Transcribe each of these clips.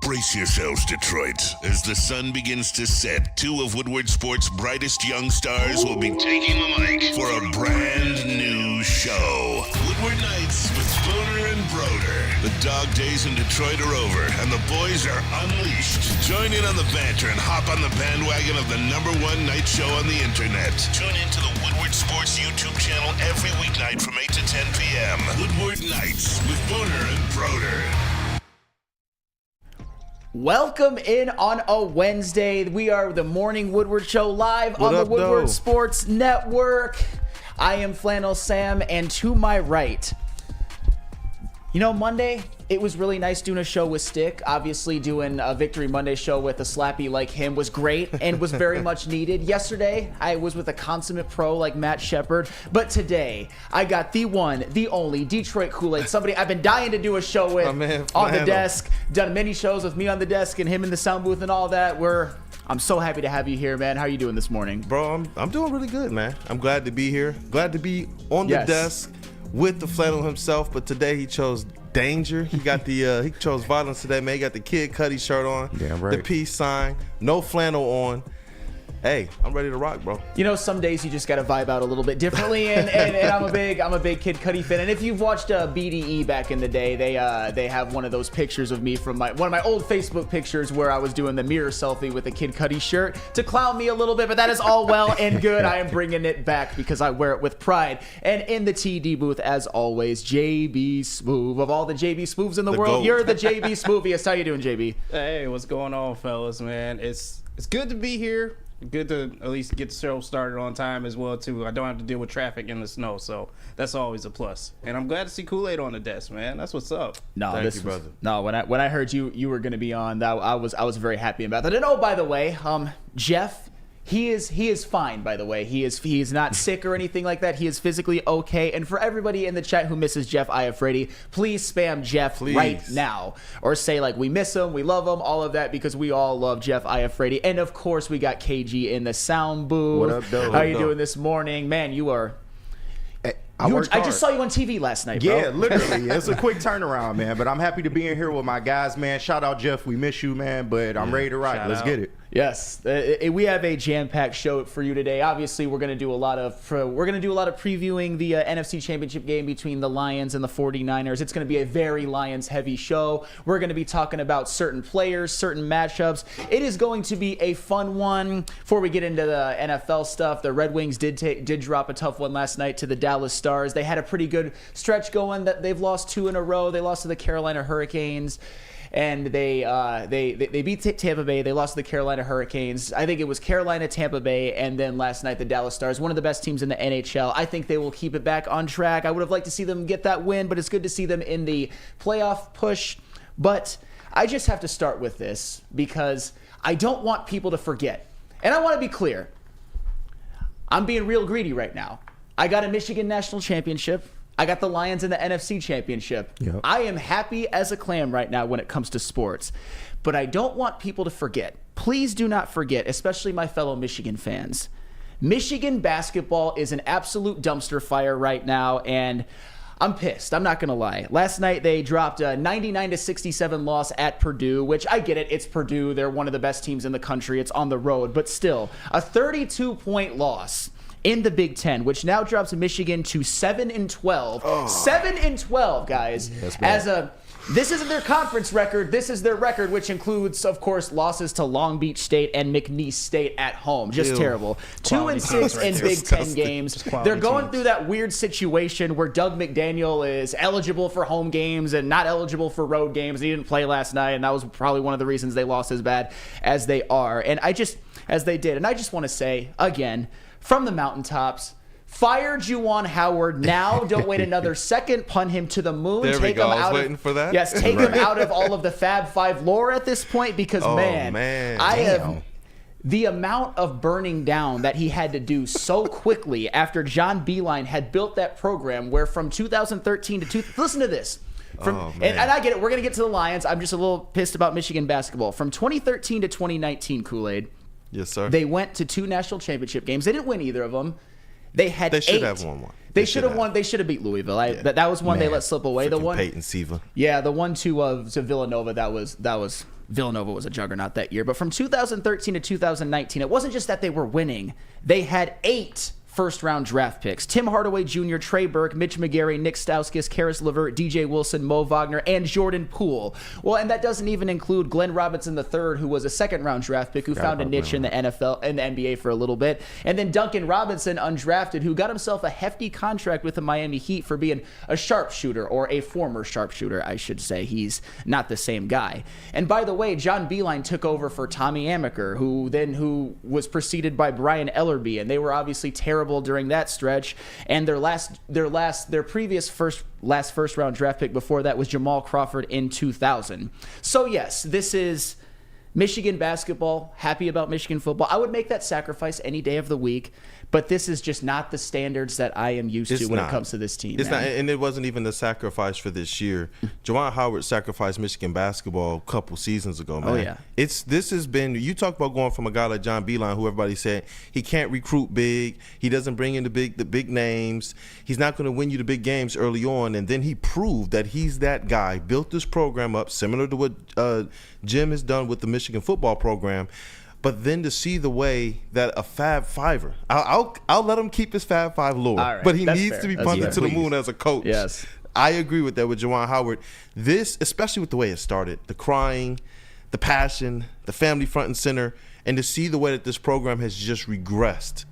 Brace yourselves, Detroit. As the sun begins to set, two of Woodward Sports' brightest young stars will be taking the mic for a brand new show. Woodward Nights with Spooner and Broder. The dog days in Detroit are over, and the boys are unleashed. Join in on the banter and hop on the bandwagon of the #1 night show on the internet. Tune in to the Woodward Sports YouTube channel every weeknight from 8 to 10 p.m. Woodward Nights with Spooner and Broder. Welcome in on a Wednesday. We are the Morning Woodward Show live on the Woodward Sports Network. I am Flannel Sam, and to my right, Monday, it was really nice doing a show with Stick. Obviously, doing a Victory Monday show with a slappy like him was great and was very much needed. Yesterday, I was with a consummate pro like Matt Shepard. But today, I got the one, the only Detroit Kool-Aid, somebody I've been dying to do a show with on the desk. Done many shows with me on the desk and him in the sound booth and all that. I'm so happy to have you here, man. How are you doing this morning? Bro, I'm doing really good, man. I'm glad to be here. Glad to be on the desk with the Flannel himself, but today he chose danger. He got he chose violence today, man. He got the Kid Cudi shirt on, the peace sign, no flannel on. Hey, I'm ready to rock, bro. Some days you just got to vibe out a little bit differently, and I'm a big Kid Cudi fan. And if you've watched BDE back in the day, they have one of those pictures of me from one of my old Facebook pictures where I was doing the mirror selfie with a Kid Cudi shirt to clown me a little bit, but that is all well and good. I am bringing it back because I wear it with pride. And in the TD booth, as always, JB Smoove. Of all the JB Smooves in the world, GOAT. You're the JB Smooviest. How you doing, JB? Hey, what's going on, fellas, man? It's good to be here. Good to at least get the show started on time as well, too. I don't have to deal with traffic in the snow, so that's always a plus. And I'm glad to see Kool-Aid on the desk, man. That's what's up. Thank you, brother. No, when I heard you were going to be on, that I was very happy about that. And oh, by the way, Jeff, he is fine, by the way. He is not sick or anything like that. He is physically okay. And for everybody in the chat who misses Jeff Iafredi, please spam Jeff right now. Or say, we miss him, we love him, all of that, because we all love Jeff Iafredi. And, of course, we got KG in the sound booth. What up, though? How you doing this morning? Man, you are... I just saw you on TV last night, bro. Yeah, literally. It's a quick turnaround, man. But I'm happy to be in here with my guys, man. Shout out, Jeff. We miss you, man. But I'm ready to rock. Let's get it. Yes, we have a jam-packed show for you today. Obviously, we're going to do a lot of previewing the NFC Championship game between the Lions and the 49ers. It's going to be a very Lions-heavy show. We're going to be talking about certain players, certain matchups. It is going to be a fun one. Before we get into the NFL stuff, the Red Wings did drop a tough one last night to the Dallas Stars. They had a pretty good stretch going. That they've lost 2 in a row. They lost to the Carolina Hurricanes. And they beat Tampa Bay. They lost to the Carolina Hurricanes. I think it was Carolina, Tampa Bay, and then last night the Dallas Stars, one of the best teams in the NHL. I think they will keep it back on track. I would have liked to see them get that win, but it's good to see them in the playoff push. But I just have to start with this because I don't want people to forget. And I want to be clear. I'm being real greedy right now. I got a Michigan National Championship. I got the Lions in the NFC Championship. Yep. I am happy as a clam right now when it comes to sports. But I don't want people to forget. Please do not forget, especially my fellow Michigan fans. Michigan basketball is an absolute dumpster fire right now, and I'm pissed. I'm not going to lie. Last night they dropped a 99-67 loss at Purdue, which I get it. It's Purdue. They're one of the best teams in the country. It's on the road. But still, a 32-point loss in the Big Ten, which now drops Michigan to 7-12. 7-12, guys. This isn't their conference record. This is their record, which includes, of course, losses to Long Beach State and McNeese State at home. Just terrible. 2-6 in Big Ten games. They're going through that weird situation where Doug McDaniel is eligible for home games and not eligible for road games. He didn't play last night, and that was probably one of the reasons they lost as bad as they are. And I just want to say, again, from the mountaintops, fire Juwan Howard now. Don't wait another second. Punt him to the moon. There we go. I was waiting for that. Yes, take him out of all of the Fab Five lore at this point because, the amount of burning down that he had to do so quickly after John Beilein had built that program where from 2013 to listen to this. And I get it. We're going to get to the Lions. I'm just a little pissed about Michigan basketball. From 2013 to 2019, Kool-Aid. Yes, sir. They went to 2 national championship games. They didn't win either of them. They had 8. They should have won one. They should have won. They should have beat Louisville. That was one they let slip away. The one, Peyton Siva. Yeah, the one to Villanova. That was Villanova was a juggernaut that year. But from 2013 to 2019, it wasn't just that they were winning. They had 8 first-round draft picks. Tim Hardaway Jr., Trey Burke, Mitch McGarry, Nick Stauskas, Karis LeVert, DJ Wilson, Mo Wagner, and Jordan Poole. Well, and that doesn't even include Glenn Robinson III, who was a second-round draft pick who found a niche in the NFL and the NBA for a little bit. And then Duncan Robinson, undrafted, who got himself a hefty contract with the Miami Heat for being a sharpshooter, or a former sharpshooter, I should say. He's not the same guy. And by the way, John Beilein took over for Tommy Amaker, who was preceded by Brian Ellerby, and they were obviously terrible during that stretch. And their previous first round draft pick before that was Jamal Crawford in 2000. So yes, this is Michigan basketball. Happy about Michigan football. I would make that sacrifice any day of the week, but this is just not the standards that I am used to when it comes to this team. It's not, and it wasn't even the sacrifice for this year. Juwan Howard sacrificed Michigan basketball a couple seasons ago, man. Oh yeah. This has been, you talk about going from a guy like John Beilein, who everybody said he can't recruit big, he doesn't bring in the big names, he's not going to win you the big games early on, and then he proved that he's that guy. Built this program up similar to what Jim has done with the Michigan football program. But then to see the way that a Fab Fiver, I'll let him keep his Fab Five lore, right, but he needs to be punted to the moon as a coach. Yes, I agree with that with Juwan Howard. This, especially with the way it started, the crying, the passion, the family front and center, and to see the way that this program has just regressed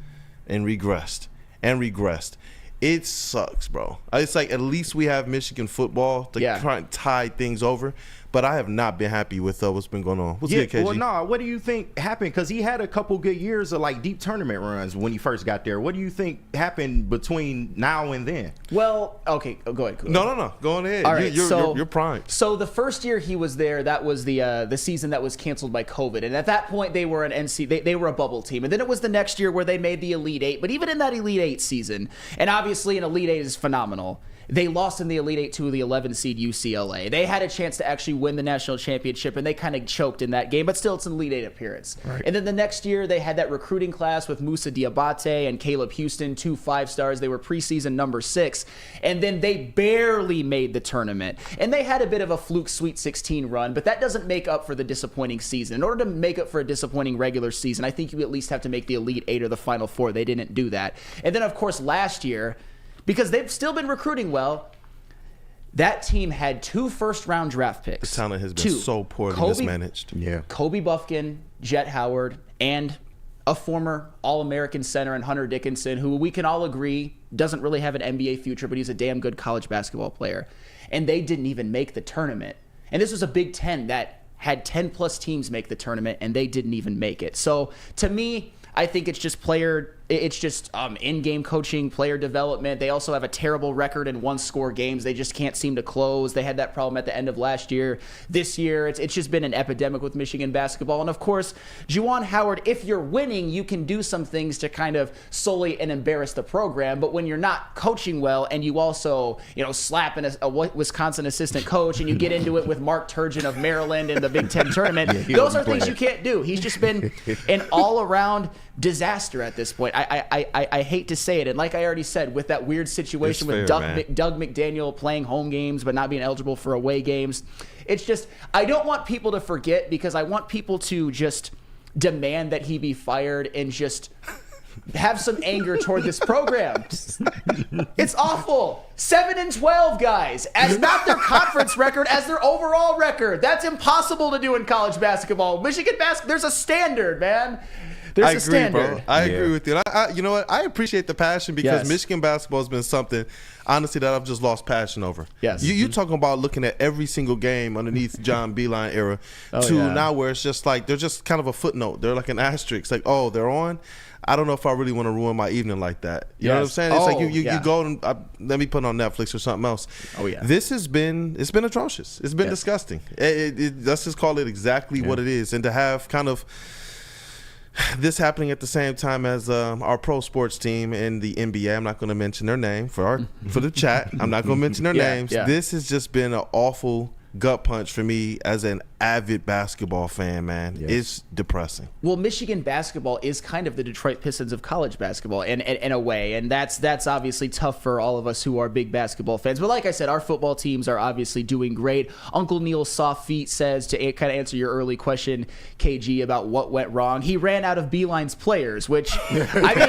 and regressed and regressed. It sucks, bro. It's like at least we have Michigan football to try and tide things over. But I have not been happy with what's been going on. What's good, KG? Well, no, what do you think happened? Because he had a couple good years of like deep tournament runs when he first got there. What do you think happened between now and then? Well, okay, go ahead. No. Go on ahead. All right, you're primed. So the first year he was there, that was the season that was canceled by COVID. And at that point, they were they were a bubble team. And then it was the next year where they made the Elite Eight. But even in that Elite Eight season, and obviously an Elite Eight is phenomenal, they lost in the Elite Eight to the 11 seed UCLA. They had a chance to actually win the national championship, and they kind of choked in that game, but still it's an Elite Eight appearance. Right. And then the next year, they had that recruiting class with Musa Diabate and Caleb Houston, 2 5-stars. They were preseason number 6, and then they barely made the tournament. And they had a bit of a fluke Sweet 16 run, but that doesn't make up for the disappointing season. In order to make up for a disappointing regular season, I think you at least have to make the Elite Eight or the Final Four. They didn't do that. And then, of course, last year, because they've still been recruiting well, that team had 2 first-round draft picks. The talent has been so poorly mismanaged. Yeah. Kobe Buffkin, Jet Howard, and a former All-American center in Hunter Dickinson, who we can all agree doesn't really have an NBA future, but he's a damn good college basketball player. And they didn't even make the tournament. And this was a Big Ten that had 10-plus teams make the tournament, and they didn't even make it. So, to me, I think it's just in-game coaching, player development. They also have a terrible record in one-score games. They just can't seem to close. They had that problem at the end of last year. This year, it's just been an epidemic with Michigan basketball. And, of course, Juwan Howard, if you're winning, you can do some things to kind of sully and embarrass the program. But when you're not coaching well and you also, slap a Wisconsin assistant coach and you get into it with Mark Turgeon of Maryland in the Big Ten tournament, those are things you can't do. He's just been an all-around disaster at this point. I hate to say it, and like I already said, with that weird situation with Doug McDaniel playing home games but not being eligible for away games, it's just, I don't want people to forget, because I want people to just demand that he be fired and just have some anger toward this program. It's awful. 7-12, guys, as not their conference record, as their overall record. That's impossible to do in college basketball. Michigan basketball, there's a standard, man. There's a standard. Bro. I agree with you. You know what? I appreciate the passion, because Michigan basketball has been something, honestly, that I've just lost passion over. Yes. You talking about looking at every single game underneath John Beilein era now where it's just like they're just kind of a footnote. They're like an asterisk. Like, oh, they're on. I don't know if I really want to ruin my evening like that. You know what I'm saying? It's like you go and let me put on Netflix or something else. Oh yeah. It's been atrocious. It's been disgusting. Let's just call it exactly what it is. And to have kind of this happening at the same time as our pro sports team in the NBA. I'm not going to mention their name for the chat. I'm not going to mention their names. Yeah. This has just been an awful gut punch for me as an avid basketball fan, man, it's depressing. Well, Michigan basketball is kind of the Detroit Pistons of college basketball in a way, and that's obviously tough for all of us who are big basketball fans. But like I said, our football teams are obviously doing great. Uncle Neil's Soft Feet says, to kind of answer your early question, KG, about what went wrong, he ran out of Beeline's players, which, I mean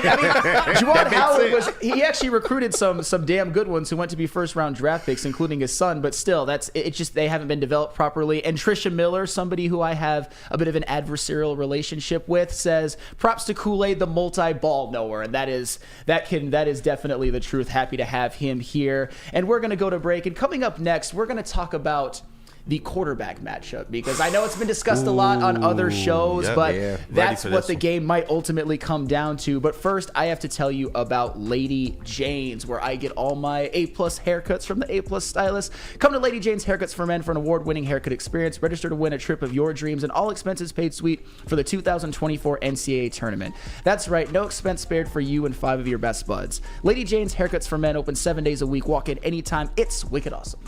Juwan Howard he actually recruited some damn good ones who went to be first-round draft picks, including his son, but still, it's just they haven't been developed properly. And Trisha Miller, somebody who I have a bit of an adversarial relationship with, says, props to Kool-Aid, the multi-ball knower. And that is definitely the truth. Happy to have him here. And we're going to go to break. And coming up next, we're going to talk about the quarterback matchup, because I know it's been discussed a lot on other shows, but that's what the game might ultimately come down to. But first, I have to tell you about Lady Jane's, where I get all my A+ haircuts from the A+ stylist. Come to Lady Jane's Haircuts for Men for an award-winning haircut experience. Register to win a trip of your dreams and all expenses paid suite for the 2024 NCAA tournament. That's right, no expense spared for you and 5 of your best buds. Lady Jane's Haircuts for Men, open 7 days a week. Walk in anytime. It's wicked awesome.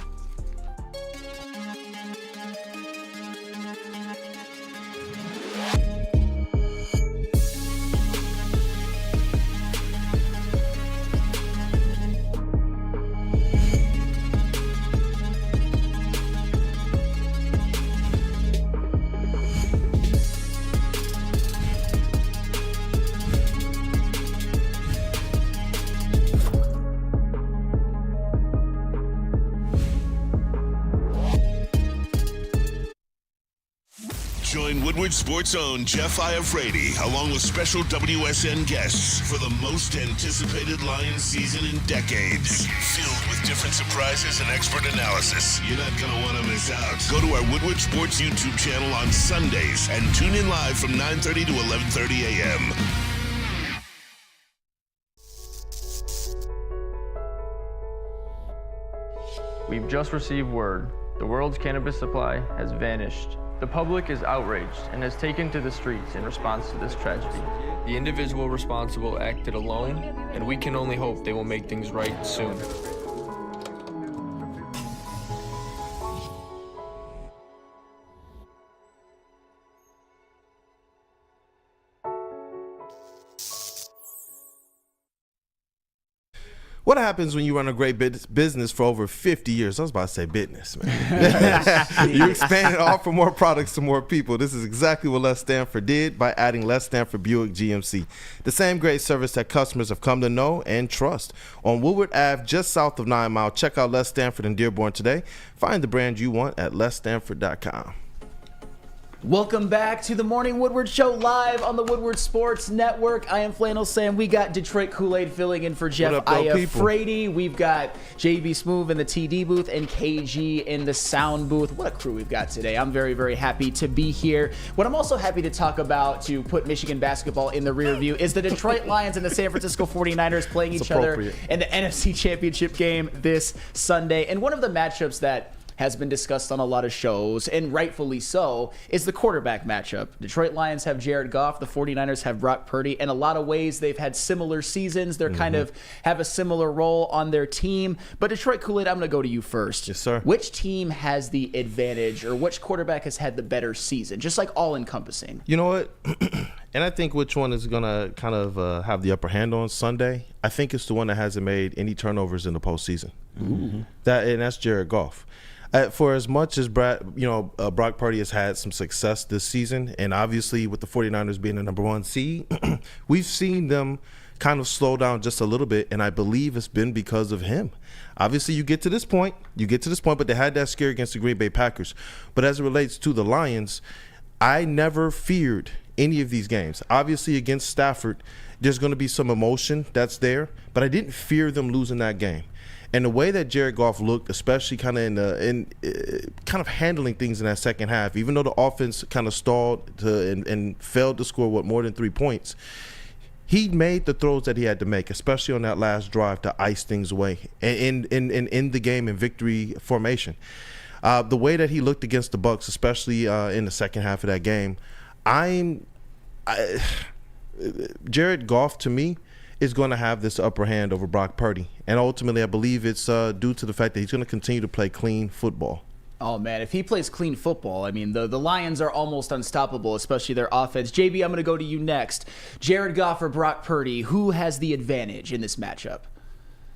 Join Woodward Sports' own Jeff Iafrate, along with special WSN guests for the most anticipated Lions season in decades. Filled with different surprises and expert analysis. You're not going to want to miss out. Go to our Woodward Sports YouTube channel on Sundays and tune in live from 9:30 to 11:30 a.m. We've just received word. The world's cannabis supply has vanished. The public is outraged and has taken to the streets in response to this tragedy. The individual responsible acted alone, and we can only hope they will make things right soon. What happens when you run a great business for over 50 years? I was about to say business, man. You expand and offer more products to more people. This is exactly what Les Stanford did by adding Les Stanford Buick GMC. The same great service that customers have come to know and trust. On Woodward Ave, just south of 9 Mile, check out Les Stanford in Dearborn today. Find the brand you want at lesstanford.com. Welcome back to the Morning Woodward Show, live on the Woodward Sports Network. I am Flannel Sam. We got Detroit Kool-Aid filling in for Jeff Iafrate. We've got JB Smoove in the TD booth and KG in the sound booth. What a crew we've got today. I'm very, very happy to be here. What I'm also happy to talk about, to put Michigan basketball in the rear view, is the Detroit Lions and the San Francisco 49ers playing each other in the NFC Championship game this Sunday. And one of the matchups that has been discussed on a lot of shows, and rightfully so, is the quarterback matchup. Detroit Lions have Jared Goff, the 49ers have Brock Purdy. In a lot of ways, they've had similar seasons. They're kind of have a similar role on their team. But Detroit Kool-Aid, I'm going to go to you first. Yes, sir. Which team has the advantage, or which quarterback has had the better season? Just like all-encompassing. You know what? And I think which one is going to kind of have the upper hand on Sunday. I think it's the one that hasn't made any turnovers in the postseason. And that's Jared Goff. For as much as Brock Purdy has had some success this season, and obviously with the 49ers being the number 1 seed, we've seen them kind of slow down just a little bit, and I believe it's been because of him. Obviously, you get to this point, but they had that scare against the Green Bay Packers. But as it relates to the Lions, I never feared any of these games. Obviously, against Stafford, there's going to be some emotion that's there, but I didn't fear them losing that game. And the way that Jared Goff looked, especially kind of kind of handling things in that second half, even though the offense kind of stalled and failed to score more than 3 points, he made the throws that he had to make, especially on that last drive to ice things away and in the game in victory formation. The way that he looked against the Bucs, especially in the second half of that game, Jared Goff, to me, is going to have this upper hand over Brock Purdy. And ultimately, I believe it's due to the fact that he's going to continue to play clean football. Oh, man, if he plays clean football, I mean, the Lions are almost unstoppable, especially their offense. JB, I'm going to go to you next. Jared Goff or Brock Purdy, who has the advantage in this matchup?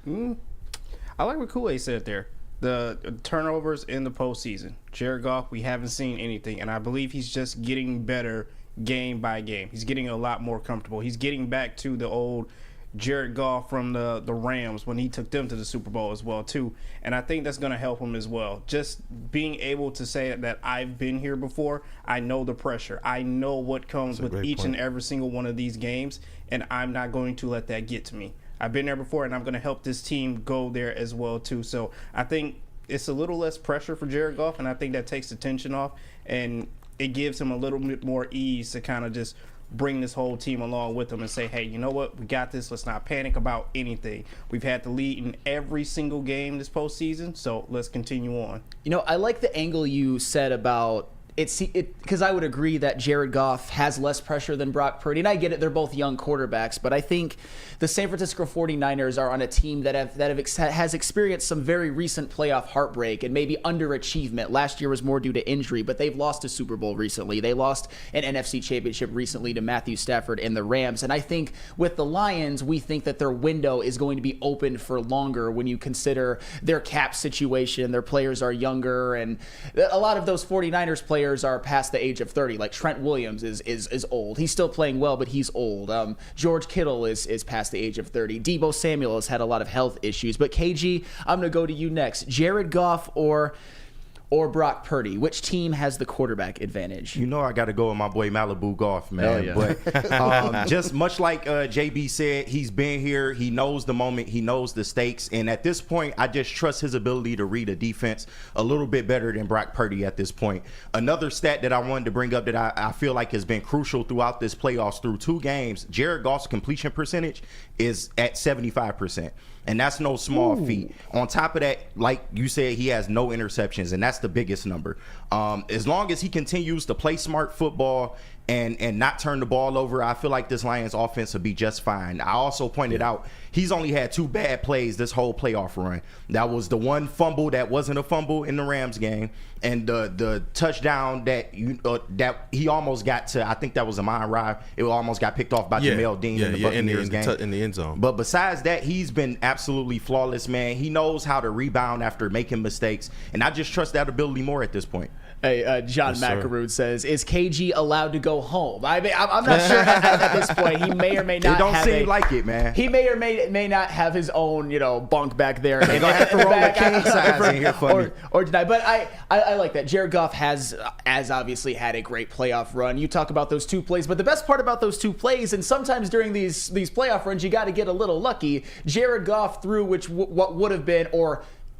I like what Kool-Aid said there. The turnovers in the postseason. Jared Goff, we haven't seen anything, and I believe he's just getting better game by game. He's getting a lot more comfortable. He's getting back to the old Jared Goff from the Rams when he took them to the Super Bowl as well too, and I think that's going to help him as well. Just being able to say that I've been here before, I know the pressure, I know what comes with each and every single one of these games, and I'm not going to let that get to me. I've been there before, and I'm going to help this team go there as well too. So I think it's a little less pressure for Jared Goff, and I think that takes the tension off, and it gives him a little bit more ease to kind of just bring this whole team along with them and say, hey, you know what? We got this. Let's not panic about anything. We've had the lead in every single game this postseason, so let's continue on. You know, I like the angle you said about it because I would agree that Jared Goff has less pressure than Brock Purdy, and I get it. They're both young quarterbacks, but I think the San Francisco 49ers are on a team that has experienced some very recent playoff heartbreak and maybe underachievement. Last year was more due to injury, but they've lost a Super Bowl recently. They lost an NFC Championship recently to Matthew Stafford and the Rams, and I think with the Lions, we think that their window is going to be open for longer when you consider their cap situation. Their players are younger, and a lot of those 49ers players are past the age of 30. Like Trent Williams is old. He's still playing well, but he's old. George Kittle is past the age of 30. Deebo Samuel has had a lot of health issues. But KG, I'm going to go to you next. Jared Goff or Brock Purdy? Which team has the quarterback advantage? You know I got to go with my boy Malibu Golf, man. Yeah. But just much like JB said, he's been here. He knows the moment. He knows the stakes. And at this point, I just trust his ability to read a defense a little bit better than Brock Purdy at this point. Another stat that I wanted to bring up that I feel like has been crucial throughout this playoffs through 2 games, Jared Goff's completion percentage is at 75%. And that's no small feat. On top of that, like you said, he has no interceptions, and that's the biggest number. As long as he continues to play smart football and not turn the ball over, I feel like this Lions offense will be just fine. I also pointed out he's only had 2 bad plays this whole playoff run. That was the one fumble that wasn't a fumble in the Rams game, and the touchdown that he almost got to. I think that was Amon-Ra. It almost got picked off by Jamel Dean in the Buccaneers game in the end zone. But besides that, he's been absolutely flawless, man. He knows how to rebound after making mistakes, and I just trust that ability more at this point. Hey, John Macaroon says, is KG allowed to go home? I'm not sure at this point. He may or may not. It don't seem like it, man. He may or may not have his own, bunk back there. They're gonna have to roll a king size in here for me. Or deny. But I like that. Jared Goff has obviously had a great playoff run. You talk about those 2 plays, but the best part about those 2 plays, and sometimes during these playoff runs, you got to get a little lucky. Jared Goff threw what would have been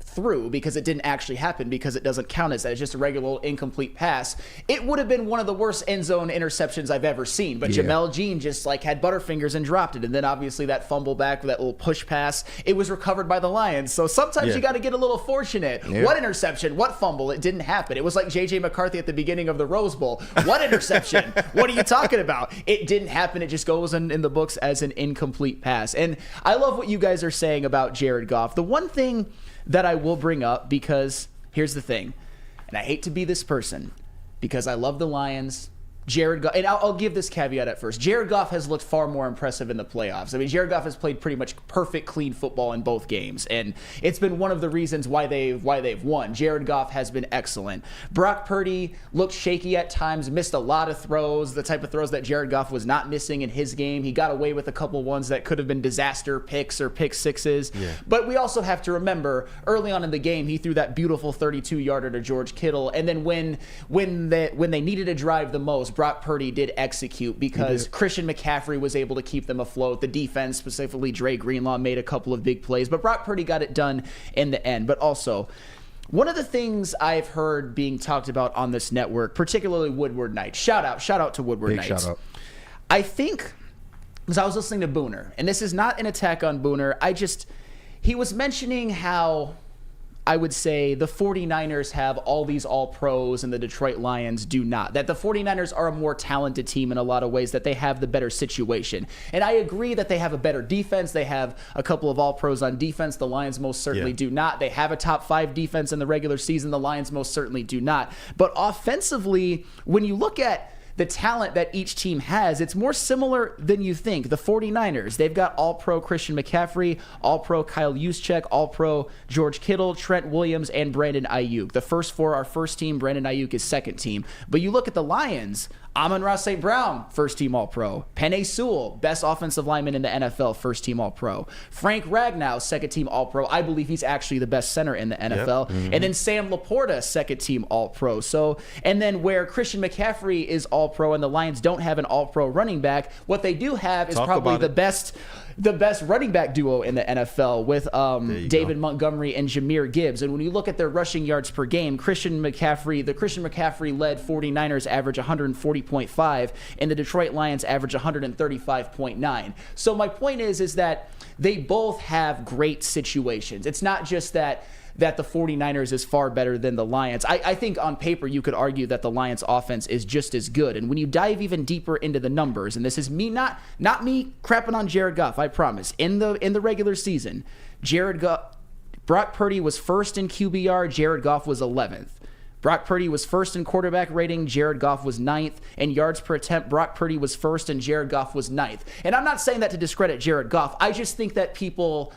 through, because it didn't actually happen, because it doesn't count as that. It's just a regular incomplete pass. It would have been one of the worst end zone interceptions I've ever seen, but Jamel Dean just had butterfingers and dropped it. And then obviously that fumble back, that little push pass, it was recovered by the Lions. So sometimes you got to get a little fortunate. What interception? What fumble? It didn't happen. It was like JJ McCarthy at the beginning of the Rose Bowl. What interception? What are you talking about? It didn't happen. It just goes in the books as an incomplete pass. And I love what you guys are saying about Jared Goff. The one thing that I will bring up, because here's the thing, and I hate to be this person, because I love the Lions. Jared Goff, and I'll give this caveat at first. Jared Goff has looked far more impressive in the playoffs. I mean, Jared Goff has played pretty much perfect, clean football in both games, and it's been one of the reasons why they've won. Jared Goff has been excellent. Brock Purdy looked shaky at times, missed a lot of throws, the type of throws that Jared Goff was not missing in his game. He got away with a couple ones that could have been disaster picks or pick sixes. Yeah. But we also have to remember, early on in the game, he threw that beautiful 32-yarder to George Kittle, and then when they needed to drive the most, Brock Purdy did execute, because Christian McCaffrey was able to keep them afloat. The defense, specifically Dre Greenlaw, made a couple of big plays, but Brock Purdy got it done in the end. But also, one of the things I've heard being talked about on this network, particularly Woodward Nights, shout out to Woodward Nights. Shout out. I think, because I was listening to Booner, and this is not an attack on Booner, he was mentioning how I would say the 49ers have all these all-pros and the Detroit Lions do not. That the 49ers are a more talented team in a lot of ways, that they have the better situation. And I agree that they have a better defense. They have a couple of all-pros on defense. The Lions most certainly do not. They have a top 5 defense in the regular season. The Lions most certainly do not. But offensively, when you look at the talent that each team has, it's more similar than you think. The 49ers, they've got all-pro Christian McCaffrey, all-pro Kyle Juszczyk, all-pro George Kittle, Trent Williams, and Brandon Ayuk. The first 4 are first team. Brandon Ayuk is second team. But you look at the Lions, Amon-Ra St. Brown, first-team All-Pro. Penei Sewell, best offensive lineman in the NFL, first-team All-Pro. Frank Ragnow, second-team All-Pro. I believe he's actually the best center in the NFL. And then Sam Laporta, second-team All-Pro. So, and then where Christian McCaffrey is All-Pro and the Lions don't have an All-Pro running back, what they do have is probably the best running back duo in the NFL with David Montgomery and Jahmyr Gibbs. And when you look at their rushing yards per game, the Christian McCaffrey-led 49ers average 140.5, and the Detroit Lions average 135.9. So my point is that they both have great situations. It's not just that the 49ers is far better than the Lions. I think on paper you could argue that the Lions offense is just as good. And when you dive even deeper into the numbers, and this is me not me crapping on Jared Goff, I promise. In the regular season, Brock Purdy was first in QBR, Jared Goff was 11th. Brock Purdy was first in quarterback rating, Jared Goff was 9th. In yards per attempt, Brock Purdy was first and Jared Goff was 9th. And I'm not saying that to discredit Jared Goff. I just think that people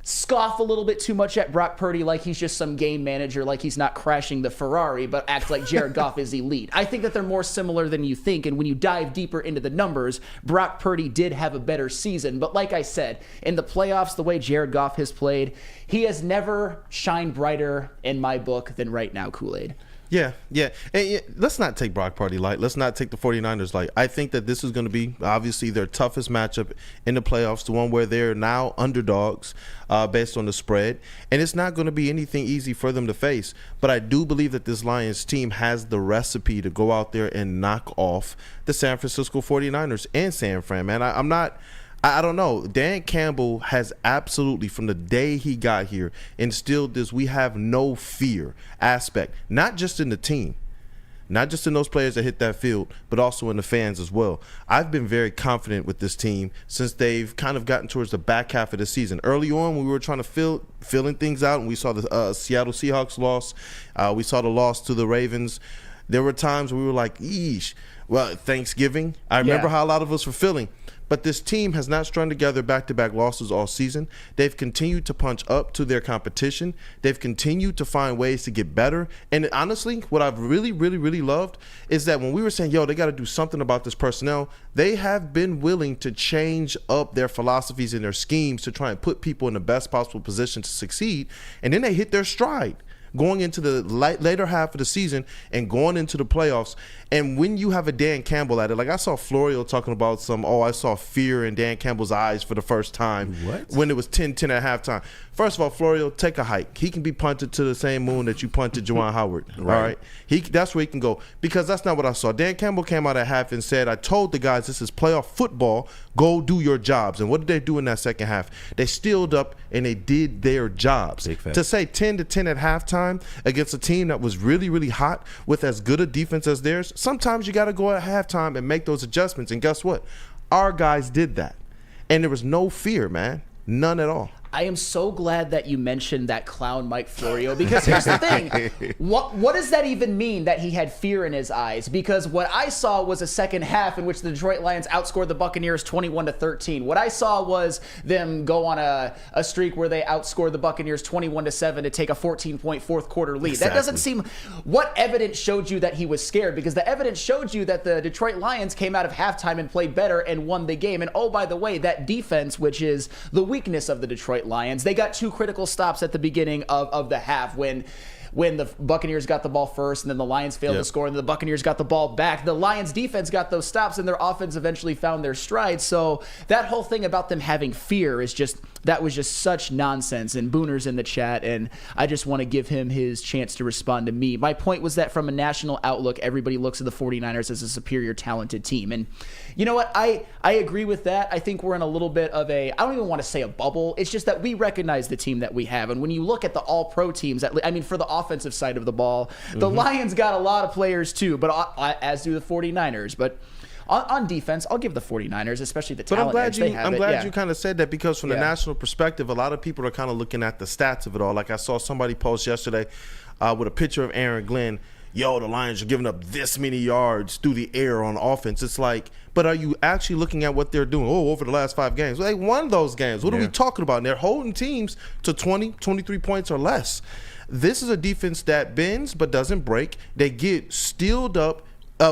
scoff a little bit too much at Brock Purdy like he's just some game manager, like he's not crashing the Ferrari, but act like Jared Goff is elite. I think that they're more similar than you think, and when you dive deeper into the numbers, Brock Purdy did have a better season. But like I said, in the playoffs, the way Jared Goff has played, he has never shined brighter in my book than right now, Kool-Aid. Yeah. And let's not take Brock Purdy light. Let's not take the 49ers light. I think that this is going to be, obviously, their toughest matchup in the playoffs, the one where they're now underdogs based on the spread. And it's not going to be anything easy for them to face. But I do believe that this Lions team has the recipe to go out there and knock off the San Francisco 49ers and San Fran, man. I don't know. Dan Campbell has absolutely, from the day he got here, instilled this we have no fear aspect, not just in the team, not just in those players that hit that field, but also in the fans as well. I've been very confident with this team since they've kind of gotten towards the back half of the season. Early on, we were trying to filling things out, and we saw the Seattle Seahawks loss. We saw the loss to the Ravens. There were times where we were like, eesh. Well, Thanksgiving, I remember how a lot of us were feeling. But this team has not strung together back-to-back losses all season. They've continued to punch up to their competition. They've continued to find ways to get better. And honestly, what I've really, really, really loved is that when we were saying, they got to do something about this personnel, they have been willing to change up their philosophies and their schemes to try and put people in the best possible position to succeed. And then they hit their stride going into the later half of the season and going into the playoffs. And when you have a Dan Campbell at it, like I saw Florio talking about I saw fear in Dan Campbell's eyes for the first time. What? When it was 10-10 at halftime. First of all, Florio, take a hike. He can be punted to the same moon that you punted Juwan Howard. Right. All right? That's where he can go. Because that's not what I saw. Dan Campbell came out at half and said, I told the guys this is playoff football. Go do your jobs. And what did they do in that second half? They steeled up and they did their jobs. To say 10-10 at halftime against a team that was really, really hot with as good a defense as theirs, sometimes you got to go at halftime and make those adjustments. And guess what? Our guys did that. And there was no fear, man. None at all. I am so glad that you mentioned that clown Mike Florio, because here's the thing. What does that even mean that he had fear in his eyes? Because what I saw was a second half in which the Detroit Lions outscored the Buccaneers 21-13. What I saw was them go on a streak where they outscored the Buccaneers 21-7 to take a 14-point fourth quarter lead. Exactly. That doesn't seem. What evidence showed you that he was scared? Because the evidence showed you that the Detroit Lions came out of halftime and played better and won the game. And oh, by the way, that defense, which is the weakness of the Detroit Lions, they got 2 critical stops at the beginning of the half when the Buccaneers got the ball first and then the Lions failed to score and then the Buccaneers got the ball back. The Lions defense got those stops and their offense eventually found their stride. So that whole thing about them having fear is just That was just such nonsense, and Booner's in the chat, and I just want to give him his chance to respond to me. My point was that from a national outlook, everybody looks at the 49ers as a superior, talented team. And you know what? I agree with that. I think we're in a little bit of I don't even want to say a bubble. It's just that we recognize the team that we have. And when you look at the all-pro teams, for the offensive side of the ball, the Lions got a lot of players too, but as do the 49ers. But on defense, I'll give the 49ers, especially the talent edge they have. I'm glad you kind of said that, because from the national perspective, a lot of people are kind of looking at the stats of it all. Like I saw somebody post yesterday with a picture of Aaron Glenn. Yo, the Lions are giving up this many yards through the air on offense. It's like, but are you actually looking at what they're doing? Oh, over the last 5 games. Well, they won those games. What are we talking about? And they're holding teams to 20, 23 points or less. This is a defense that bends but doesn't break. They get steeled up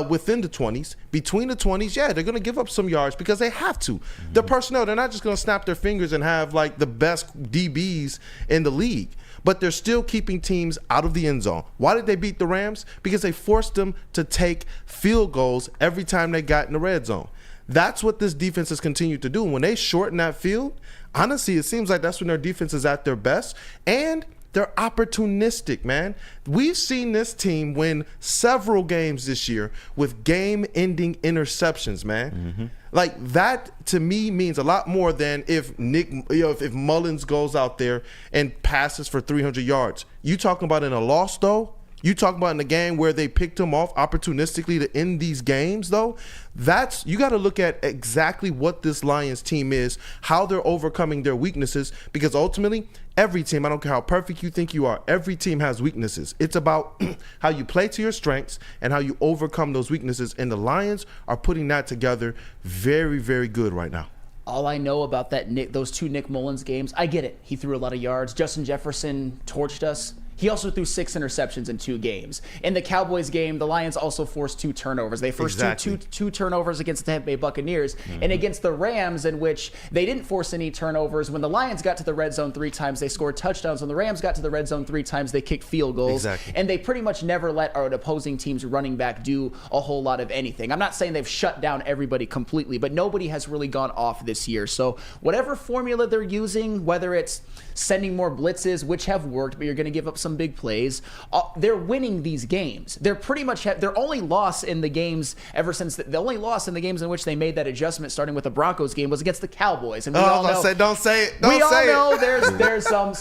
within the 20s, between the 20s. They're going to give up some yards because they have to. Their personnel, they're not just going to snap their fingers and have like the best DBs in the league, but they're still keeping teams out of the end zone. Why did they beat the Rams? Because they forced them to take field goals every time they got in the red zone. That's what this defense has continued to do. When they shorten that field, honestly, it seems like that's when their defense is at their best. And they're opportunistic, man. We've seen this team win several games this year with game-ending interceptions, man. Like, that to me means a lot more than if if Mullins goes out there and passes for 300 yards. You talking about in a loss, though? You talking about in the game where they picked him off opportunistically to end these games, though? You got to look at exactly what this Lions team is, how they're overcoming their weaknesses, because ultimately, every team, I don't care how perfect you think you are, every team has weaknesses. It's about how you play to your strengths and how you overcome those weaknesses, and the Lions are putting that together very, very good right now. All I know about those 2 Nick Mullins games, I get it. He threw a lot of yards. Justin Jefferson torched us. He also threw 6 interceptions in 2 games. In the Cowboys game, the Lions also forced 2 turnovers. They forced two turnovers against the Tampa Bay Buccaneers, and against the Rams, in which they didn't force any turnovers. When the Lions got to the red zone 3 times, they scored touchdowns. When the Rams got to the red zone 3 times, they kicked field goals. And they pretty much never let our opposing team's running back do a whole lot of anything. I'm not saying they've shut down everybody completely, but nobody has really gone off this year. So whatever formula they're using, whether it's sending more blitzes, which have worked, but you're going to give up some big plays, they're winning these games. They're pretty much their only loss in the games ever since the only loss in the games in which they made that adjustment, starting with the Broncos game, was against the Cowboys. And we all know, don't say it. We all know there's some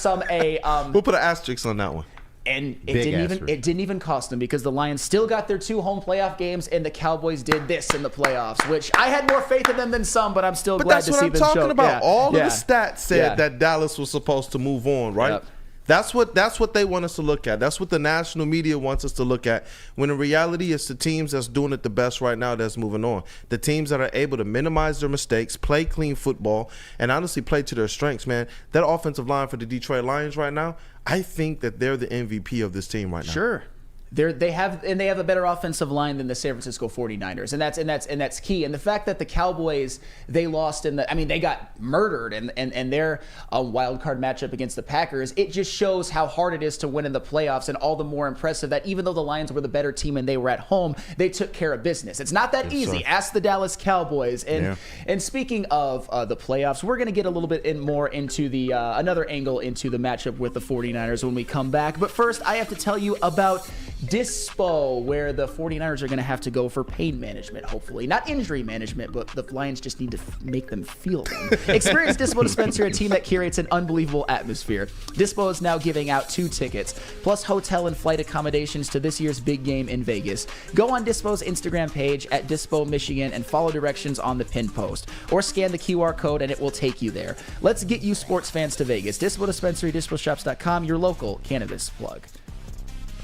we'll put an asterisk on that one. And it didn't even cost them, because the Lions still got their 2 home playoff games, and the Cowboys did this in the playoffs, which I had more faith in them than some, but I'm still glad to see them show. But that's what I'm talking about. All of the stats said that Dallas was supposed to move on, right? Yep. That's what they want us to look at. That's what the national media wants us to look at. When in reality, it's the teams that's doing it the best right now that's moving on. The teams that are able to minimize their mistakes, play clean football, and honestly play to their strengths, man. That offensive line for the Detroit Lions right now, I think that they're the MVP of this team right now. Sure. They have a better offensive line than the San Francisco 49ers, and that's key. And the fact that the Cowboys, they lost they got murdered and their wild card matchup against the Packers, it just shows how hard it is to win in the playoffs, and all the more impressive that even though the Lions were the better team and they were at home, they took care of business. It's not that easy. Sir. Ask the Dallas Cowboys. And speaking of the playoffs, we're going to get a little bit more into the another angle into the matchup with the 49ers when we come back. But first, I have to tell you about Dispo, where the 49ers are going to have to go for pain management, hopefully. Not injury management, but the Lions just need to make them feel them. Experience Dispo Dispensary, a team that curates an unbelievable atmosphere. Dispo is now giving out 2 tickets, plus hotel and flight accommodations to this year's big game in Vegas. Go on Dispo's Instagram page at Dispo Michigan and follow directions on the pin post, or scan the QR code and it will take you there. Let's get you sports fans to Vegas. Dispo Dispensary, disposhops.com, your local cannabis plug.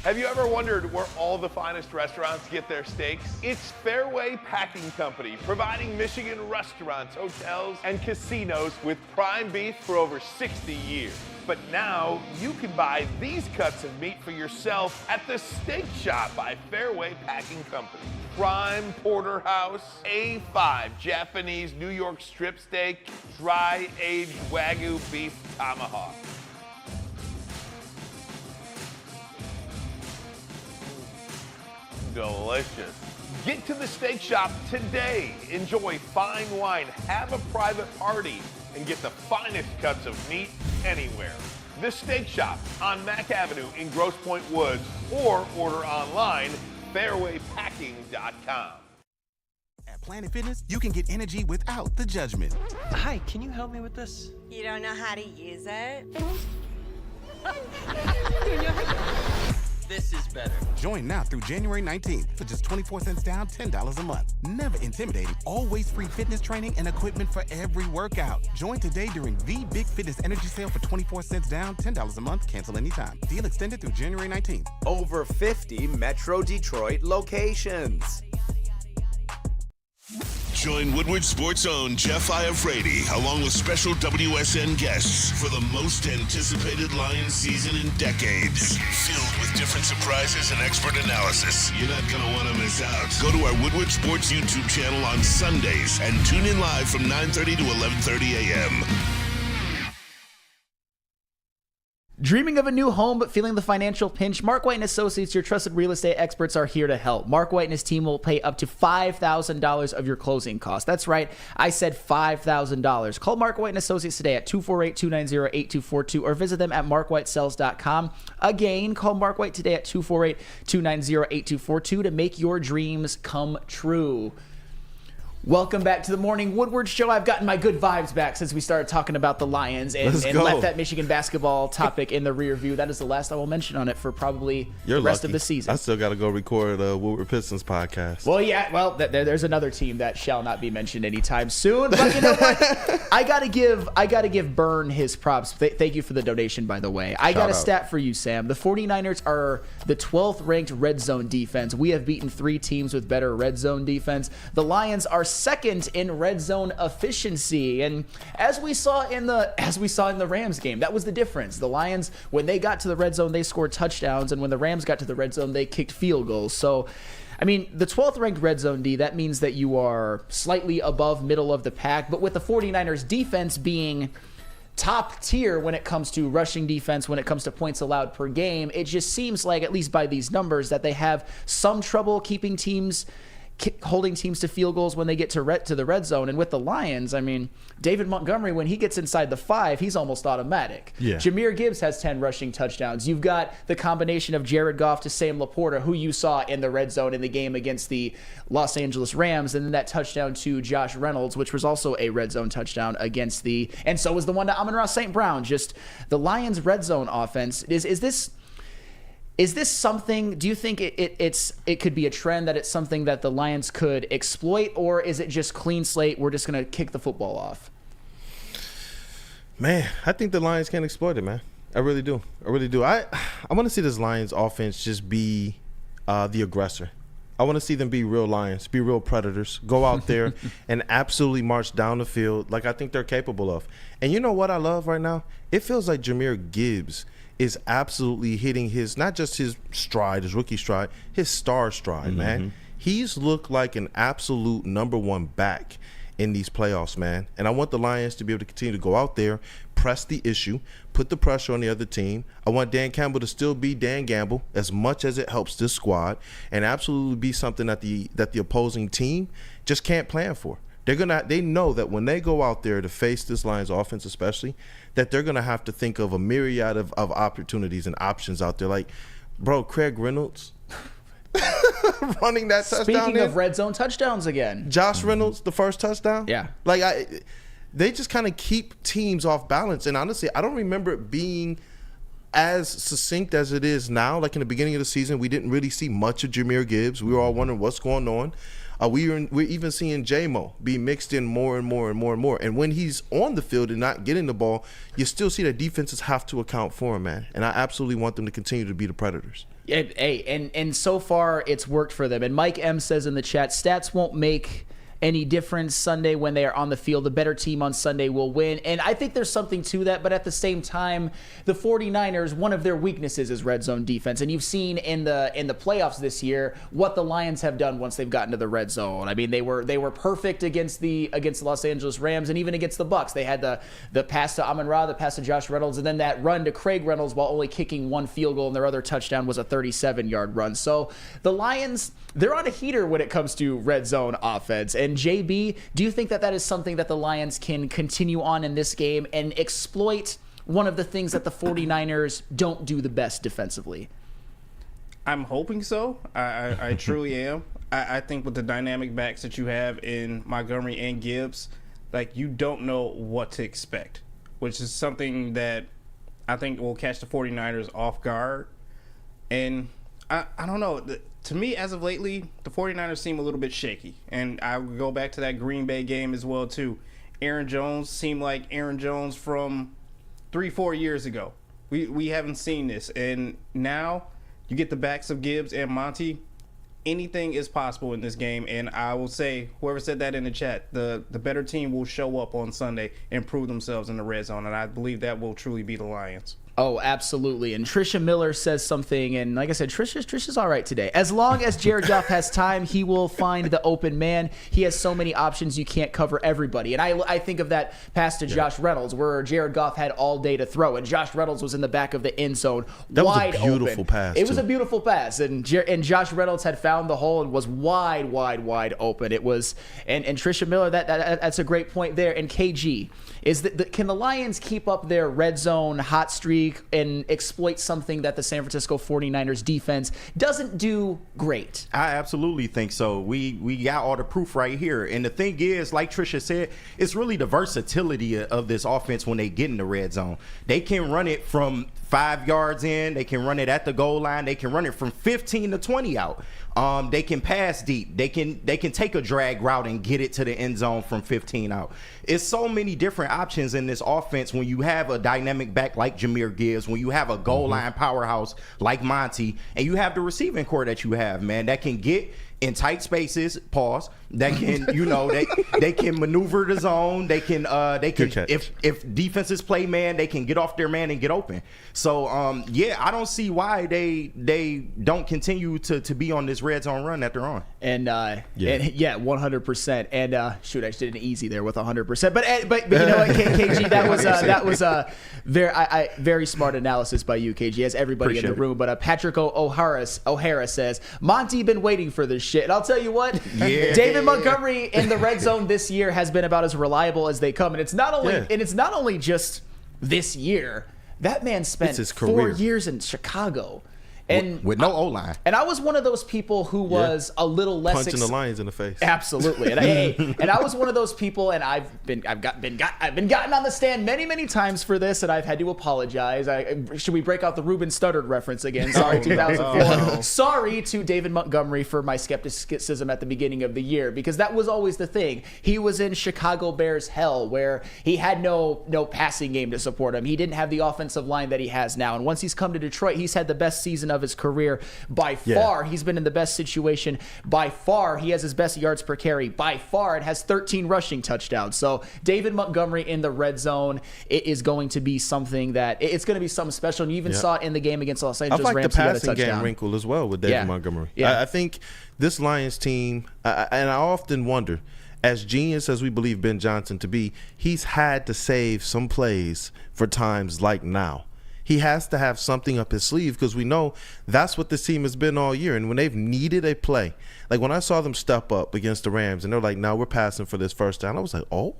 Have you ever wondered where all the finest restaurants get their steaks? It's Fairway Packing Company, providing Michigan restaurants, hotels, and casinos with prime beef for over 60 years. But now you can buy these cuts of meat for yourself at the Steak Shop by Fairway Packing Company. Prime porterhouse, A5 Japanese New York strip steak, dry-aged Wagyu beef tomahawk. Delicious. Get to the Steak Shop today. Enjoy fine wine, have a private party, and get the finest cuts of meat anywhere. The Steak Shop on Mack Avenue in Grosse Pointe Woods, or order online, fairwaypacking.com. At Planet Fitness, you can get energy without the judgment. Hi, can you help me with this? You don't know how to use it? This is better. Join now through January 19th for just 24 cents down, $10 a month. Never intimidating, always free fitness training and equipment for every workout. Join today during the Big Fitness Energy Sale for 24 cents down, $10 a month, cancel anytime. Deal extended through January 19th. Over 50 Metro Detroit locations. Join Woodward Sports' own Jeff Iafrate along with special WSN guests for the most anticipated Lions season in decades. Filled with different surprises and expert analysis. You're not going to want to miss out. Go to our Woodward Sports YouTube channel on Sundays and tune in live from 9:30 to 11:30 a.m. Dreaming of a new home but feeling the financial pinch? Mark White & Associates, your trusted real estate experts, are here to help. Mark White and his team will pay up to $5,000 of your closing costs. That's right, I said $5,000. Call Mark White & Associates today at 248-290-8242 or visit them at markwhitesells.com. Again, call Mark White today at 248-290-8242 to make your dreams come true. Welcome back to the Morning Woodward Show. I've gotten my good vibes back since we started talking about the Lions and left that Michigan basketball topic in the rear view. That is the last I will mention on it for probably the rest of the season. I still got to go record a Woodward Pistons podcast. Well, yeah. Well, there's another team that shall not be mentioned anytime soon. But you know what? I gotta give Byrne his props. Thank you for the donation, by the way. I got a stat for you, Sam. The 49ers are the 12th ranked red zone defense. We have beaten 3 teams with better red zone defense. The Lions are second in red zone efficiency, and as we saw in the Rams game, that was the difference. The Lions, when they got to the red zone, they scored touchdowns, and when the Rams got to the red zone, they kicked field goals. So I mean, the 12th ranked red zone D, that means that you are slightly above middle of the pack, but with the 49ers defense being top tier when it comes to rushing defense, when it comes to points allowed per game, it just seems like, at least by these numbers, that they have some trouble holding teams to field goals when they get to the red zone. And with the Lions, I mean, David Montgomery, when he gets inside the 5, he's almost automatic. Yeah. Jahmyr Gibbs has 10 rushing touchdowns. You've got the combination of Jared Goff to Sam Laporta, who you saw in the red zone in the game against the Los Angeles Rams, and then that touchdown to Josh Reynolds, which was also a red zone touchdown and so was the one to Amon-Ra St. Brown. Just the Lions' red zone offense. Is this something, do you think it could be a trend, that it's something that the Lions could exploit, or is it just clean slate, we're just going to kick the football off? Man, I think the Lions can exploit it, man. I really do. I want to see this Lions offense just be the aggressor. I want to see them be real Lions, be real predators, go out there and absolutely march down the field like I think they're capable of. And you know what I love right now? It feels like Jahmyr Gibbs is absolutely hitting his, not just his stride, his rookie stride, his star stride, man. He's looked like an absolute number 1 back in these playoffs, man. And I want the Lions to be able to continue to go out there, press the issue, put the pressure on the other team. I want Dan Campbell to still be Dan Gamble as much as it helps this squad, and absolutely be something that the opposing team just can't plan for. They know that when they go out there to face this Lions offense, especially, that they're gonna have to think of a myriad of opportunities and options out there. Like, bro, Craig Reynolds running that touchdown. Speaking of red zone touchdowns again, Josh Reynolds, the first touchdown. Yeah, like they just kind of keep teams off balance. And honestly, I don't remember it being as succinct as it is now. Like in the beginning of the season, we didn't really see much of Jahmyr Gibbs. We were all wondering what's going on. We're even seeing J-Mo be mixed in more and more and more and more. And when he's on the field and not getting the ball, you still see that defenses have to account for him, man. And I absolutely want them to continue to be the Predators. And so far it's worked for them. And Mike M says in the chat, stats won't make any difference Sunday when they are on the field. The better team on Sunday will win. And I think there's something to that, but at the same time, the 49ers, one of their weaknesses is red zone defense. And you've seen in the playoffs this year what the Lions have done once they've gotten to the red zone. I mean, they were perfect against the Los Angeles Rams and even against the Bucs. They had the pass to Amon-Ra, the pass to Josh Reynolds, and then that run to Craig Reynolds while only kicking 1 field goal, and their other touchdown was a 37-yard run. So the Lions, they're on a heater when it comes to red zone offense. And And JB, do you think that that is something that the Lions can continue on in this game and exploit one of the things that the 49ers don't do the best defensively? I'm hoping so. I truly am. I think with the dynamic backs that you have in Montgomery and Gibbs, like, you don't know what to expect, which is something that I think will catch the 49ers off guard. And I don't know. To me, as of lately, the 49ers seem a little bit shaky. And I would go back to that Green Bay game as well, too. Aaron Jones seemed like Aaron Jones from 3-4 years ago. We haven't seen this. And now you get the backs of Gibbs and Monty. Anything is possible in this game, and I will say, whoever said that in the chat, the better team will show up on Sunday and prove themselves in the red zone, and I believe that will truly be the Lions. Oh, absolutely. And Trisha Miller says something, and like I said, Trisha's all right today. As long as Jared Goff has time, he will find the open man. He has so many options, you can't cover everybody. And I think of that pass to Josh Reynolds, where Jared Goff had all day to throw, and Josh Reynolds was in the back of the end zone, that wide was a beautiful open. pass. It was a beautiful pass, and Josh Reynolds had found the hole and was wide open. It was, and Trisha Miller, that's a great point there. And KG, is that can the Lions keep up their red zone hot streak and exploit something that the San Francisco 49ers defense doesn't do great? I absolutely think so. We got all the proof right here. And the thing is, like Trisha said, it's really the versatility of this offense when they get in the red zone. They can run it from 5 yards in. They can run it at the goal line. They can run it from 15 to 20 out. They can pass deep. They can take a drag route and get it to the end zone from 15 out. It's so many different options in this offense when you have a dynamic back like Jahmyr Gibbs, when you have a goal line powerhouse like Monty, and you have the receiving core that you have, man, that can get in tight spaces, that can, they can maneuver the zone. They can if defenses play man, they can get off their man and get open. So I don't see why they don't continue to be on this red zone run that they're on. And 100%. And shoot, I just did an easy there with 100%. But you know what, KG, that was very smart analysis by you, KG, as everybody in the room. But Patrick O'Hara says, Monty been waiting for this shit. And I'll tell you what, David Montgomery in the red zone this year has been about as reliable as they come. And it's not only just this year. That man spent 4 years in Chicago. And with no O-line. And I was one of those people who was a little less punching the Lions in the face. Absolutely. And I was one of those people, and I've been gotten on the stand many times for this, and I've had to apologize. Should we break out the Ruben Studdard reference again? Sorry, 2004. Sorry to David Montgomery for my skepticism at the beginning of the year, because that was always the thing. He was in Chicago Bears hell, where he had no passing game to support him. He didn't have the offensive line that he has now. And once he's come to Detroit, he's had the best season of his career by far. He's been in the best situation by far. He has his best yards per carry by far and has 13 rushing touchdowns. So David Montgomery in the red zone, it is going to be something special. And you even saw it in the game against Los Angeles Rams. I like the passing game wrinkle as well with David Montgomery. I think this Lions team, and I often wonder, as genius as we believe Ben Johnson to be, he's had to save some plays for times like now. He has to have something up his sleeve, because we know that's what this team has been all year. And when they've needed a play, like when I saw them step up against the Rams and they're like, "No, we're passing for this first down," I was like, oh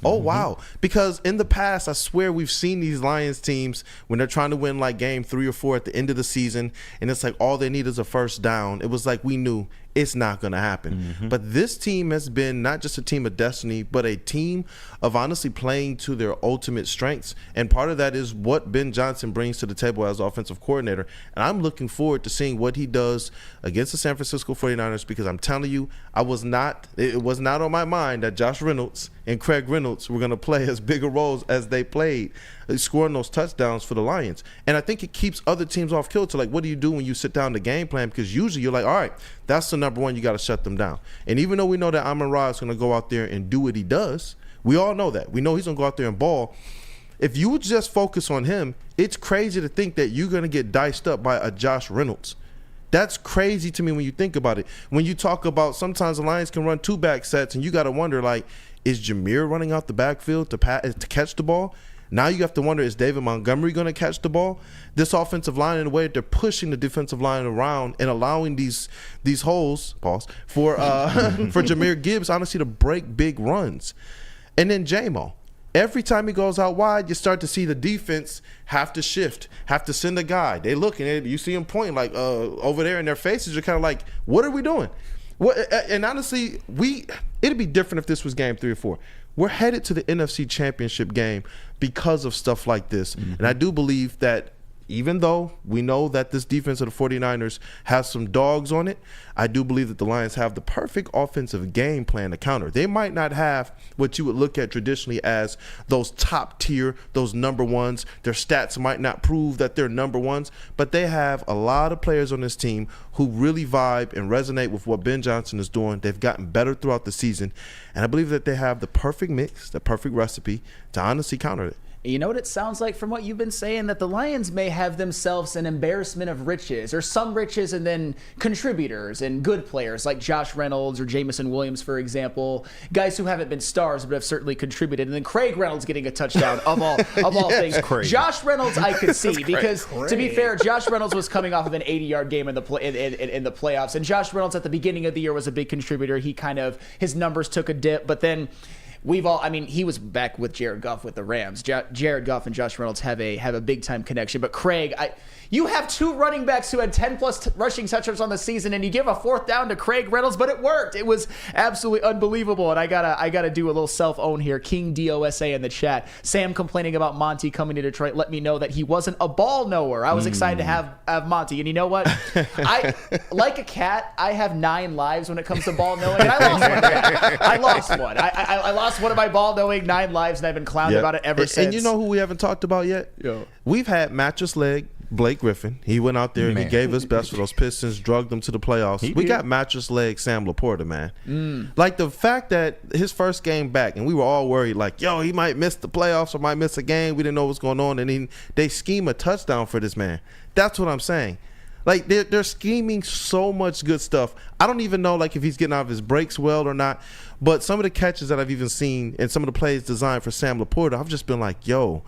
wow. Because in the past, I swear we've seen these Lions teams when they're trying to win like game 3 or 4 at the end of the season, and it's like all they need is a first down. It was like we knew it's not going to happen. But this team has been not just a team of destiny, but a team of honestly playing to their ultimate strengths. And part of that is what Ben Johnson brings to the table as offensive coordinator. And I'm looking forward to seeing what he does against the San Francisco 49ers, because I'm telling you, it was not on my mind that Josh Reynolds and Craig Reynolds were going to play as big a roles as they played, scoring those touchdowns for the Lions. And I think it keeps other teams off kilter. Like, what do you do when you sit down the game plan? Because usually you're like, all right, that's the number one, you got to shut them down. And even though we know that Amon-Ra is going to go out there and do what he does, we all know that. We know he's going to go out there and ball. If you just focus on him, it's crazy to think that you're going to get diced up by a Josh Reynolds. That's crazy to me when you think about it. When you talk about sometimes the Lions can run 2-back sets, and you got to wonder, like, is Jahmyr running out the backfield to catch the ball? Now you have to wonder, is David Montgomery going to catch the ball? This offensive line, in the way that they're pushing the defensive line around and allowing these holes, pause, for Jahmyr Gibbs, honestly, to break big runs. And then J-Mo. Every time he goes out wide, you start to see the defense have to shift, have to send a guy. They looking at it, you see them pointing like over there, and their faces are kind of like, what are we doing? And honestly, it'd be different if this was game 3 or 4. We're headed to the NFC Championship game because of stuff like this. Mm-hmm. And I do believe that even though we know that this defense of the 49ers has some dogs on it, I do believe that the Lions have the perfect offensive game plan to counter. They might not have what you would look at traditionally as those top tier, those number ones. Their stats might not prove that they're number ones, but they have a lot of players on this team who really vibe and resonate with what Ben Johnson is doing. They've gotten better throughout the season, and I believe that they have the perfect mix, the perfect recipe to honestly counter it. You know what it sounds like from what you've been saying? That the Lions may have themselves an embarrassment of riches, or some riches and then contributors and good players like Josh Reynolds or Jamison Williams, for example, guys who haven't been stars but have certainly contributed. And then Craig Reynolds getting a touchdown of all things. Crazy. Josh Reynolds I could see because, to be fair, Josh Reynolds was coming off of an 80-yard game in the playoffs, and Josh Reynolds at the beginning of the year was a big contributor. His numbers took a dip, but then he was back with Jared Goff with the Rams. Jared Goff and Josh Reynolds have a big time connection. But Craig, you have 2 running backs who had 10+ rushing touchdowns on the season, and you give a 4th down to Craig Reynolds, but it worked. It was absolutely unbelievable. And I gotta do a little self-own here. King DOSA in the chat. Sam complaining about Monty coming to Detroit. Let me know that he wasn't a ball knower. I was excited to have Monty. And you know what? Like a cat, I have 9 lives when it comes to ball knowing, and I lost one. I lost one of my ball knowing 9 lives, and I've been clowned about it ever since. And you know who we haven't talked about yet? Yo. We've had mattress leg Blake Griffin. He went out there and he gave his best for those Pistons, drugged them to the playoffs. We got mattress leg Sam Laporta, man. Like the fact that his first game back, and we were all worried, like, yo, he might miss the playoffs or might miss a game. We didn't know what's going on, and they scheme a touchdown for this man. That's what I'm saying. Like they're scheming so much good stuff. I don't even know like if he's getting out of his breaks well or not. But some of the catches that I've even seen and some of the plays designed for Sam Laporta, I've just been like, yo,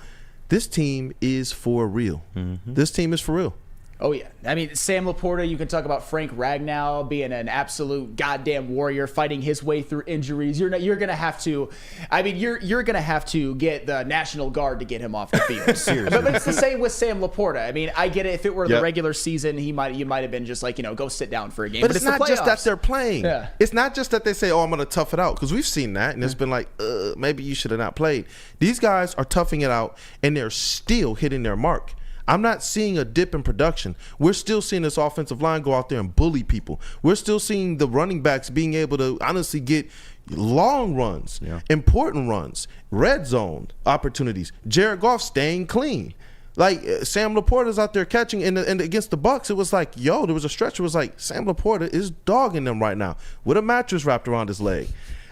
this team is for real. Mm-hmm. This team is for real. Oh, yeah. I mean, Sam Laporta, you can talk about Frank Ragnow being an absolute goddamn warrior, fighting his way through injuries. You're going to have to, you're going to have to get the National Guard to get him off the field. Seriously. But it's the same with Sam Laporta. I mean, I get it. If it were the regular season, you might have been just like, go sit down for a game. But it's not just that they're playing. Yeah. It's not just that they say, oh, I'm going to tough it out. Because we've seen that. And it's been like, maybe you should have not played. These guys are toughing it out, and they're still hitting their mark. I'm not seeing a dip in production. We're still seeing this offensive line go out there and bully people. We're still seeing the running backs being able to honestly get long runs, important runs, red zone opportunities. Jared Goff staying clean. Like Sam Laporta's out there catching, and against the Bucs, it was like, yo, there was a stretch. It was like Sam Laporta is dogging them right now with a mattress wrapped around his leg.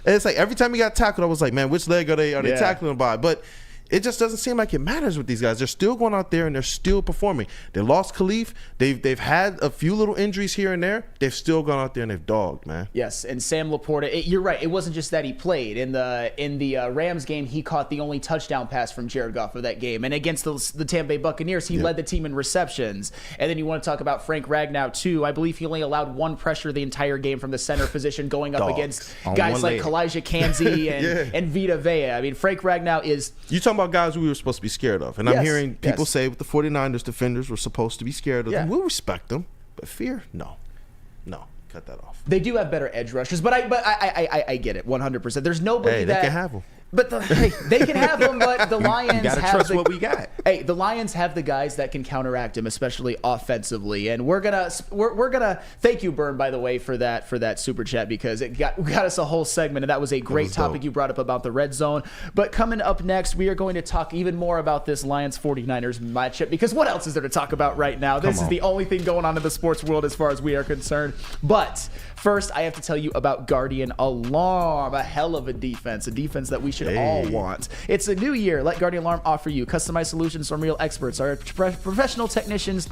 And it's like every time he got tackled, I was like, man, which leg are they tackling him by? But it just doesn't seem like it matters with these guys. They're still going out there and they're still performing. They lost Khalif. They've had a few little injuries here and there. They've still gone out there and they've dogged, man. Yes, and Sam Laporta, you're right. It wasn't just that he played. In the Rams game, he caught the only touchdown pass from Jared Goff for that game. And against the Tampa Bay Buccaneers, he led the team in receptions. And then you want to talk about Frank Ragnow, too. I believe he only allowed 1 pressure the entire game from the center position, going up against guys like Kalijah Kanzi and Vita Vea. I mean, Frank Ragnow is... You talking about guys we were supposed to be scared of. And I'm hearing people say with the 49ers defenders we're supposed to be scared of them. We'll respect them. But fear? No. Cut that off. They do have better edge rushers, but I get it 100%. There's nobody they can have them. But they can have them, but the Lions gotta trust what we got. Hey, the Lions have the guys that can counteract him, especially offensively. And we're gonna thank you, Byrne, by the way, for that super chat, because it got us a whole segment, and that was a great topic you brought up about the red zone. But coming up next, we are going to talk even more about this Lions 49ers matchup, because what else is there to talk about right now? This is the only thing going on in the sports world as far as we are concerned. But first, I have to tell you about Guardian Alarm, a hell of a defense that we should all want. It's a new year. Let Guardian Alarm offer you customized solutions from real experts. Our professional technicians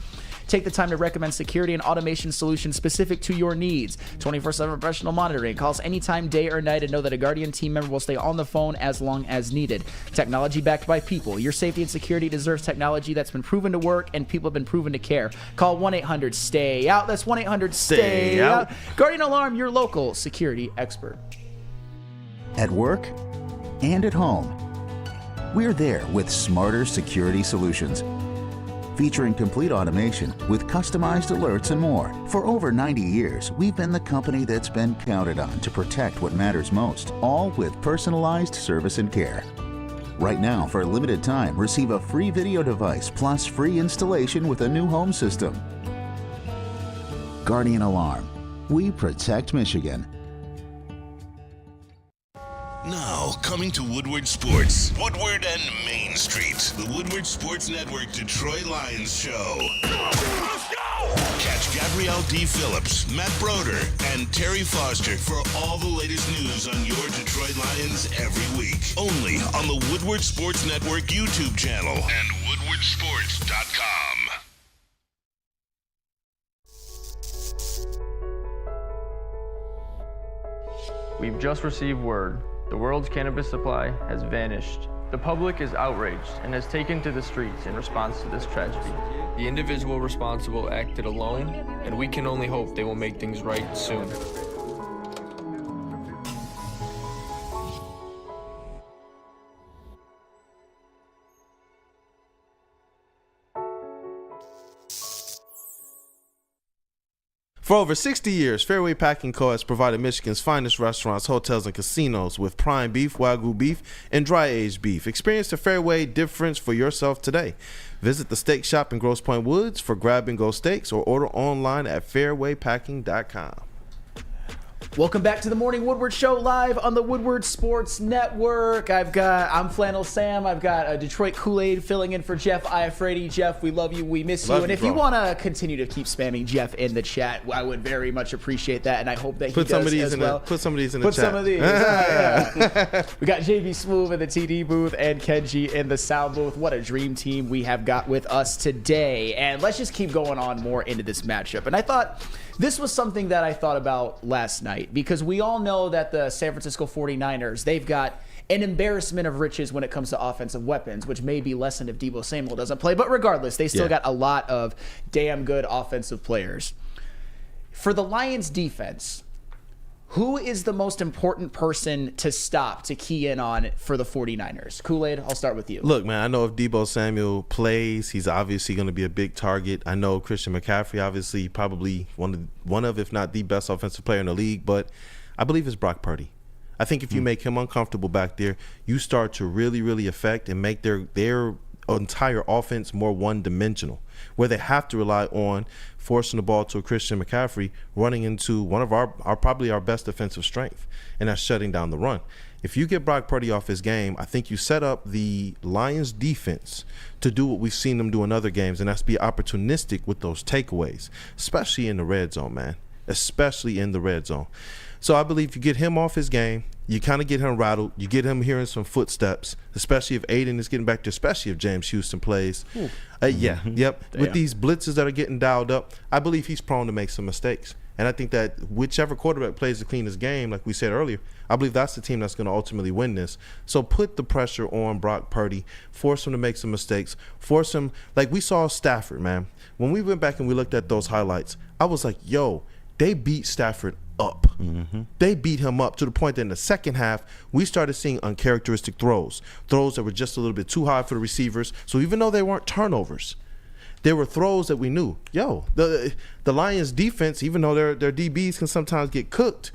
Take the time to recommend security and automation solutions specific to your needs. 24/7 professional monitoring. Call us anytime, day or night, and know that a Guardian team member will stay on the phone as long as needed. Technology backed by people. Your safety and security deserves technology that's been proven to work and people have been proven to care. Call 1-800-STAY-OUT. That's 1-800-STAY-OUT. Guardian Alarm, your local security expert. At work and at home, we're there with smarter security solutions. Featuring complete automation with customized alerts and more. For over 90 years, we've been the company that's been counted on to protect what matters most, all with personalized service and care. Right now, for a limited time, receive a free video device plus free installation with a new home system. Guardian Alarm. We protect Michigan. Now, coming to Woodward Sports, Woodward and Main Street, the Woodward Sports Network Detroit Lions Show. Let's go! Catch Gabrielle D. Phillips, Matt Broder, and Terry Foster for all the latest news on your Detroit Lions every week. Only on the Woodward Sports Network YouTube channel and woodwardsports.com. We've just received word. The world's cannabis supply has vanished. The public is outraged and has taken to the streets in response to this tragedy. The individual responsible acted alone, and we can only hope they will make things right soon. For over 60 years, Fairway Packing Co. has provided Michigan's finest restaurants, hotels, and casinos with prime beef, Wagyu beef, and dry-aged beef. Experience the Fairway difference for yourself today. Visit the steak shop in Grosse Pointe Woods for grab-and-go steaks or order online at fairwaypacking.com. Welcome back to the Morning Woodward Show live on the Woodward Sports Network. I'm Flannel Sam. I've got Detroit Kool-Aid filling in for Jeff Iafredi. Jeff, we love you. We miss you. And if you want to continue to keep spamming Jeff in the chat, I would very much appreciate that. And I hope that he does as well. Put some of these in the chat. Put some of these. Yeah. We got JB Smooth in the TD booth and Kenji in the sound booth. What a dream team we have got with us today. And let's just keep going on more into this matchup. And I thought this was something that I thought about last night, because we all know that the San Francisco 49ers, they've got an embarrassment of riches when it comes to offensive weapons, which may be lessened if Deebo Samuel doesn't play. But regardless, they still got a lot of damn good offensive players. For the Lions defense, who is the most important person to stop, to key in on for the 49ers? Kool-Aid, I'll start with you. Look, man, I know if Deebo Samuel plays, he's obviously going to be a big target. I know Christian McCaffrey, obviously, probably one of, if not the best offensive player in the league, but I believe it's Brock Purdy. I think if you make him uncomfortable back there, you start to really, really affect and make their entire offense more one-dimensional, where they have to rely on forcing the ball to a Christian McCaffrey running into one of our probably our best defensive strength, and that's shutting down the run. If you get Brock Purdy off his game, I think you set up the Lions defense to do what we've seen them do in other games, and that's be opportunistic with those takeaways, especially in the red zone, man, especially in the red zone. So I believe you get him off his game, you kind of get him rattled, you get him hearing some footsteps, especially if Aiden is getting back to, especially if James Houston plays. With these blitzes that are getting dialed up, I believe he's prone to make some mistakes. And I think that whichever quarterback plays the cleanest game, like we said earlier, I believe that's the team that's going to ultimately win this. So put the pressure on Brock Purdy, force him to make some mistakes, force him, like we saw Stafford, man. When we went back and we looked at those highlights, I was like, yo, they beat Stafford up. They beat him up to the point that in the second half, we started seeing uncharacteristic throws that were just a little bit too high for the receivers. So even though they weren't turnovers, there were throws that we knew, the Lions defense, even though their DBs can sometimes get cooked,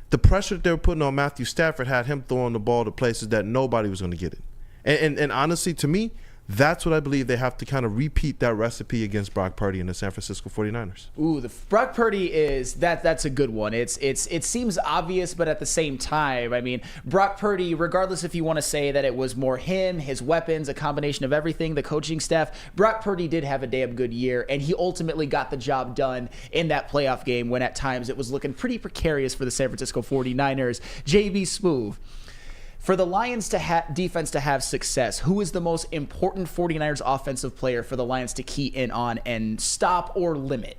the pressure that they were putting on Matthew Stafford had him throwing the ball to places that nobody was going to get it. And honestly, to me, that's what I believe they have to kind of repeat that recipe against Brock Purdy and the San Francisco 49ers. Ooh, the Brock Purdy is that's a good one. It seems obvious, but at the same time, I mean, Brock Purdy, regardless if you want to say that it was more him, his weapons, a combination of everything, the coaching staff, Brock Purdy did have a damn good year, and he ultimately got the job done in that playoff game when at times it was looking pretty precarious for the San Francisco 49ers. JB Smooth. For the Lions defense to have success, who is the most important 49ers offensive player for the Lions to key in on and stop or limit?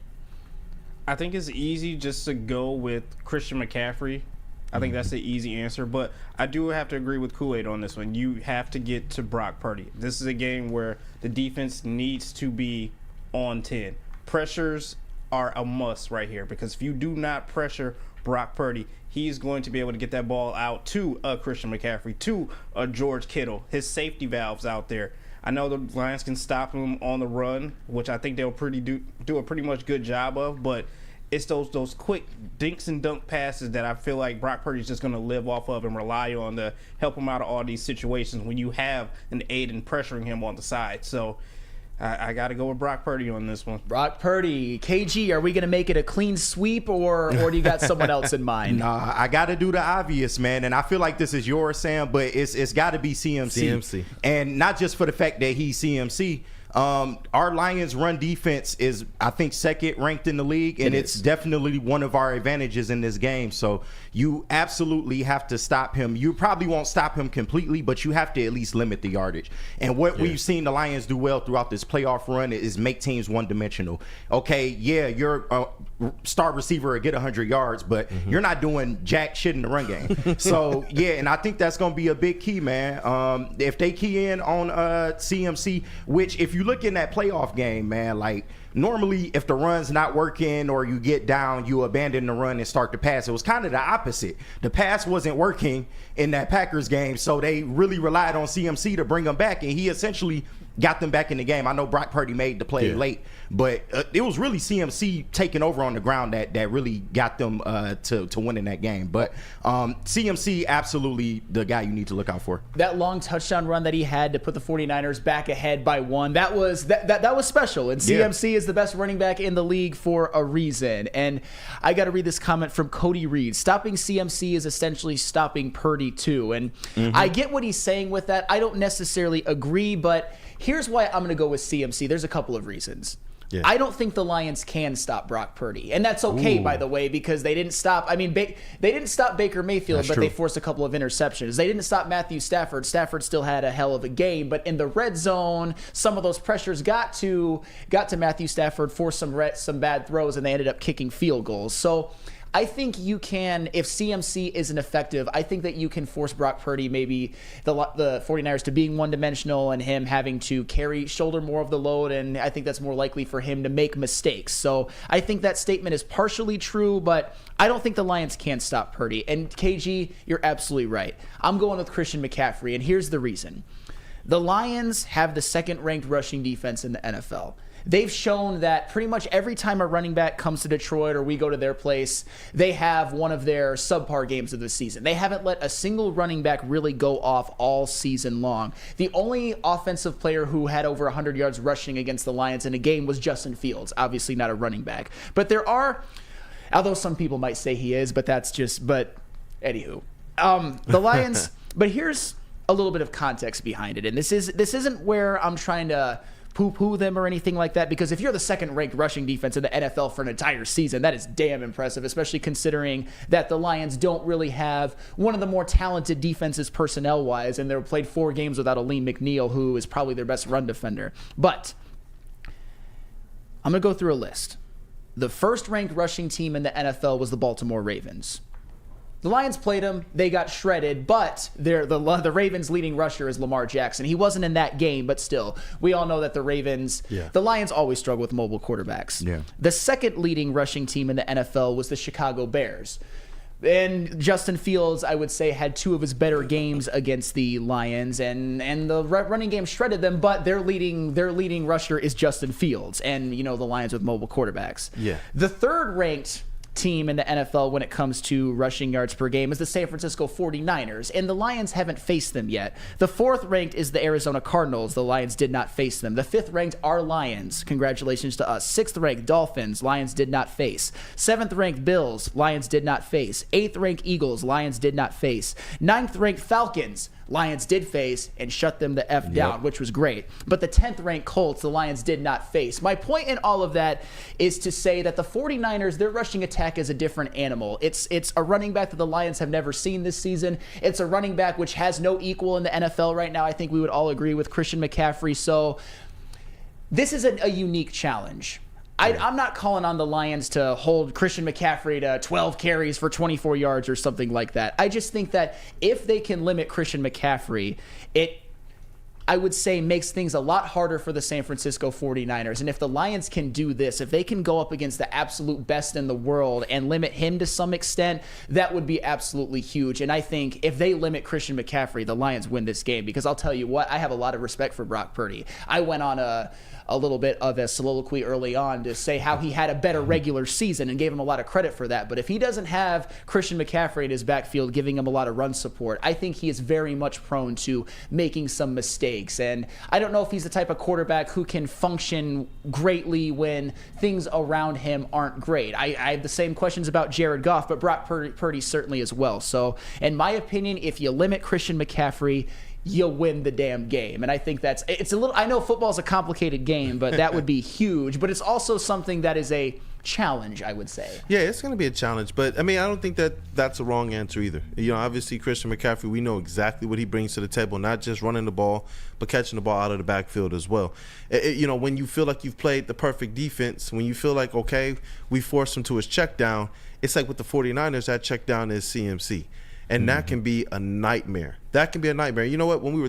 I think it's easy just to go with Christian McCaffrey. I think that's the easy answer, but I do have to agree with Kool-Aid on this one. You have to get to Brock Purdy. This is a game where the defense needs to be on 10. Pressures are a must right here, because if you do not pressure Brock Purdy, he's going to be able to get that ball out to Christian McCaffrey, to George Kittle, his safety valves out there. I know the Lions can stop him on the run, which I think they'll do a pretty much good job of, but it's those quick dinks and dunk passes that I feel like Brock Purdy's just going to live off of and rely on to help him out of all these situations when you have an Aiden pressuring him on the side. So I got to go with Brock Purdy on this one. Brock Purdy. KG, are we going to make it a clean sweep, or do you got someone else in mind? Nah, I got to do the obvious, man. And I feel like this is yours, Sam, but it's got to be CMC. And not just for the fact that he's CMC. Our Lions run defense is, I think, second ranked in the league, and it's definitely one of our advantages in this game. So you absolutely have to stop him. You probably won't stop him completely, but you have to at least limit the yardage. And what we've seen the Lions do well throughout this playoff run is make teams one-dimensional. Okay, yeah, you're a star receiver or get 100 yards, but you're not doing jack shit in the run game. So, yeah, and I think that's going to be a big key, man. If they key in on CMC, which if you look in that playoff game, man, like normally if the run's not working or you get down, you abandon the run and start to pass. It was kind of the opposite. The pass wasn't working in that Packers game, so they really relied on CMC to bring them back, and he essentially got them back in the game. I know Brock Purdy made the play late, but it was really CMC taking over on the ground that really got them to winning that game. But CMC, absolutely the guy you need to look out for. That long touchdown run that he had to put the 49ers back ahead by one, that was special. And CMC is the best running back in the league for a reason. And I got to read this comment from Cody Reed. Stopping CMC is essentially stopping Purdy too. And I get what he's saying with that. I don't necessarily agree, but here's why I'm going to go with CMC. There's a couple of reasons. Yeah. I don't think the Lions can stop Brock Purdy. And that's okay, by the way, because they didn't stop. I mean, they didn't stop Baker Mayfield, but they forced a couple of interceptions. They didn't stop Matthew Stafford. Stafford still had a hell of a game. But in the red zone, some of those pressures got to Matthew Stafford for some bad throws, and they ended up kicking field goals. So I think you can, if CMC isn't effective, I think that you can force Brock Purdy, maybe the 49ers, to being one-dimensional and him having to shoulder more of the load, and I think that's more likely for him to make mistakes. So I think that statement is partially true, but I don't think the Lions can stop Purdy. And KG, you're absolutely right. I'm going with Christian McCaffrey, and here's the reason. The Lions have the second-ranked rushing defense in the NFL. They've shown that pretty much every time a running back comes to Detroit or we go to their place, they have one of their subpar games of the season. They haven't let a single running back really go off all season long. The only offensive player who had over 100 yards rushing against the Lions in a game was Justin Fields, obviously not a running back. But there are, although some people might say he is, but anywho. The Lions, but here's a little bit of context behind it. And this isn't where I'm trying to poo-poo them or anything like that, because if you're the second-ranked rushing defense in the NFL for an entire season, that is damn impressive, especially considering that the Lions don't really have one of the more talented defenses personnel-wise, and they've played 4 games without Aleem McNeil, who is probably their best run defender. But I'm going to go through a list. The first-ranked rushing team in the NFL was the Baltimore Ravens. The Lions played them. They got shredded, but the Ravens' leading rusher is Lamar Jackson. He wasn't in that game, but still, we all know that the Lions always struggle with mobile quarterbacks. Yeah. The second leading rushing team in the NFL was the Chicago Bears. And Justin Fields, I would say, had 2 of his better games against the Lions, and the running game shredded them, but their leading rusher is Justin Fields, and the Lions with mobile quarterbacks. Yeah. The third-ranked team in the NFL when it comes to rushing yards per game is the San Francisco 49ers, and the Lions haven't faced them yet. The 4th ranked is the Arizona Cardinals. The Lions did not face them. The 5th ranked are Lions. Congratulations to us. 6th ranked Dolphins. Lions did not face. 7th ranked Bills. Lions did not face. 8th ranked Eagles. Lions did not face. 9th ranked Falcons. Lions did face and shut them the F down, which was great. But the 10th ranked Colts, the Lions did not face. My point in all of that is to say that the 49ers, their rushing attack is a different animal. It's a running back that the Lions have never seen this season. It's a running back which has no equal in the NFL right now. I think we would all agree with Christian McCaffrey. So this is a unique challenge. I'm not calling on the Lions to hold Christian McCaffrey to 12 carries for 24 yards or something like that. I just think that if they can limit Christian McCaffrey, it, I would say, makes things a lot harder for the San Francisco 49ers. And if the Lions can do this, if they can go up against the absolute best in the world and limit him to some extent, that would be absolutely huge. And I think if they limit Christian McCaffrey, the Lions win this game, because I'll tell you what, I have a lot of respect for Brock Purdy. I went on a little bit of a soliloquy early on to say how he had a better regular season and gave him a lot of credit for that. But if he doesn't have Christian McCaffrey in his backfield giving him a lot of run support, I think he is very much prone to making some mistakes. And I don't know if he's the type of quarterback who can function greatly when things around him aren't great. I have the same questions about Jared Goff, but Brock Purdy certainly as well. So in my opinion, if you limit Christian McCaffrey, you'll win the damn game. And I think it's a little, I know football's a complicated game, but that would be huge. But it's also something that is a challenge, I would say. Yeah, it's going to be a challenge. But, I mean, I don't think that that's a wrong answer either. You know, obviously, Christian McCaffrey, we know exactly what he brings to the table, not just running the ball, but catching the ball out of the backfield as well. You know, when you feel like you've played the perfect defense, when you feel like, okay, we forced him to his check down, it's like with the 49ers, that check down is CMC. And that can be a nightmare. That can be a nightmare. You know what? When we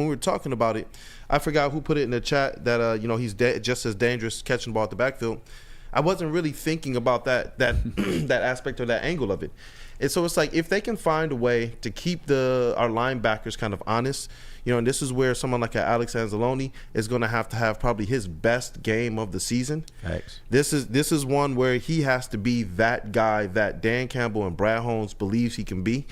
were talking about it, I forgot who put it in the chat that you know, he's just as dangerous catching the ball at the backfield. I wasn't really thinking about that that aspect or that angle of it. And so it's like, if they can find a way to keep our linebackers kind of honest, you know, and this is where someone like Alex Anzalone is going to have probably his best game of the season. Thanks. This is one where he has to be that guy that Dan Campbell and Brad Holmes believes he can be.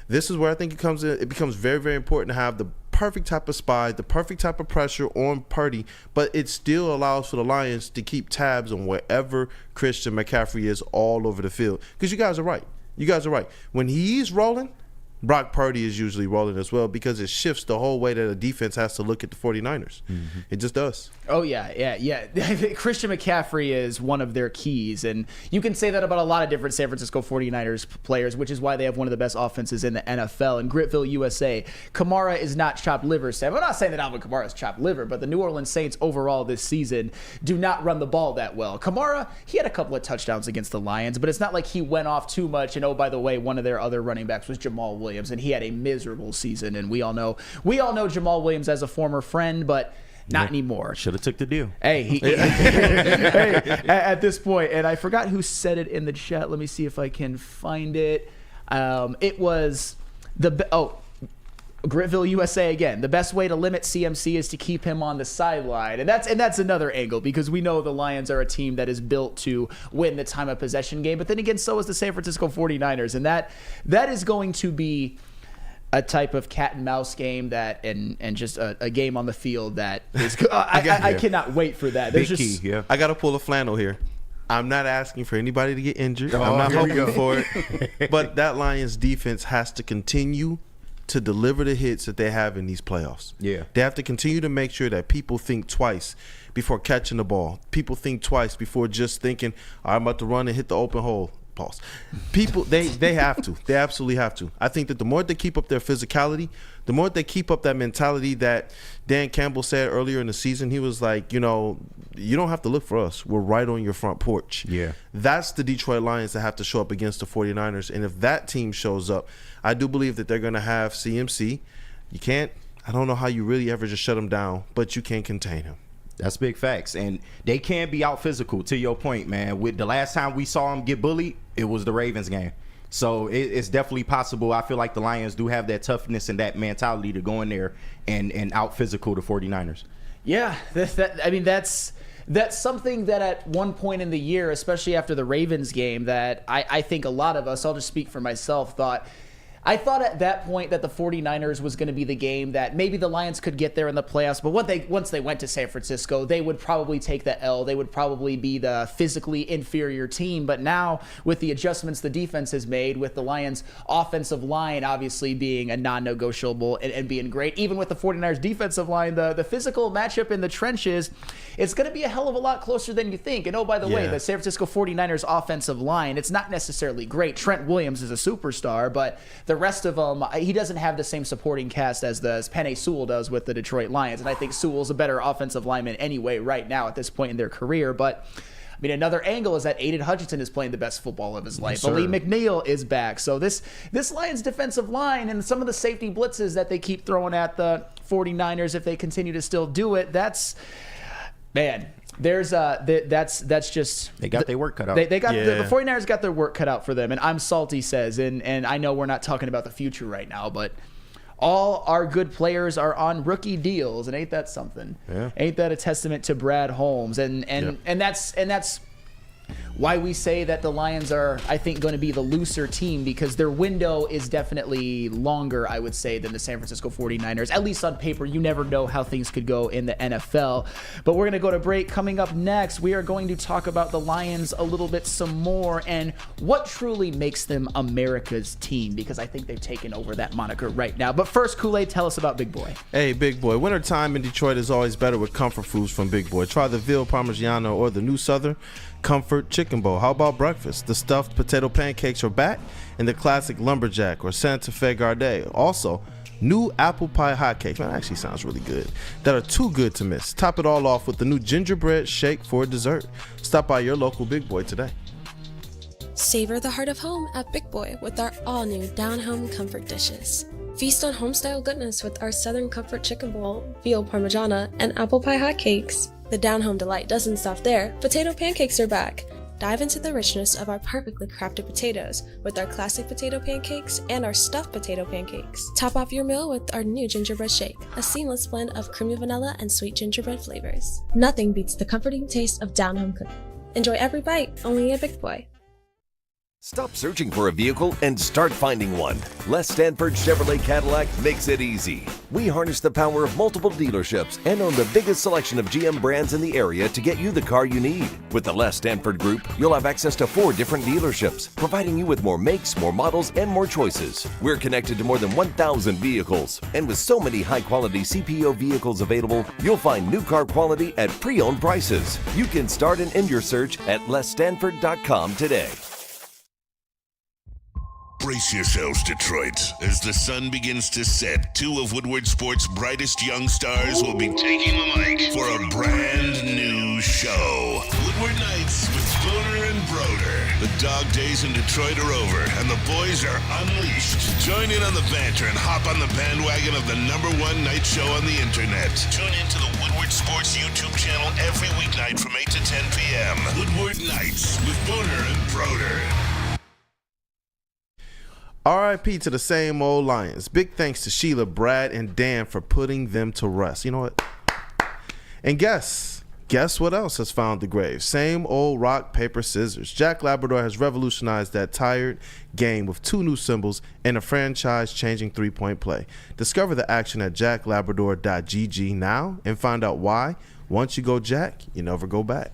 This is where I think it becomes very, very important to have the perfect type of spy, the perfect type of pressure on Purdy, but it still allows for the Lions to keep tabs on wherever Christian McCaffrey is all over the field. Because you guys are right. When he's rolling, Brock Purdy is usually rolling as well, because it shifts the whole way that a defense has to look at the 49ers. Mm-hmm. It just does. Oh, yeah. Christian McCaffrey is one of their keys, and you can say that about a lot of different San Francisco 49ers players, which is why they have one of the best offenses in the NFL. In Gritville, USA, Kamara is not chopped liver, Sam. I'm not saying that Alvin Kamara is chopped liver, but the New Orleans Saints overall this season do not run the ball that well. Kamara, he had a couple of touchdowns against the Lions, but it's not like he went off too much. And oh, by the way, one of their other running backs was Jamal Williams, and he had a miserable season. And we all know Jamal Williams as a former friend, but not anymore. Should have took the deal. Hey, at this point, and I forgot who said it in the chat. Let me see if I can find it. It was Gritville, USA again. The best way to limit CMC is to keep him on the sideline. And that's another angle, because we know the Lions are a team that is built to win the time of possession game. But then again, so is the San Francisco 49ers. And that is going to be a type of cat and mouse game and just a game on the field that is I cannot wait for that. Big key, yeah. I got to pull a flannel here. I'm not asking for anybody to get injured. I'm not hoping for it. But that Lions defense has to continue to deliver the hits that they have in these playoffs. Yeah. They have to continue to make sure that people think twice before catching the ball. People think twice before just thinking, I'm about to run and hit the open hole. Pause. People, they have to. They absolutely have to. I think that the more they keep up their physicality, the more they keep up that mentality that Dan Campbell said earlier in the season. He was like, you know, you don't have to look for us. We're right on your front porch. Yeah. That's the Detroit Lions that have to show up against the 49ers. And if that team shows up, I do believe that they're going to have CMC. I don't know how you really ever just shut him down, but you can contain him. That's big facts. And they can be out physical, to your point, man. With the last time we saw him get bullied, it was the Ravens game. So it's definitely possible. I feel like the Lions do have that toughness and that mentality to go in there and out physical the 49ers. Yeah, that's something that at one point in the year, especially after the Ravens game, that I think a lot of us, I'll just speak for myself, thought I thought at that point that the 49ers was going to be the game that maybe the Lions could get there in the playoffs, but once they went to San Francisco, they would probably take the L. They would probably be the physically inferior team. But now, with the adjustments the defense has made, with the Lions' offensive line obviously being a non-negotiable and being great, even with the 49ers' defensive line, the physical matchup in the trenches, it's going to be a hell of a lot closer than you think. And oh, by the way, the San Francisco 49ers offensive line, it's not necessarily great. Trent Williams is a superstar, but the rest of them, he doesn't have the same supporting cast as Penei Sewell does with the Detroit Lions. And I think Sewell's a better offensive lineman anyway right now at this point in their career. But I mean, another angle is that Aiden Hutchinson is playing the best football of his life. Yes, Lee McNeil is back. So this Lions defensive line and some of the safety blitzes that they keep throwing at the 49ers, if they continue to still do it, that's just they got their work cut out. They got the 49ers got their work cut out for them, and I'm salty, says, and I know we're not talking about the future right now, but all our good players are on rookie deals, and ain't that something? Yeah. Ain't that a testament to Brad Holmes? And that's why we say that the Lions are, I think, going to be the looser team, because their window is definitely longer, I would say, than the San Francisco 49ers. At least on paper. You never know how things could go in the NFL. But we're going to go to break. Coming up next, we are going to talk about the Lions a little bit some more and what truly makes them America's team, because I think they've taken over that moniker right now. But first, Kool-Aid, tell us about Big Boy. Hey, Big Boy. Wintertime in Detroit is always better with comfort foods from Big Boy. Try the veal parmigiano or the new Southern Comfort Chicken Bowl. How about breakfast? The stuffed potato pancakes are back in the classic lumberjack or Santa Fe Garde. Also, new apple pie hotcakes. Man, that actually sounds really good. That are too good to miss. Top it all off with the new gingerbread shake for dessert. Stop by your local Big Boy today. Savor the heart of home at Big Boy with our all-new down-home comfort dishes. Feast on home-style goodness with our Southern Comfort Chicken Bowl, veal parmigiana, and apple pie hotcakes. The down-home delight doesn't stop there. Potato pancakes are back. Dive into the richness of our perfectly crafted potatoes with our classic potato pancakes and our stuffed potato pancakes. Top off your meal with our new gingerbread shake, a seamless blend of creamy vanilla and sweet gingerbread flavors. Nothing beats the comforting taste of down-home cooking. Enjoy every bite, only at Big Boy. Stop searching for a vehicle and start finding one. Les Stanford Chevrolet Cadillac makes it easy. We harness the power of multiple dealerships and own the biggest selection of GM brands in the area to get you the car you need. With the Les Stanford Group, you'll have access to 4 different dealerships, providing you with more makes, more models, and more choices. We're connected to more than 1,000 vehicles. And with so many high-quality CPO vehicles available, you'll find new car quality at pre-owned prices. You can start and end your search at lesstanford.com today. Brace yourselves, Detroit. As the sun begins to set, 2 of Woodward Sports' brightest young stars will be taking the mic for a brand new show. Woodward Nights with Spooner and Broder. The dog days in Detroit are over, and the boys are unleashed. Join in on the banter and hop on the bandwagon of the #1 night show on the internet. Tune in to the Woodward Sports YouTube channel every weeknight from 8 to 10 p.m. Woodward Nights with Spooner and Broder. R.I.P. to the same old Lions. Big thanks to Sheila, Brad, and Dan for putting them to rest. You know what? And guess what else has found the grave? Same old rock, paper, scissors. Jack Labrador has revolutionized that tired game with 2 new symbols and a franchise-changing 3-point play. Discover the action at jacklabrador.gg now and find out why. Once you go Jack, you never go back.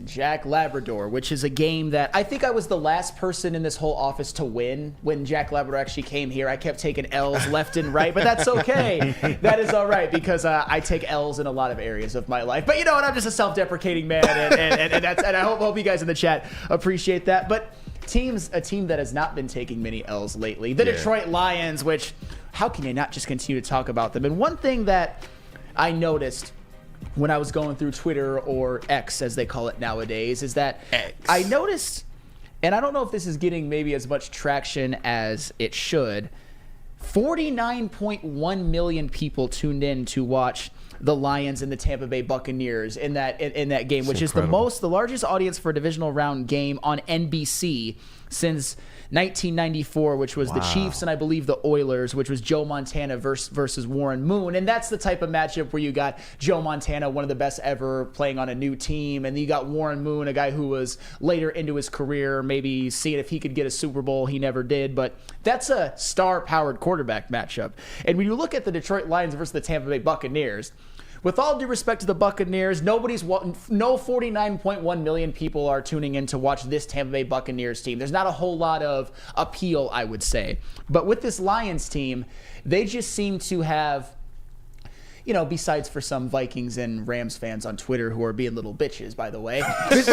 Jack Labrador, which is a game that I think I was the last person in this whole office to win when Jack Labrador actually came here. I kept taking L's left and right, but that's okay. That is all right, because I take L's in a lot of areas of my life. But you know what? I'm just a self-deprecating man, and I hope you guys in the chat appreciate that. But a team that has not been taking many L's lately, the Detroit Lions, which how can you not just continue to talk about them? And one thing that I noticed when I was going through Twitter, or X as they call it nowadays, is that I noticed, and I don't know if this is getting maybe as much traction as it should, 49.1 million people tuned in to watch the Lions and the Tampa Bay Buccaneers in that game, which is the largest audience for a divisional round game on NBC since 1994, which was the Chiefs and I believe the Oilers, which was Joe Montana versus Warren Moon. And that's the type of matchup where you got Joe Montana, one of the best ever, playing on a new team. And you got Warren Moon, a guy who was later into his career, maybe seeing if he could get a Super Bowl. He never did. But that's a star-powered quarterback matchup. And when you look at the Detroit Lions versus the Tampa Bay Buccaneers, with all due respect to the Buccaneers, no 49.1 million people are tuning in to watch this Tampa Bay Buccaneers team. There's not a whole lot of appeal, I would say. But with this Lions team, they just seem to have, besides for some Vikings and Rams fans on Twitter who are being little bitches, by the way.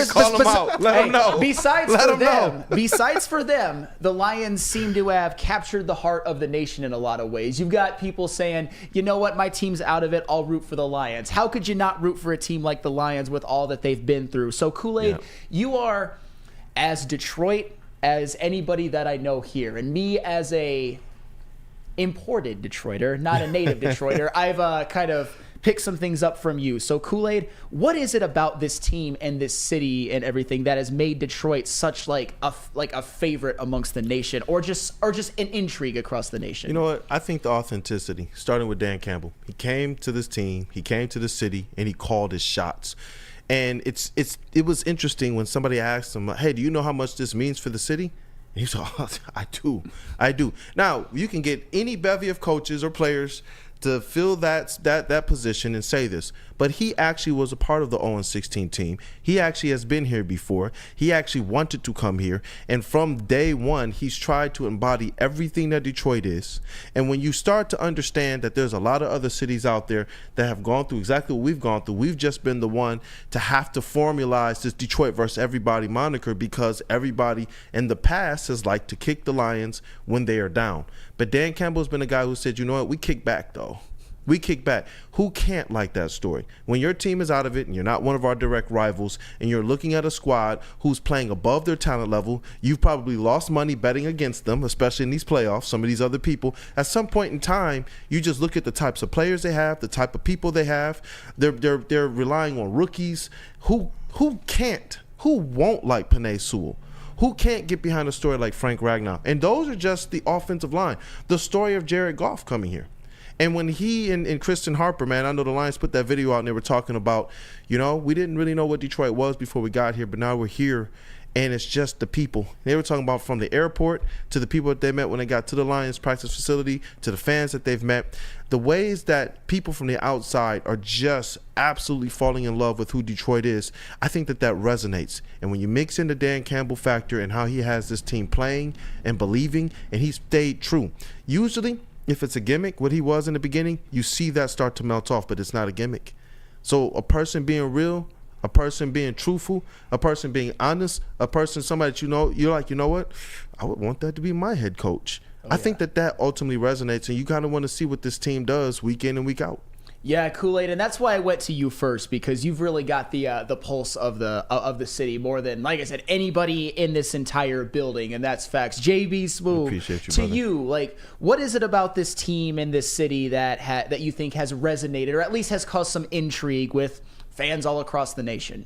Call them out. Let them know. Besides for them, the Lions seem to have captured the heart of the nation in a lot of ways. You've got people saying, you know what, my team's out of it, I'll root for the Lions. How could you not root for a team like the Lions with all that they've been through? So Kool-Aid, you are as Detroit as anybody that I know here. And me as a imported Detroiter, not a native Detroiter, I've kind of picked some things up from you. So Kool-Aid, what is it about this team and this city and everything that has made Detroit such like a favorite amongst the nation, or just an intrigue across the nation? You know what? I think the authenticity, starting with Dan Campbell. He came to this team, he came to the city, and he called his shots. And it was interesting when somebody asked him, hey, do you know how much this means for the city? And he said, oh, I do. Now, you can get any bevy of coaches or players to fill that position and say this, but he actually was a part of the 0-16 team. He actually has been here before. He actually wanted to come here, and from day one, he's tried to embody everything that Detroit is. And when you start to understand that there's a lot of other cities out there that have gone through exactly what we've gone through, we've just been the one to have to formalize this Detroit versus everybody moniker, because everybody in the past has liked to kick the Lions when they are down. But Dan Campbell's been a guy who said, you know what, we kick back though. We kick back. Who can't like that story? When your team is out of it and you're not one of our direct rivals and you're looking at a squad who's playing above their talent level, you've probably lost money betting against them, especially in these playoffs, some of these other people. At some point in time, you just look at the types of players they have, the type of people they have. They're relying on rookies. Who won't like Penei Sewell? Who can't get behind a story like Frank Ragnow? And those are just the offensive line. The story of Jared Goff coming here. And when he and Kristen Harper, man, I know the Lions put that video out and they were talking about, we didn't really know what Detroit was before we got here, but now we're here. And it's just the people. They were talking about from the airport to the people that they met when they got to the Lions practice facility, to the fans that they've met. The ways that people from the outside are just absolutely falling in love with who Detroit is, I think that resonates. And when you mix in the Dan Campbell factor and how he has this team playing and believing, and he stayed true. Usually, if it's a gimmick, what he was in the beginning, you see that start to melt off, but it's not a gimmick. So a person being real, a person being truthful, a person being honest, somebody that you're like, you know what? I would want that to be my head coach. I think that ultimately resonates, and you kind of want to see what this team does week in and week out. Yeah, Kool-Aid, and that's why I went to you first, because you've really got the pulse of the city more than, like I said, anybody in this entire building, and that's facts. JB Smooth, appreciate you, to brother. you, like, what is it about this team and this city that you think has resonated, or at least has caused some intrigue with fans all across the nation?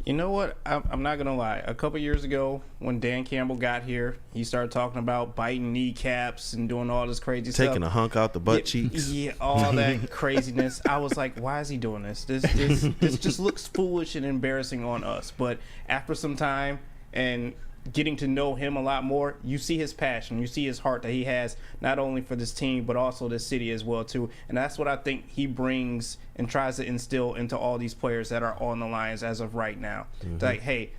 You know what? I'm not going to lie. A couple years ago, when Dan Campbell got here, he started talking about biting kneecaps and doing all this crazy stuff. Taking a hunk out the butt cheeks. Yeah, all that craziness. I was like, why is he doing this? This just looks foolish and embarrassing on us. But after some time and getting to know him a lot more, you see his passion, you see his heart that he has, not only for this team but also this city as well too. And that's what I think he brings and tries to instill into all these players that are on the Lions as of right now. It's like, hey,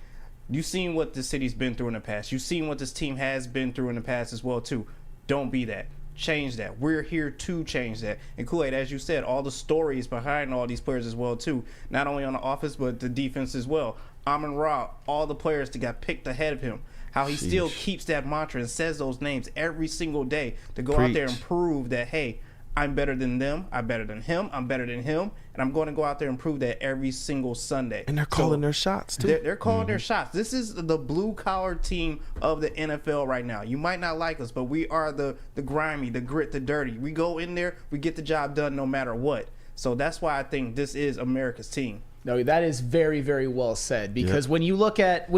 you've seen what this city's been through in the past, you've seen what this team has been through in the past as well too. Don't be that. Change that. We're here to change that. And Kool-Aid, as you said, all the stories behind all these players as well too, not only on the offense but the defense as well. Amon-Ra, all the players that got picked ahead of him, how he still keeps that mantra and says those names every single day to go out there and prove that, hey, I'm better than them, I'm better than him, I'm better than him, and I'm going to go out there and prove that every single Sunday. And they're calling their shots, too. They're calling their shots. This is the blue-collar team of the NFL right now. You might not like us, but we are the grimy, the grit, the dirty. We go in there, we get the job done no matter what. So that's why I think this is America's team. No, that is very, very well said, because when you look at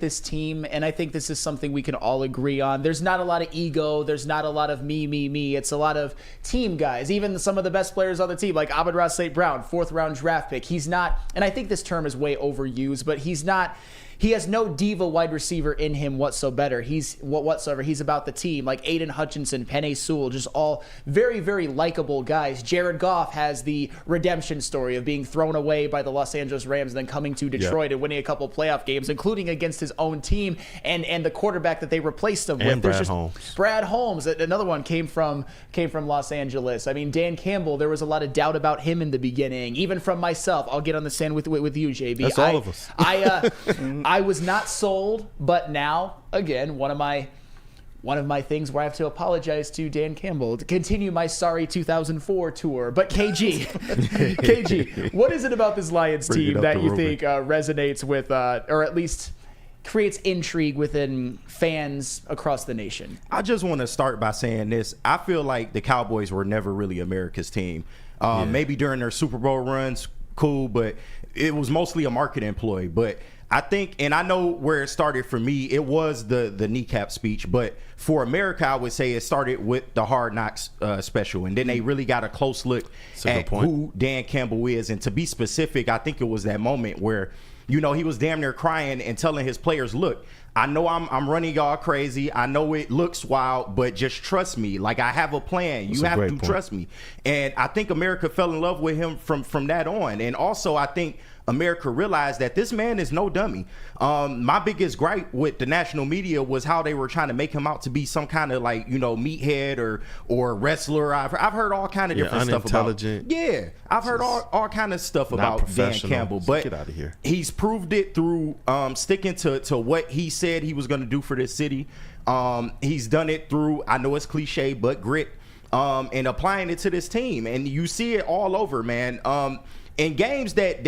this team, and I think this is something we can all agree on, there's not a lot of ego, there's not a lot of me. It's a lot of team guys. Even some of the best players on the team, like Amon-Ra St. Brown, 4th round draft pick. He's not, and I think this term is way overused, but he has no diva wide receiver in him whatsoever. He's about the team, like Aiden Hutchinson, Penei Sewell, just all very, very likable guys. Jared Goff has the redemption story of being thrown away by the Los Angeles Rams and then coming to Detroit and winning a couple playoff games, including against his own team and the quarterback that they replaced him with. Brad Holmes, another one, came from Los Angeles. I mean, Dan Campbell, there was a lot of doubt about him in the beginning, even from myself. I'll get on the stand with you, JB. That's all of us. I was not sold, but now, again, one of my things where I have to apologize to Dan Campbell to continue my sorry 2004 tour. But KG, what is it about this Lions team that you think resonates with, or at least creates intrigue within fans across the nation? I just want to start by saying this. I feel like the Cowboys were never really America's team. Maybe during their Super Bowl runs, cool, but it was mostly a marketing ploy. But I think, and I know where it started for me, it was the kneecap speech. But for America, I would say it started with the Hard Knocks special. And then they really got a close look at who Dan Campbell is. And to be specific, I think it was that moment where, he was damn near crying and telling his players, look, I know I'm running y'all crazy. I know it looks wild, but just trust me. Like, I have a plan. You have to trust me. And I think America fell in love with him from that on. And also, I think America realized that this man is no dummy. My biggest gripe with the national media was how they were trying to make him out to be some kind of meathead or wrestler. I've heard all kind of different stuff about. Yeah, I've heard all kind of stuff about Dan Campbell, but get out of here. He's proved it through sticking to what he said he was going to do for this city. He's done it through, I know it's cliche, but grit, and applying it to this team, and you see it all over, man. In games that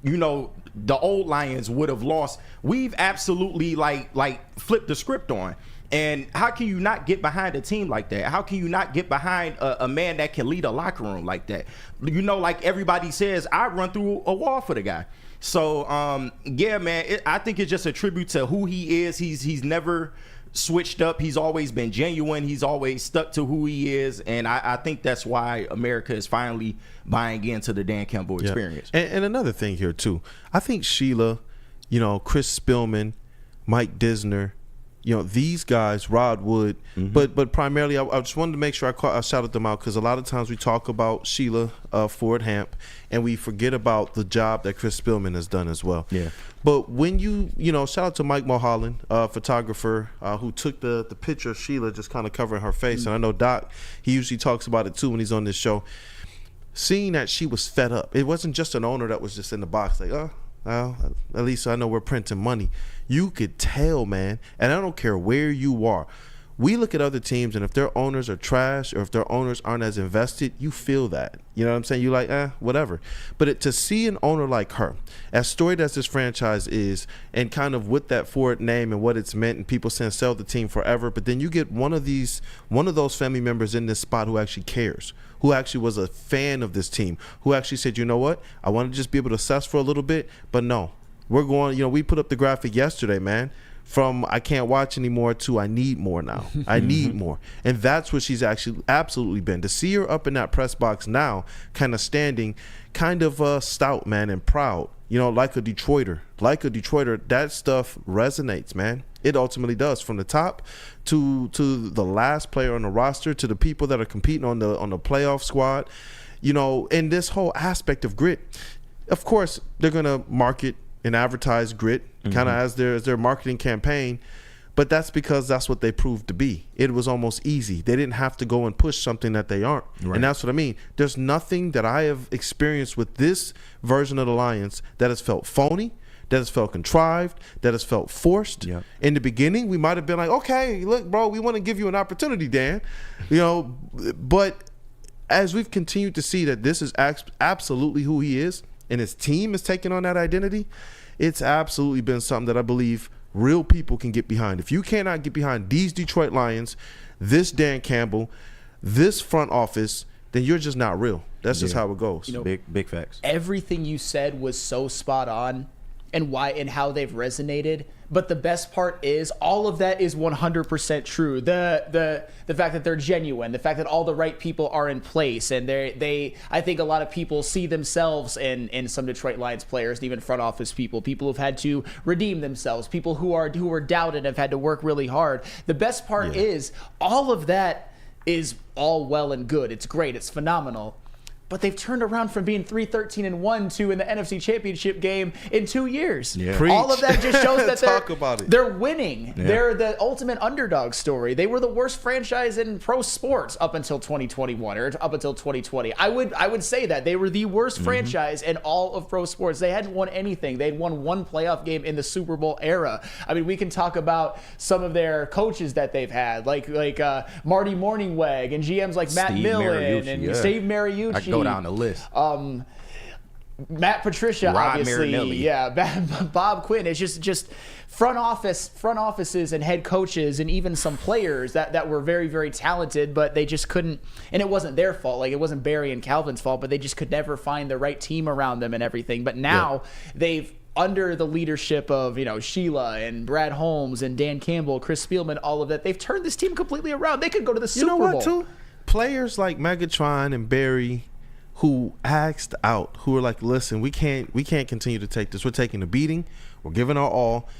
the old Lions would have lost, we've absolutely like flipped the script on. And how can you not get behind a team like that? How can you not get behind a man that can lead a locker room like that? Like everybody says, I run through a wall for the guy. So yeah, man, I think it's just a tribute to who he is. He's never switched up. He's always been genuine. He's always stuck to who he is, and I think that's why America is finally buying into the Dan Campbell experience. And another thing here too, I think Sheila, Chris Spillman, Mike Disner, these guys, Rod Wood, but primarily I just wanted to make sure I shouted them out, because a lot of times we talk about Sheila Ford Hamp and we forget about the job that Chris Spillman has done as well. Yeah. But when shout out to Mike Mulholland, photographer, who took the picture of Sheila just kind of covering her face. And I know Doc, he usually talks about it too when he's on this show. Seeing that she was fed up. It wasn't just an owner that was just in the box like, well, at least I know we're printing money. You could tell, man, and I don't care where you are. We look at other teams, and if their owners are trash or if their owners aren't as invested, you feel that. You know what I'm saying? You're like, whatever. But to see an owner like her, as storied as this franchise is, and kind of with that Ford name and what it's meant, and people saying sell the team forever, but then you get one of those family members in this spot who actually cares, who actually was a fan of this team, who actually said, you know what, I want to just be able to assess for a little bit, but no, we're going, we put up the graphic yesterday, man, from I can't watch anymore to I need more now. I need more. And that's what she's actually absolutely been. To see her up in that press box now, kind of standing, kind of stout, man, and proud, like a Detroiter. That stuff resonates, man. It ultimately does, from the top to the last player on the roster, to the people that are competing on the playoff squad, and this whole aspect of grit. Of course, they're gonna market and advertise grit kind of as their marketing campaign, but that's because that's what they proved to be. It was almost easy. They didn't have to go and push something that they aren't. Right. And that's what I mean. There's nothing that I have experienced with this version of the Lions that has felt phony, that has felt contrived, that has felt forced. Yep. In the beginning, we might have been like, okay, look, bro, we want to give you an opportunity, Dan. But as we've continued to see that this is absolutely who he is, and his team is taking on that identity, it's absolutely been something that I believe real people can get behind. If you cannot get behind these Detroit Lions, this Dan Campbell, this front office, then you're just not real. That's just how it goes. You know, big facts. Everything you said was so spot on, and why and how they've resonated. But the best part is all of that is 100% true. The fact that they're genuine, the fact that all the right people are in place, and I think a lot of people see themselves in some Detroit Lions players, and even front office people who've had to redeem themselves, people who are doubted, have had to work really hard. The best part is all of that is all well and good. It's great. It's phenomenal. But they've turned around from being 3-13-1 to in the NFC Championship game in 2 years. Yeah. All of that just shows that they're winning. Yeah. They're the ultimate underdog story. They were the worst franchise in pro sports up until 2021 or up until 2020. I would say that they were the worst franchise in all of pro sports. They hadn't won anything. They'd won one playoff game in the Super Bowl era. I mean, we can talk about some of their coaches that they've had, like Marty Morningweg and GMs like Matt Steve Millen Mariucci, and Steve Mariucci. I go down the list. Matt Patricia, Rod obviously, Marinelli. Bob Quinn. It's just front offices and head coaches and even some players that were very, very talented, but they just couldn't. And it wasn't their fault. Like, it wasn't Barry and Calvin's fault, but they just could never find the right team around them and everything. But now they've, under the leadership of Sheila and Brad Holmes and Dan Campbell, Chris Spielman, all of that, they've turned this team completely around. They could go to the Super Bowl. You know what, too? Players like Megatron and Barry, who asked out, who were like, listen, we can't continue to take this. We're taking a beating. We're giving our all.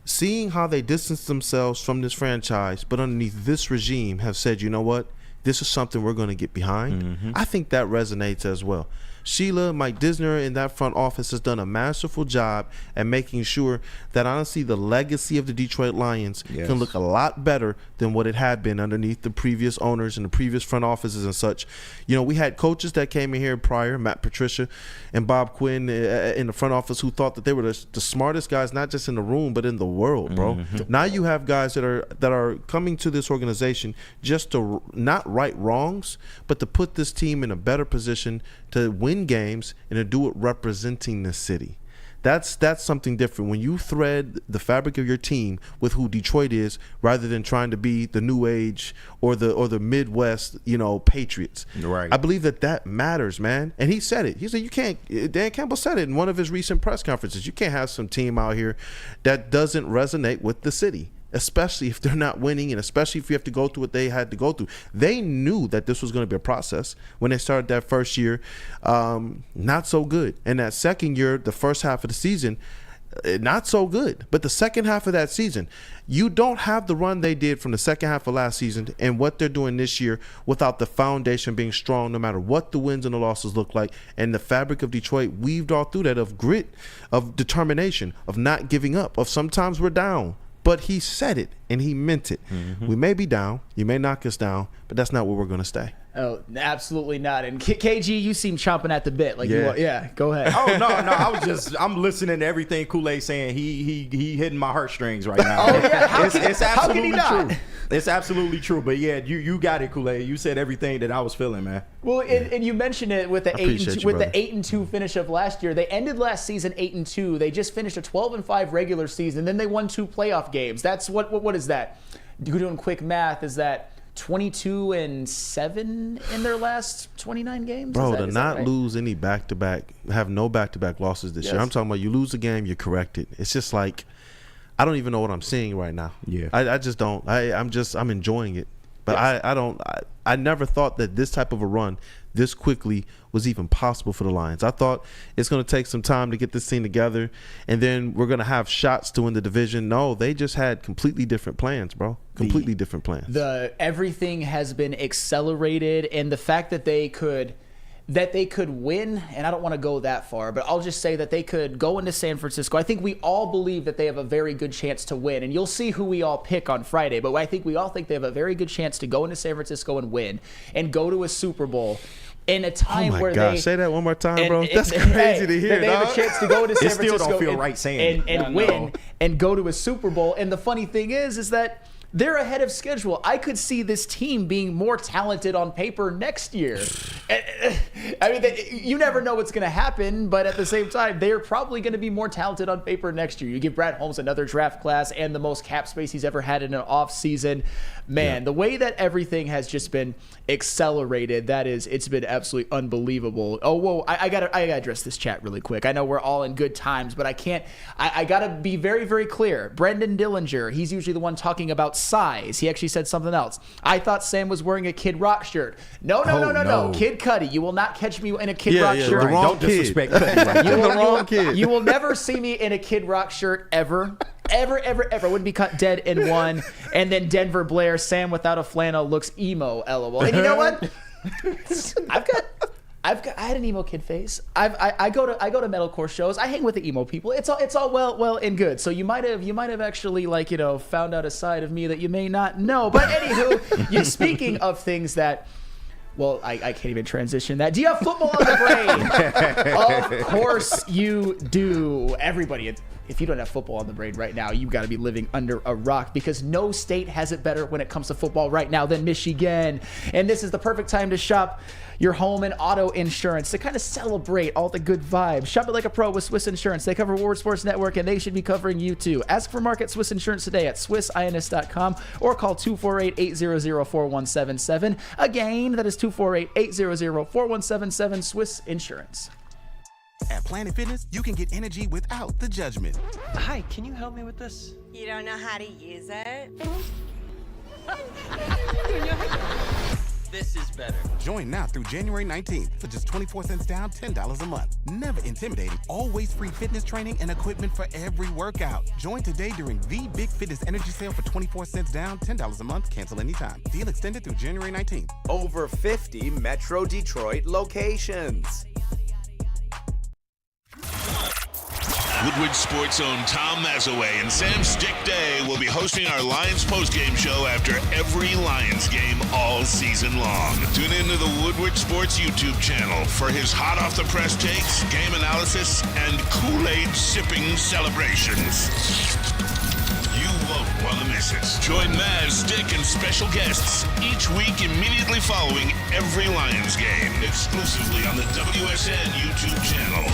Seeing how they distanced themselves from this franchise, but underneath this regime have said, you know what? This is something we're going to get behind. I think that resonates as well. Sheila, Mike Disner in that front office has done a masterful job at making sure that, honestly, the legacy of the Detroit Lions can look a lot better than what it had been underneath the previous owners and the previous front offices and such. You know, we had coaches that came in here prior, Matt Patricia and Bob Quinn in the front office, who thought that they were the smartest guys, not just in the room, but in the world, bro. Now you have guys that are coming to this organization just to not right wrongs, but to put this team in a better position to win games and to do it representing the city. That's something different when you thread the fabric of your team with who Detroit is, rather than trying to be the New Age or the Midwest, Patriots. Right. I believe that matters, man. And he said it. He said, you can't. Dan Campbell said it in one of his recent press conferences. You can't have some team out here that doesn't resonate with the city, especially if they're not winning, and especially if you have to go through what they had to go through. They knew that this was going to be a process when they started that first year. Not so good. And that second year, the first half of the season, not so good. But the second half of that season, you don't have the run they did from the second half of last season and what they're doing this year without the foundation being strong, no matter what the wins and the losses look like. And the fabric of Detroit weaved all through that, of grit, of determination, of not giving up, of sometimes we're down. But he said it, and he meant it. We may be down. You may knock us down, but that's not where we're going to stay. Oh, absolutely not. And KG, you seem chomping at the bit. Like, go ahead. Oh, no, I'm listening to everything Kool-Aid saying. He hitting my heartstrings right now. Oh, yeah. It's absolutely true. It's absolutely true. But, yeah, you got it, Kool-Aid. You said everything that I was feeling, man. Well, and you mentioned it with the 8-2 finish of last year. They ended last season 8-2. They just finished a 12-5 regular season. Then they won 2 playoff games. That's what is that? You're doing quick math. Is that 22-7 in their last 29 games? Bro, to not lose any back-to-back, have no back-to-back losses this year. I'm talking about you lose a game, you correct it. It's just like, I don't even know what I'm seeing right now. Yeah. I just don't. I'm enjoying it. But I never thought that this type of a run this quickly was even possible for the Lions. I thought it's going to take some time to get this team together, and then we're going to have shots to win the division. No, they just had completely different plans, bro. Completely different plans. Everything has been accelerated, and the fact that they could win, and I don't want to go that far, but I'll just say that they could go into San Francisco. I think we all believe that they have a very good chance to win, and you'll see who we all pick on Friday, but I think we all think they have a very good chance to go into San Francisco and win and go to a Super Bowl in a time where they say that one more time, bro. That's crazy to hear. They have a chance to go into San Francisco still don't feel right saying and win and go to a Super Bowl. And the funny thing is that they're ahead of schedule. I could see this team being more talented on paper next year. I mean, you never know what's going to happen, but at the same time, they're probably going to be more talented on paper next year. You give Brad Holmes another draft class and the most cap space he's ever had in an offseason. Man, the way that everything has just been accelerated, it's been absolutely unbelievable. Oh, whoa, I gotta address this chat really quick. I know we're all in good times, but I gotta be very, very clear. Brendan Dillinger, he's usually the one talking about size. He actually said something else. I thought Sam was wearing a Kid Rock shirt. No. Kid Cudi. You will not catch me in a Kid Rock shirt. The wrong Don't disrespect Cudi. Right? The wrong kid. You will never see me in a Kid Rock shirt ever. Ever. Wouldn't be cut dead in one. And then Denver Blair, Sam without a flannel looks emo, LOL. And you know what? I had an emo kid face. I go to metalcore shows. I hang with the emo people. It's all well and good. So you might have actually found out a side of me that you may not know. But anywho, speaking of things that. Well, I can't even transition that. Do you have football on the brain? Of course you do. Everybody, if you don't have football on the brain right now, you've got to be living under a rock because no state has it better when it comes to football right now than Michigan. And this is the perfect time to shop your home and auto insurance to kind of celebrate all the good vibes. Shop it like a pro with Swiss Insurance. They cover Woodward Sports Network, and they should be covering you too. Ask for Market Swiss Insurance today at swissins.com or call 248-800-4177. Again, that is 248-800-4177, Swiss Insurance. At Planet Fitness, you can get energy without the judgment. Hi, can you help me with this? You don't know how to use it? This is better. Join now through January 19th for just 24 cents down, $10 a month. Never intimidating, always free fitness training and equipment for every workout. Join today during the Big Fitness Energy Sale for 24 cents down, $10 a month. Cancel anytime. Deal extended through January 19th. Over 50 Metro Detroit locations. Woodward Sports' own Tom Mazaway and Sam Stick Day will be hosting our Lions postgame show after every Lions game all season long. Tune into the Woodward Sports YouTube channel for his hot-off-the-press takes, game analysis, and Kool-Aid sipping celebrations. You won't want to miss it. Join Maz, Stick, and special guests each week immediately following every Lions game, exclusively on the WSN YouTube channel.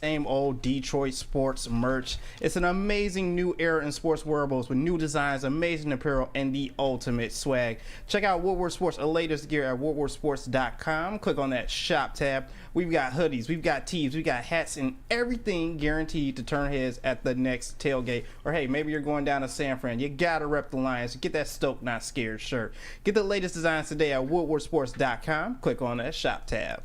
Same old Detroit sports merch. It's an amazing new era in sports wearables with new designs, amazing apparel, and the ultimate swag. Check out Woodward Sports' latest gear at woodwardsports.com. Click on that shop tab. We've got hoodies, we've got tees, we've got hats, and everything guaranteed to turn heads at the next tailgate. Or hey, maybe you're going down to San Fran. You gotta rep the Lions. Get that Stoke Not Scared shirt. Get the latest designs today at woodwardsports.com. Click on that shop tab.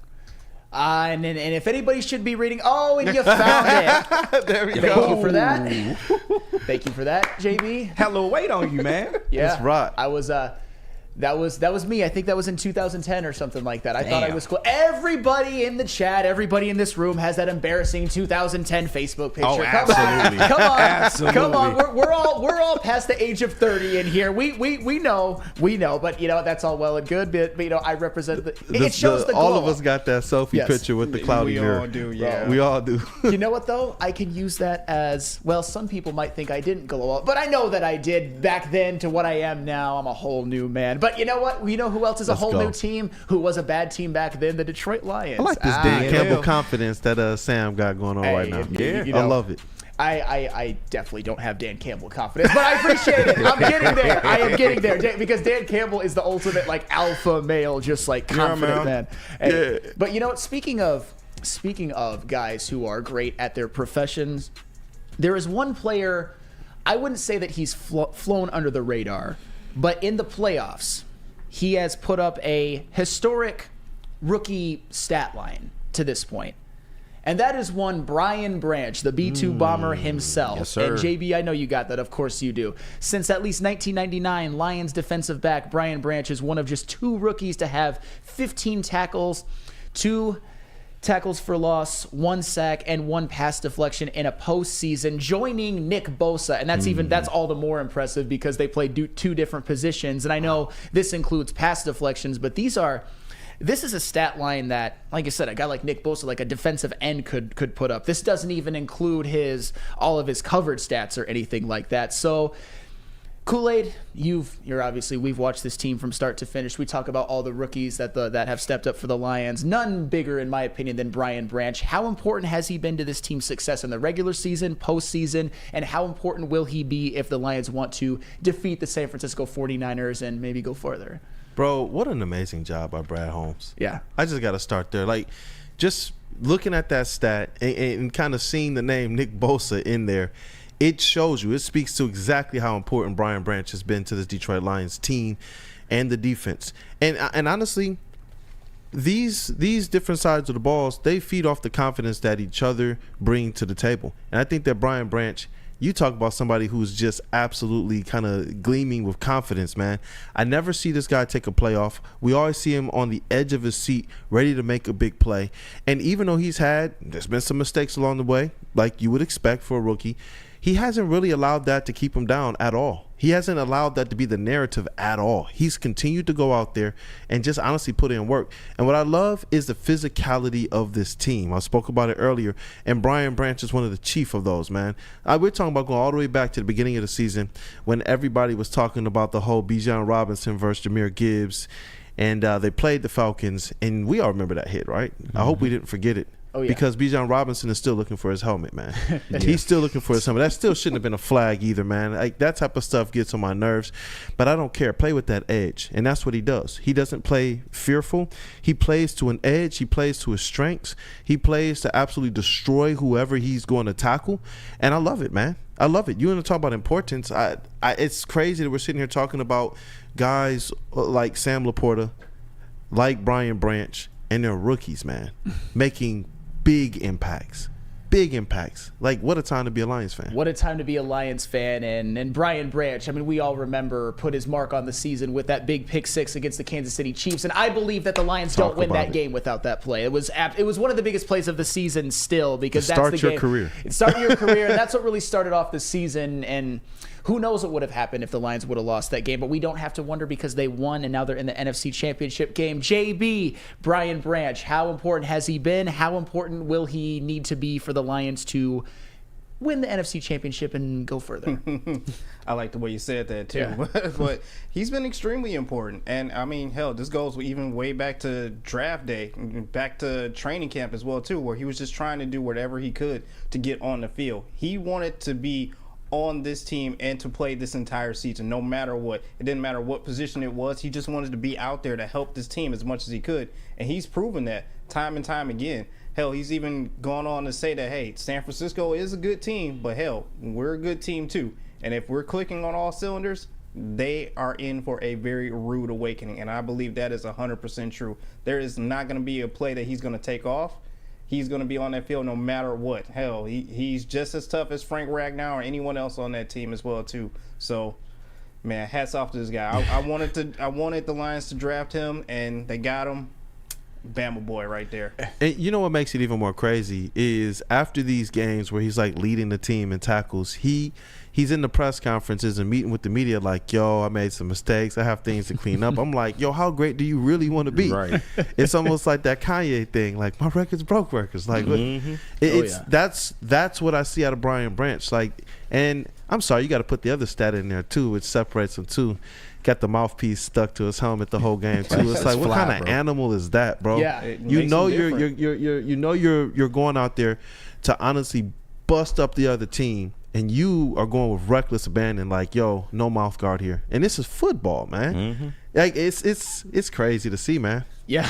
And if anybody should be reading, and you found it. There we go. Thank you for that. Thank you for that, JB. Had a little weight on you, man. Yeah, That's right. I was. That was me. I think that was in 2010 or something like that. I thought I was cool. Everybody in the chat, everybody in this room has that embarrassing 2010 Facebook picture. Oh, absolutely. Come on. Absolutely. Come on. We're all past the age of 30 in here. We know. But that's all well and good. But I represent it shows the glow. All of us got that selfie picture with the cloudy mirror. We all do, yeah. We all do. You know what though? I can use that as well. Some people might think I didn't glow up, but I know that I did back then to what I am now. I'm a whole new man. But you know what? You know who else is a whole new team? Who was a bad team back then? The Detroit Lions. I like this Dan Campbell confidence that Sam got going on right now. Yeah, I love it. I definitely don't have Dan Campbell confidence, but I appreciate it. I'm getting there. I am getting there because Dan Campbell is the ultimate alpha male, just confident man. And, but you know what? Speaking of guys who are great at their professions, there is one player. I wouldn't say that he's flown under the radar, but in the playoffs, he has put up a historic rookie stat line to this point. And that is one Brian Branch, the B-2 bomber himself. Yes, sir. And JB, I know you got that. Of course you do. Since at least 1999, Lions defensive back Brian Branch is one of just 2 rookies to have 15 tackles, 2 tackles for loss, 1 sack, and 1 pass deflection in a postseason, joining Nick Bosa. And that's all the more impressive because they play 2 different positions. And I know this includes pass deflections, but this is a stat line that, like I said, a guy like Nick Bosa, like a defensive end could put up. This doesn't even include all of his covered stats or anything like that. So Kool-Aid, we've watched this team from start to finish. We talk about all the rookies that have stepped up for the Lions. None bigger, in my opinion, than Brian Branch. How important has he been to this team's success in the regular season, postseason, and how important will he be if the Lions want to defeat the San Francisco 49ers and maybe go further? Bro, what an amazing job by Brad Holmes. Yeah. I just got to start there. Like, just looking at that stat and kind of seeing the name Nick Bosa in there, it shows you, it speaks to exactly how important Brian Branch has been to this Detroit Lions team and the defense. And honestly, these different sides of the balls, they feed off the confidence that each other bring to the table. And I think that Brian Branch, you talk about somebody who's just absolutely kind of gleaming with confidence, man. I never see this guy take a play off. We always see him on the edge of his seat, ready to make a big play. And even though there's been some mistakes along the way, like you would expect for a rookie, he hasn't really allowed that to keep him down at all. He hasn't allowed that to be the narrative at all. He's continued to go out there and just honestly put in work. And what I love is the physicality of this team. I spoke about it earlier, and Brian Branch is one of the chief of those, man. We're talking about going all the way back to the beginning of the season when everybody was talking about the whole Bijan Robinson versus Jahmyr Gibbs, and they played the Falcons, and we all remember that hit, right? I hope we didn't forget it. Oh, yeah. Because Bijan Robinson is still looking for his helmet, man. He's still looking for his helmet. That still shouldn't have been a flag either, man. Like, that type of stuff gets on my nerves. But I don't care. Play with that edge. And that's what he does. He doesn't play fearful. He plays to an edge. He plays to his strengths. He plays to absolutely destroy whoever he's going to tackle. And I love it, man. I love it. You want to talk about importance. It's crazy that we're sitting here talking about guys like Sam Laporta, like Brian Branch, and they're rookies, man, making big impacts. Like, what a time to be a Lions fan. What a time to be a Lions fan. And Brian Branch, I mean, we all remember, put his mark on the season with that big pick 6 against the Kansas City Chiefs. And I believe that the Lions don't win that game without that play. It was one of the biggest plays of the season still, because that's the game. It started your career, and that's what really started off the season. And who knows what would have happened if the Lions would have lost that game, but we don't have to wonder because they won, and now they're in the NFC Championship game. JB, Brian Branch, how important has he been? How important will he need to be for the Lions to win the NFC Championship and go further? I like the way you said that, too. Yeah. But he's been extremely important. And, I mean, hell, this goes even way back to draft day, back to training camp as well, too, where he was just trying to do whatever he could to get on the field. He wanted to be on this team and to play this entire season, no matter what. It didn't matter what position it was. He just wanted to be out there to help this team as much as he could. And he's proven that time and time again. Hell, he's even gone on to say that, hey, San Francisco is a good team, but hell, we're a good team too. And if we're clicking on all cylinders, they are in for a very rude awakening. And I believe that is 100% true. There is not going to be a play that he's going to take off. He's going to be on that field no matter what. Hell, he's just as tough as Frank Ragnow or anyone else on that team as well too. So, man, hats off to this guy. I wanted the Lions to draft him, and they got him. Bama boy right there. And you know what makes it even more crazy is after these games where he's like leading the team in tackles, he's in the press conferences and meeting with the media like, yo, I made some mistakes. I have things to clean up. I'm like, yo, how great do you really want to be? Right. It's almost like that Kanye thing, like my record's broke records. Like that's what I see out of Brian Branch. Like, and I'm sorry, you got to put the other stat in there too, which separates them too. Got the mouthpiece stuck to his helmet the whole game too. It's like, what kind of animal is that, bro? Yeah, you know you're going out there to honestly bust up the other team, and you are going with reckless abandon, like, yo, no mouth guard here. And this is football, man. Like it's crazy to see, man. Yeah,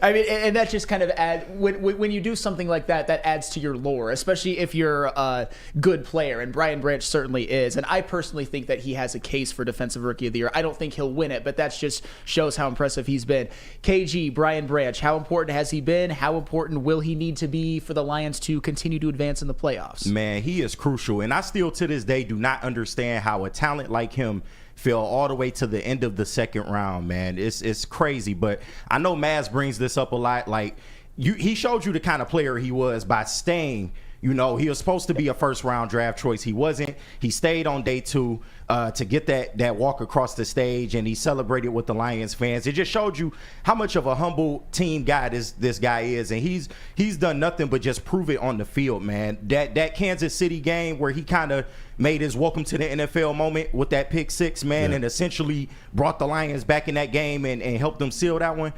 I mean, and that just kind of when you do something like that, that adds to your lore, especially if you're a good player, and Brian Branch certainly is. And I personally think that he has a case for Defensive Rookie of the Year. I don't think he'll win it, but that just shows how impressive he's been. KG, Brian Branch, how important has he been? How important will he need to be for the Lions to continue to advance in the playoffs? Man, he is crucial, and I still to this day do not understand how a talent like him fell all the way to the end of the second round, man. It's crazy, but I know Maz brings this up a lot. Like, he showed you the kind of player he was by staying. You know, he was supposed to be a first-round draft choice. He wasn't. He stayed on day 2 to get that walk across the stage, and he celebrated with the Lions fans. It just showed you how much of a humble team guy this guy is, and he's done nothing but just prove it on the field, man. That Kansas City game where he kind of made his welcome to the NFL moment with that pick 6, man, and essentially brought the Lions back in that game and helped them seal that one.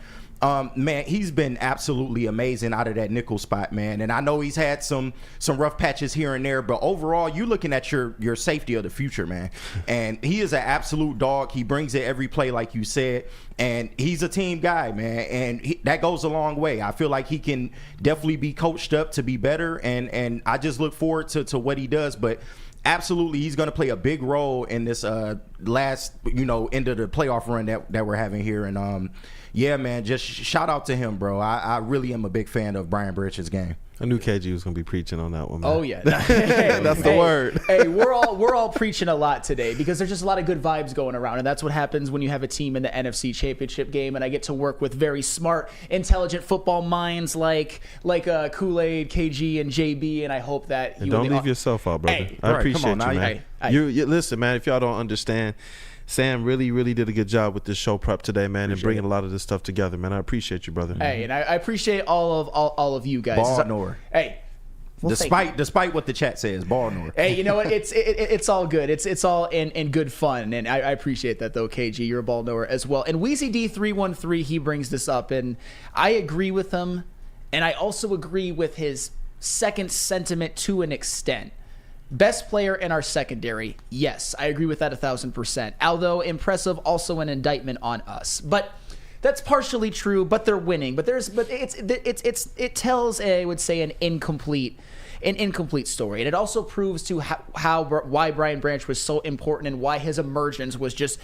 Man, he's been absolutely amazing out of that nickel spot, man. And I know he's had some rough patches here and there, but overall, you're looking at your safety of the future, man. And he is an absolute dog. He brings it every play, like you said. And he's a team guy, man. And that goes a long way. I feel like he can definitely be coached up to be better. And I just look forward to what he does. But absolutely, he's going to play a big role in this last, end of the playoff run that we're having here. And yeah, man, just shout out to him, bro. I really am a big fan of Brian Branch's game. I knew KG was going to be preaching on that one, man. Oh, yeah. That's the word. Hey, we're all preaching a lot today because there's just a lot of good vibes going around, and that's what happens when you have a team in the NFC Championship game, and I get to work with very smart, intelligent football minds like Kool-Aid, KG, and JB, and I hope that you... Don't leave yourself out, brother. Hey, I appreciate you, man. You listen, man, if y'all don't understand, Sam really, really did a good job with this show prep today, man, and bringing a lot of this stuff together, man. I appreciate you, brother. Hey, and I appreciate all of you guys. Balnor. Hey. Well, despite what the chat says, Balnor. Hey, you know what? It's all good. It's all in good fun, and I appreciate that though, KG. You're a Balnor as well. And Weezy D313, he brings this up, and I agree with him, and I also agree with his second sentiment to an extent. Best player in our secondary, yes, I agree with that 1,000%. Although impressive, also an indictment on us. But that's partially true. But they're winning. But it tells I would say an incomplete story, and it also proves to why Brian Branch was so important and why his emergence was just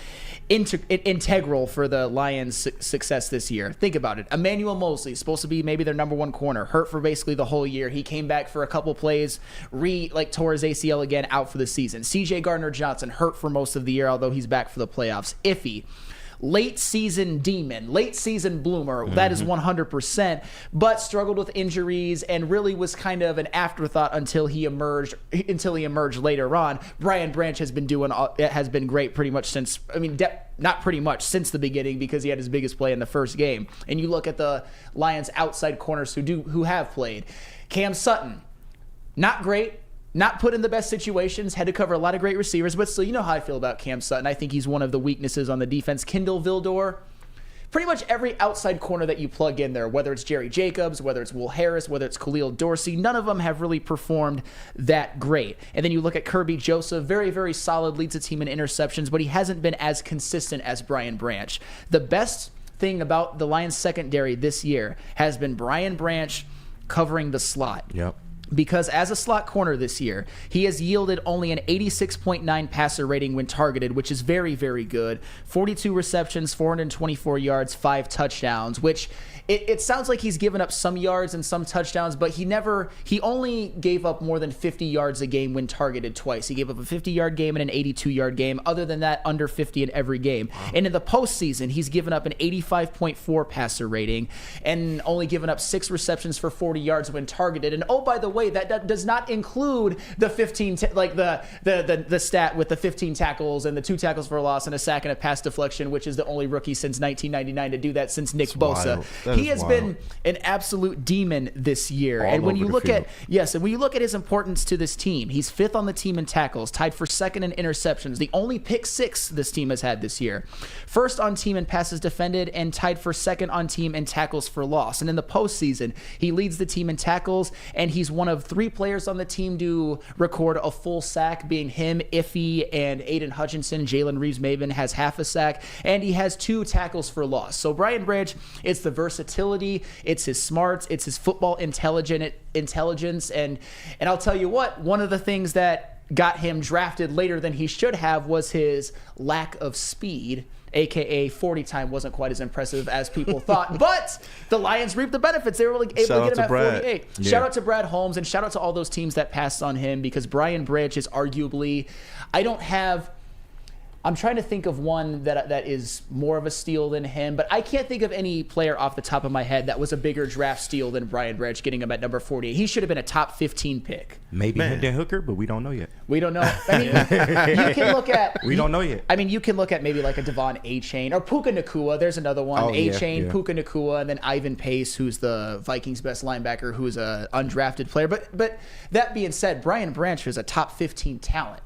integral for the Lions' success this year. Think about it. Emmanuel Mosley, supposed to be maybe their number 1 corner, hurt for basically the whole year. He came back for a couple plays, tore his ACL again, out for the season. CJ Gardner-Johnson hurt for most of the year, although he's back for the playoffs. Iffy. Late season demon, late season bloomer, that is 100%, but struggled with injuries and really was kind of an afterthought until he emerged later on. Brian Branch has been great pretty much since, not pretty much, since the beginning, because he had his biggest play in the first game. And you look at the Lions outside corners who have played. Cam Sutton, not great. Not put in the best situations, had to cover a lot of great receivers, but still, you know how I feel about Cam Sutton. I think he's one of the weaknesses on the defense. Kendall Vildor, pretty much every outside corner that you plug in there, whether it's Jerry Jacobs, whether it's Will Harris, whether it's Khalil Dorsey, none of them have really performed that great. And then you look at Kirby Joseph, very, very solid, leads the team in interceptions, but he hasn't been as consistent as Brian Branch. The best thing about the Lions secondary this year has been Brian Branch covering the slot. Yep. Because as a slot corner this year, he has yielded only an 86.9 passer rating when targeted, which is very, very good. 42 receptions, 424 yards, 5 touchdowns, which it sounds like he's given up some yards and some touchdowns, but he only gave up more than 50 yards a game when targeted twice. He gave up a 50-yard game and an 82-yard game. Other than that, under 50 in every game. Wow. And in the postseason, he's given up an 85.4 passer rating and only given up 6 receptions for 40 yards when targeted. And oh, by the way, that does not include the 15, the stat with the 15 tackles and the 2 tackles for a loss and a sack and a pass deflection, which is the only rookie since 1999 to do that since Nick Bosa. He has been an absolute demon this year. And when you look at his importance to this team, he's 5th on the team in tackles, tied for 2nd in interceptions, the only pick 6 this team has had this year. 1st on team in passes defended and tied for 2nd on team in tackles for loss. And in the postseason, he leads the team in tackles, and he's one of 3 players on the team to record a full sack, being him, Iffy, and Aiden Hutchinson. Jalen Reeves-Maven has half a sack, and he has 2 tackles for loss. So Brian Branch, it's the versatility, it's his smarts, it's his football intelligence, and I'll tell you what, one of the things that got him drafted later than he should have was his lack of speed, aka 40 time wasn't quite as impressive as people thought, but the Lions reaped the benefits. They were able to get him at 48. Yeah. Shout out to Brad Holmes, and shout out to all those teams that passed on him, because Brian Branch is arguably, I'm trying to think of one that is more of a steal than him, but I can't think of any player off the top of my head that was a bigger draft steal than Brian Branch, getting him at number 48. He should have been a top 15 pick. Maybe Hendon Hooker, but we don't know yet. We don't know. I mean, you can look at... We don't know yet. I mean, you can look at maybe like a Devon A-Chain or Puka Nacua. There's another one. Oh, A-Chain, yeah. Puka Nacua, and then Ivan Pace, who's the Vikings' best linebacker, who's a undrafted player. But that being said, Brian Branch is a top 15 talent.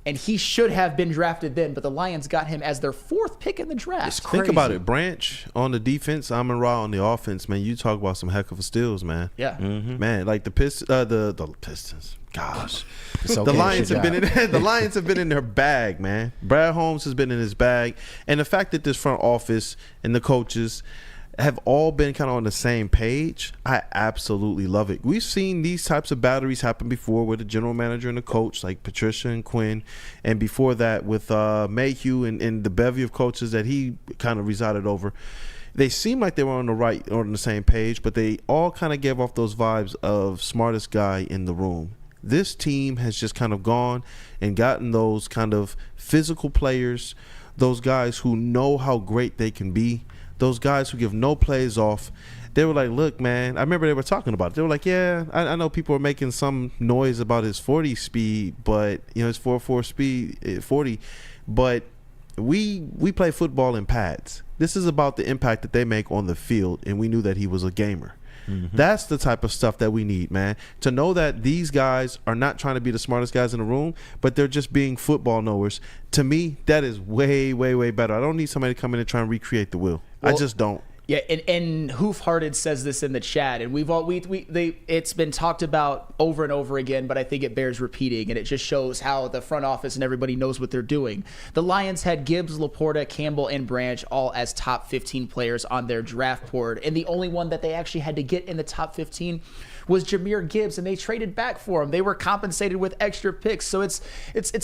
And he should have been drafted then, but the Lions got him as their 4th pick in the draft. Think about it. Branch on the defense, Amon-Ra on the offense, man. You talk about some heck of a steals, man. Yeah. Mm-hmm. Man, like the Pistons. Gosh. Okay, the Lions have been in their bag, man. Brad Holmes has been in his bag. And the fact that this front office and the coaches have all been kind of on the same page, I absolutely love it. We've seen these types of batteries happen before with the general manager and the coach, like Patricia and Quinn, and before that with Mayhew and the bevy of coaches that he kind of resided over. They seem like they were on the same page, but they all kind of gave off those vibes of smartest guy in the room. This team has just kind of gone and gotten those kind of physical players, those guys who know how great they can be, those guys who give no plays off. They were like, look, man, I remember they were talking about it. They were like, yeah, I know people are making some noise about his 40 speed, but, his 4.4 speed, 40, but we play football in pads. This is about the impact that they make on the field, and we knew that he was a gamer. Mm-hmm. That's the type of stuff that we need, man. To know that these guys are not trying to be the smartest guys in the room, but they're just being football knowers. To me, that is way, way, way better. I don't need somebody to come in and try and recreate the wheel. I just don't. Yeah, and Hoofhearted says this in the chat, and it's been talked about over and over again, but I think it bears repeating, and it just shows how the front office and everybody knows what they're doing. The Lions had Gibbs, Laporta, Campbell, and Branch all as top 15 players on their draft board, and the only one that they actually had to get in the top 15 was Jahmyr Gibbs, and they traded back for him. They were compensated with extra picks, so it's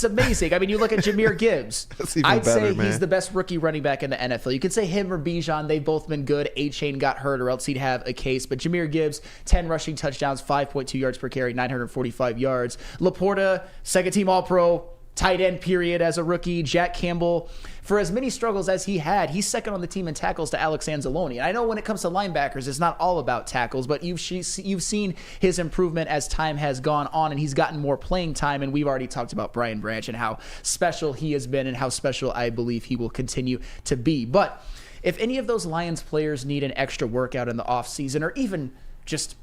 amazing. I mean, you look at Jahmyr Gibbs. I'd say he's the best rookie running back in the NFL. You could say him or Bijan. They've both been good. A-Chain got hurt, or else he'd have a case. But Jahmyr Gibbs, 10 rushing touchdowns, 5.2 yards per carry, 945 yards. Laporta, second-team All-Pro, tight end period as a rookie. Jack Campbell, for as many struggles as he had, he's second on the team in tackles to Alex Anzalone. And I know when it comes to linebackers, it's not all about tackles, but you've seen his improvement as time has gone on, and he's gotten more playing time. And we've already talked about Brian Branch and how special he has been and how special I believe he will continue to be. But if any of those Lions players need an extra workout in the offseason, or even just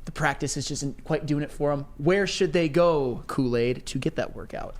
the practice is just isn't quite doing it for them, where should they go, Kool-Aid, to get that workout?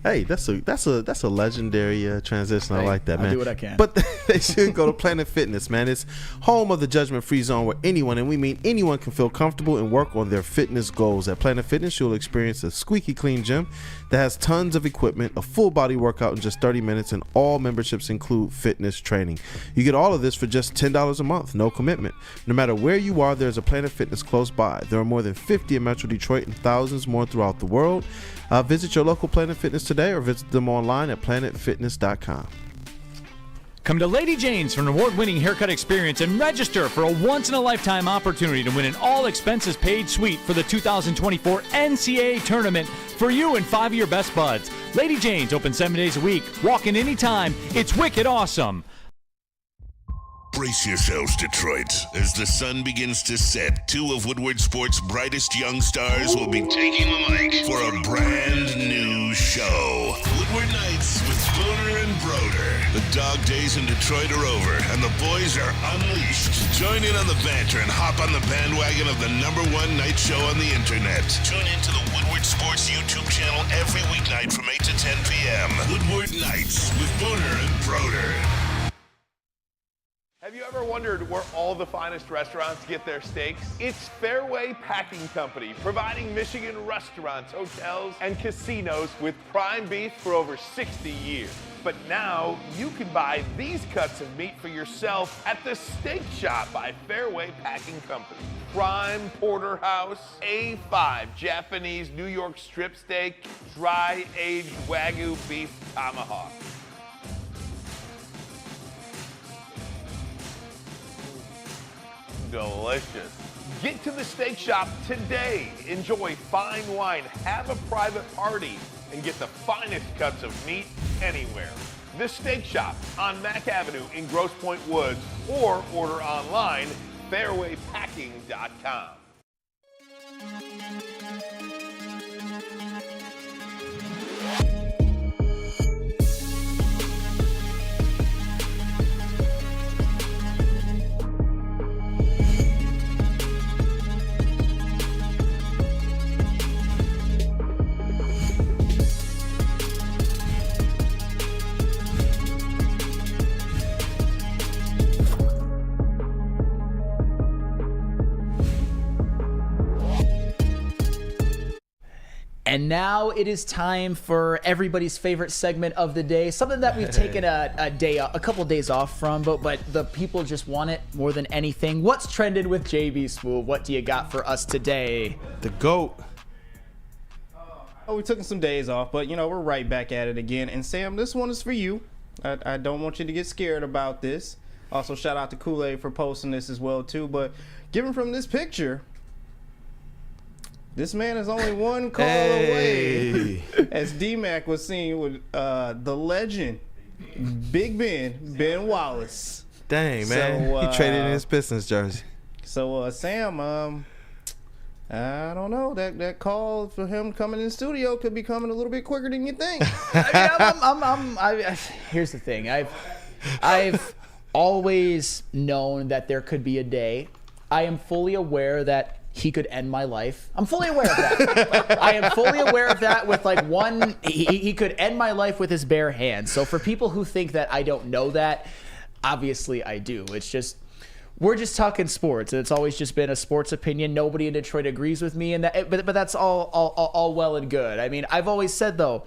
Hey, that's a legendary transition. I like that, man. I'll do what I can. But they should go to Planet Fitness, man. It's home of the judgment-free zone, where anyone, and we mean anyone, can feel comfortable and work on their fitness goals. At Planet Fitness, you'll experience a squeaky clean gym that has tons of equipment, a full body workout in just 30 minutes, and all memberships include fitness training. You get all of this for just $10 a month, no commitment. No matter where you are, there's a Planet Fitness close by. There are more than 50 in Metro Detroit and thousands more throughout the world. Visit your local Planet Fitness today, or visit them online at planetfitness.com. Come to Lady Jane's for an award-winning haircut experience and register for a once-in-a-lifetime opportunity to win an all-expenses-paid suite for the 2024 NCAA tournament for you and 5 of your best buds. Lady Jane's open 7 days a week. Walk in anytime. It's wicked awesome. Brace yourselves, Detroit. As the sun begins to set, 2 of Woodward Sports' brightest young stars will be taking the mic for a brand new show. Woodward Nights with Spooner and Broder. The dog days in Detroit are over, and the boys are unleashed. Join in on the banter and hop on the bandwagon of the #1 night show on the internet. Tune into the Woodward Sports YouTube channel every weeknight from 8 to 10 p.m. Woodward Nights with Spooner and Broder. Have you ever wondered where all the finest restaurants get their steaks? It's Fairway Packing Company, providing Michigan restaurants, hotels, and casinos with prime beef for over 60 years. But now you can buy these cuts of meat for yourself at the Steak Shop by Fairway Packing Company. Prime porterhouse, A5 Japanese New York strip steak, dry aged Wagyu beef tomahawk. Delicious. Get to the Steak Shop today. Enjoy fine wine, have a private party, and get the finest cuts of meat anywhere. The Steak Shop on Mack Avenue in Grosse Pointe Woods, or order online, fairwaypacking.com. And now it is time for everybody's favorite segment of the day, something that we've taken a couple days off from, but the people just want it more than anything. What's trending with JB Spool? What do you got for us today? The GOAT. Oh, we took some days off, but we're right back at it again. And Sam, this one is for you. I don't want you to get scared about this. Also, shout out to Kool-Aid for posting this as well too. But given from this picture, this man is only one call away, as D-Mac was seen with the legend, Big Ben Wallace. Dang, man. So, he traded in his Pistons jersey. So, Sam, I don't know. That call for him coming in the studio could be coming a little bit quicker than you think. Here's the thing. I've always known that there could be a day. I am fully aware that he could end my life. I'm fully aware of that. I am fully aware of that with he could end my life with his bare hands. So for people who think that I don't know that, obviously I do. It's just, we're just talking sports, and it's always just been a sports opinion. Nobody in Detroit agrees with me, and but that's all well and good. I mean, I've always said, though,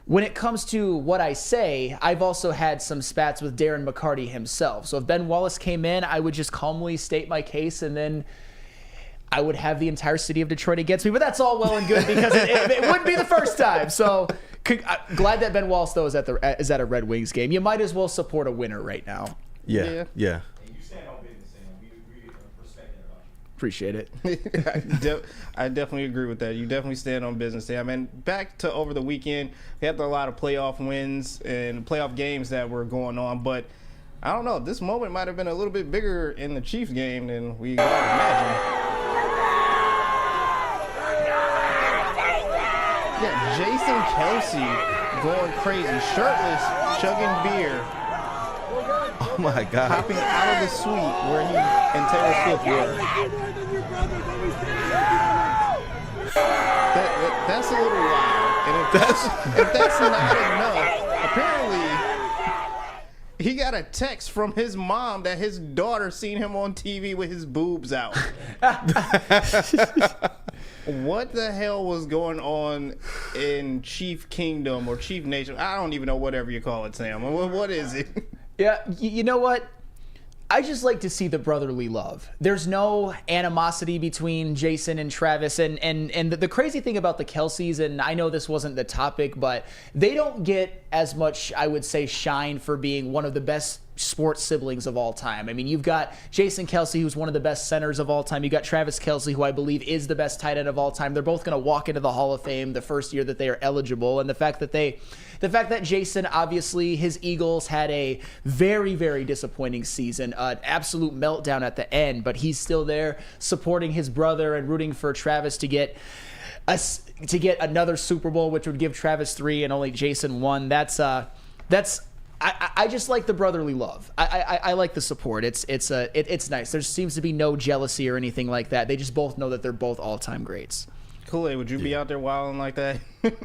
when it comes to what I say, I've also had some spats with Darren McCarty himself. So if Ben Wallace came in, I would just calmly state my case, and then I would have the entire city of Detroit against me. But that's all well and good because it wouldn't be the first time. So glad that Ben Wallace, though, is at a Red Wings game. You might as well support a winner right now. Yeah. Appreciate it. I definitely agree with that. You definitely stand on business, Sam. And back to over the weekend, we had a lot of playoff wins and playoff games that were going on. But I don't know, this moment might have been a little bit bigger in the Chiefs game than we all imagined. Yeah, Jason Kelce going crazy, shirtless, chugging beer. Oh my God. Hopping out of the suite where he and Taylor Swift were. That's a little wild. And if that's not enough, apparently he got a text from his mom that his daughter seen him on TV with his boobs out. What the hell was going on in Chief Kingdom or Chief Nation? I don't even know, whatever you call it, Sam. What is it? Yeah, you know what? I just like to see the brotherly love. There's no animosity between Jason and Travis. And the crazy thing about the Kelceys, and I know this wasn't the topic, but they don't get as much, I would say, shine for being one of the best sports siblings of all time. I mean, you've got Jason Kelce, who's one of the best centers of all time. You got Travis Kelce, who I believe is the best tight end of all time. They're both going to walk into the Hall of Fame the first year that they are eligible. And the fact that Jason, obviously, his Eagles had a very, very disappointing season, an absolute meltdown at the end, but he's still there supporting his brother and rooting for Travis to get another Super Bowl, which would give Travis 3 and only Jason 1. I just like the brotherly love. I like the support. It's nice. There seems to be no jealousy or anything like that. They just both know that they're both all-time greats. Kool-Aid, would you be out there wilding like that?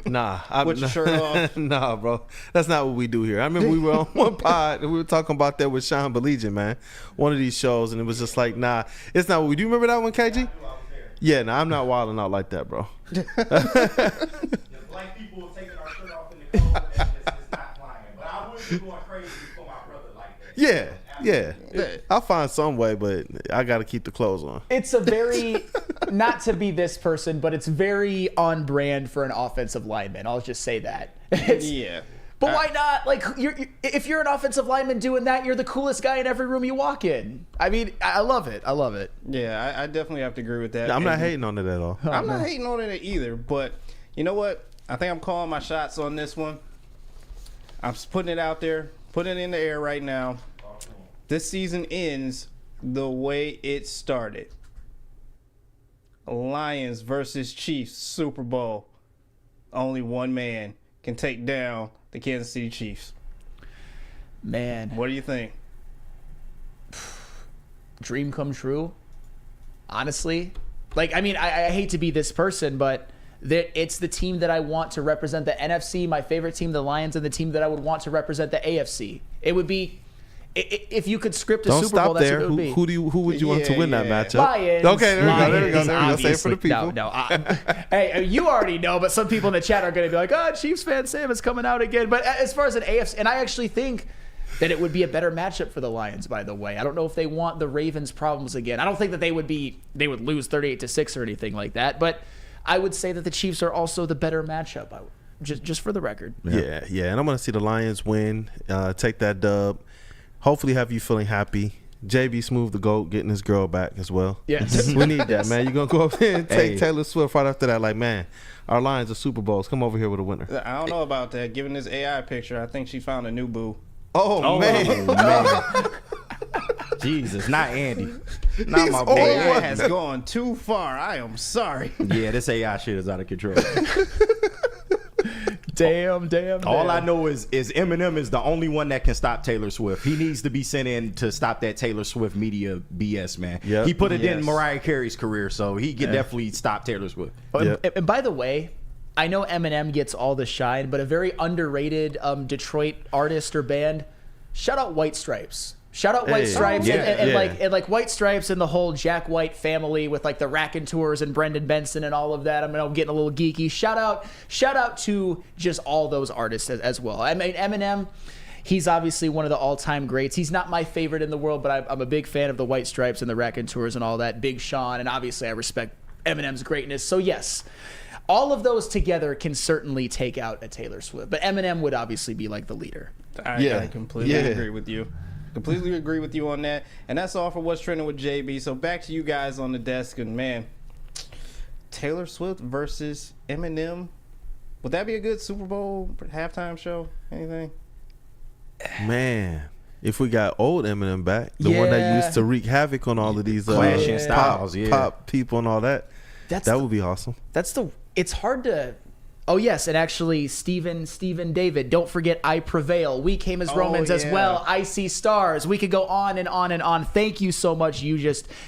Nah. With your shirt off? Nah, bro. That's not what we do here. I remember we were on one pod and we were talking about that with Sean Belegian, man. One of these shows, and it was just like, nah, it's not what we do. You remember that one, KG? Yeah, nah, I'm not wilding out like that, bro. Black people taking our shirt off in the cold, and it's not flying. But I wouldn't be going crazy for my brother like that. Yeah. I'll find some way, but I got to keep the clothes on. It's a very, not to be this person, but it's very on brand for an offensive lineman. I'll just say that. Yeah. But why not? Like, if you're an offensive lineman doing that, you're the coolest guy in every room you walk in. I mean, I love it. I love it. Yeah, I definitely have to agree with that. I'm not hating on it at all. I'm not hating on it either, but you know what? I think I'm calling my shots on this one. I'm just putting it out there, putting it in the air right now. This season ends the way it started. Lions versus Chiefs Super Bowl. Only one man can take down the Kansas City Chiefs. Man. What do you think? Dream come true. Honestly. Like, I mean, I hate to be this person, but it's the team that I want to represent the NFC, my favorite team, the Lions, and the team that I would want to represent the AFC. It would be, if you could script a Super Bowl, that's what it would be. Who would you want to win that matchup? Lions. Okay, there we go. Say it for the people. No. Hey, you already know, but some people in the chat are going to be like, oh, Chiefs fan Sam is coming out again. But as far as an AFC, and I actually think that it would be a better matchup for the Lions, by the way. I don't know if they want the Ravens' problems again. I don't think that they would lose 38-6 or anything like that. But I would say that the Chiefs are also the better matchup, just for the record. Yeah. And I'm going to see the Lions win, take that dub. Hopefully have you feeling happy. JB Smooth the GOAT getting his girl back as well. Yes. We need that, man. You're going to go up there and take Taylor Swift right after that. Like, man, our Lions are Super Bowls. Come over here with a winner. I don't know about that. Given this AI picture, I think she found a new boo. Oh man. Jesus, not Andy. Not my boy. AI has gone too far. I am sorry. Yeah, this AI shit is out of control. Damn. All I know is Eminem is the only one that can stop Taylor Swift. He needs to be sent in to stop that Taylor Swift media BS, man. Yep. He put it in Mariah Carey's career, so he can definitely stop Taylor Swift. And by the way, I know Eminem gets all the shine, but a very underrated Detroit artist or band, shout out White Stripes. Shout out White Stripes and like White Stripes and the whole Jack White family with like the Raconteurs and Brendan Benson and all of that. I'm getting a little geeky. Shout out to just all those artists as well. I mean, Eminem, he's obviously one of the all-time greats. He's not my favorite in the world, but I'm a big fan of the White Stripes and the Raconteurs and all that. Big Sean, and obviously I respect Eminem's greatness. So yes, all of those together can certainly take out a Taylor Swift, but Eminem would obviously be like the leader. I completely agree with you. Completely agree with you on that. And that's all for What's Trending with JB. So back to you guys on the desk. And man, Taylor Swift versus Eminem. Would that be a good Super Bowl halftime show? Anything? Man, if we got old Eminem back, the one that used to wreak havoc on all of these clashing styles, pop people and all that, that would be awesome. It's hard to. Oh, yes, and actually, Stephen David, don't forget I Prevail. We Came as Romans as well. I See Stars. We could go on and on and on. Thank you so much.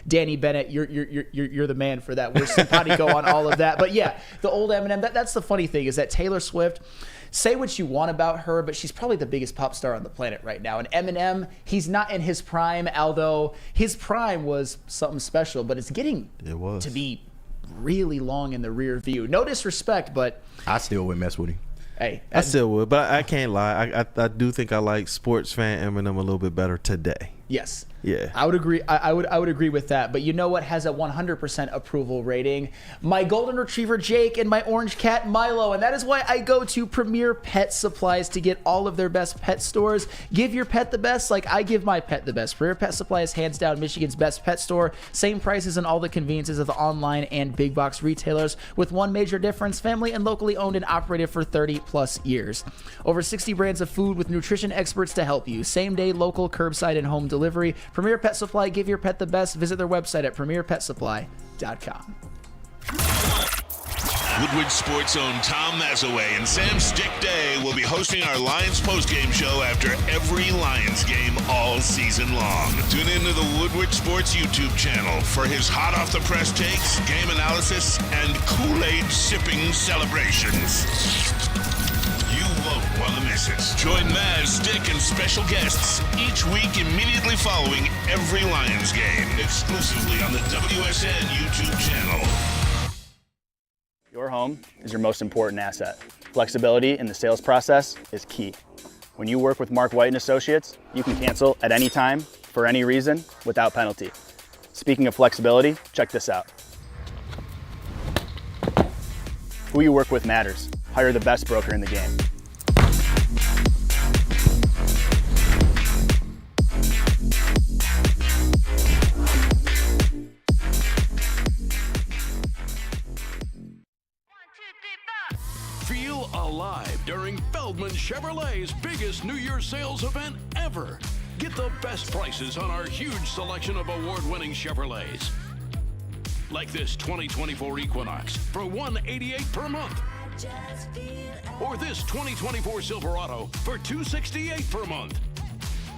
Danny Bennett, you're the man for that. We're simpatico on all of that. But yeah, the old Eminem, that's the funny thing is that Taylor Swift, say what you want about her, but she's probably the biggest pop star on the planet right now. And Eminem, he's not in his prime, although his prime was something special, but it's getting to be really long in the rear view. No disrespect, but I still would mess with him. Hey, I still would, but I can't lie. I do think I like sports fan Eminem a little bit better today. Yes. Yeah. I would agree. I would agree with that. But you know what has a 100% approval rating? My golden retriever Jake and my orange cat Milo, and that is why I go to Premier Pet Supplies to get all of their best pet stores. Give your pet the best like I give my pet the best. Premier Pet Supply is hands down Michigan's best pet store. Same prices and all the conveniences of the online and big box retailers, with one major difference: family and locally owned and operated for 30 plus years. Over 60 brands of food with nutrition experts to help you. Same day, local, curbside, and home delivery. Premier Pet Supply, give your pet the best. Visit their website at premierpetsupply.com. Woodward Sports' own Tom Mazaway and Sam Stick Day will be hosting our Lions postgame show after every Lions game all season long. Tune into the Woodward Sports YouTube channel for his hot off the press takes, game analysis, and Kool-Aid sipping celebrations. You won't want to miss it. Join Maz, Stick, and special guests each week immediately following every Lions game, exclusively on the WSN YouTube channel. Your home is your most important asset. Flexibility in the sales process is key. When you work with Mark White & Associates, you can cancel at any time, for any reason, without penalty. Speaking of flexibility, check this out. Who you work with matters. Hire the best broker in the game. Feel alive during Feldman Chevrolet's biggest New Year's sales event ever. Get the best prices on our huge selection of award-winning Chevrolets. Like this 2024 Equinox for $188 per month. Or this 2024 Silverado for $268 per month.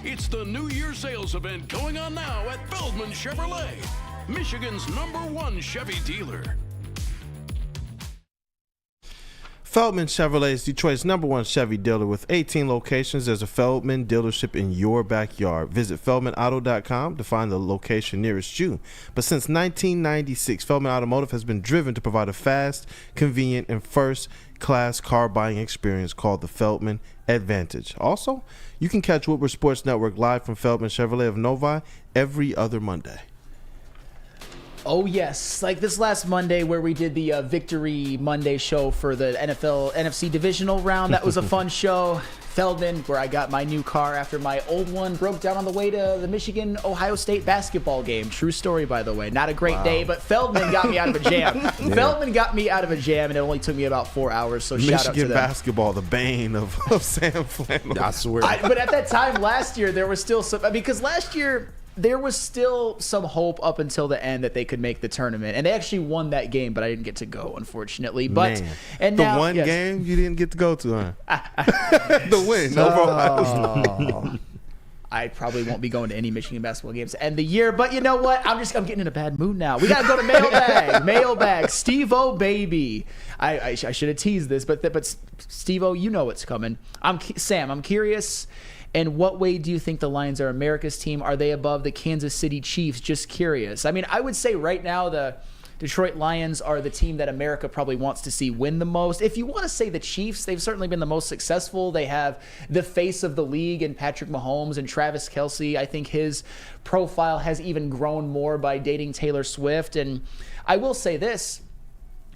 It's the New Year's sales event going on now at Feldman Chevrolet, Michigan's #1 Chevy dealer. Feldman Chevrolet is Detroit's #1 Chevy dealer with 18 locations. There's a Feldman dealership in your backyard. Visit feldmanauto.com to find the location nearest you. But since 1996, Feldman Automotive has been driven to provide a fast, convenient, and first-class car buying experience called the Feldman Advantage. Also, you can catch Woodward Sports Network live from Feldman Chevrolet of Novi every other Monday. Oh, yes. Like this last Monday where we did the Victory Monday show for the NFC divisional round. That was a fun show. Feldman, where I got my new car after my old one broke down on the way to the Michigan-Ohio State basketball game. True story, by the way. Not a great day, but Feldman got me out of a jam. Yeah. Feldman got me out of a jam, and it only took me about 4 hours, so shout out to them. Michigan basketball, the bane of Sam Flannel. I swear. But at that time last year, there was still some... Because last year... there was still some hope up until the end that they could make the tournament, and they actually won that game, but I didn't get to go, unfortunately. But Man. and the now, one yes. game you didn't get to go to, huh? The win. Oh. I probably won't be going to any Michigan basketball games to end the year, but you know what? I'm getting in a bad mood now. We gotta go to mailbag. Mailbag. Steve-O, baby. I should have teased this, but Steve-O, you know what's coming. Sam, I'm curious. In what way do you think the Lions are America's team? Are they above the Kansas City Chiefs? Just curious. I mean, I would say right now the Detroit Lions are the team that America probably wants to see win the most. If you want to say the Chiefs, they've certainly been the most successful. They have the face of the league in Patrick Mahomes and Travis Kelce. I think his profile has even grown more by dating Taylor Swift. And I will say this,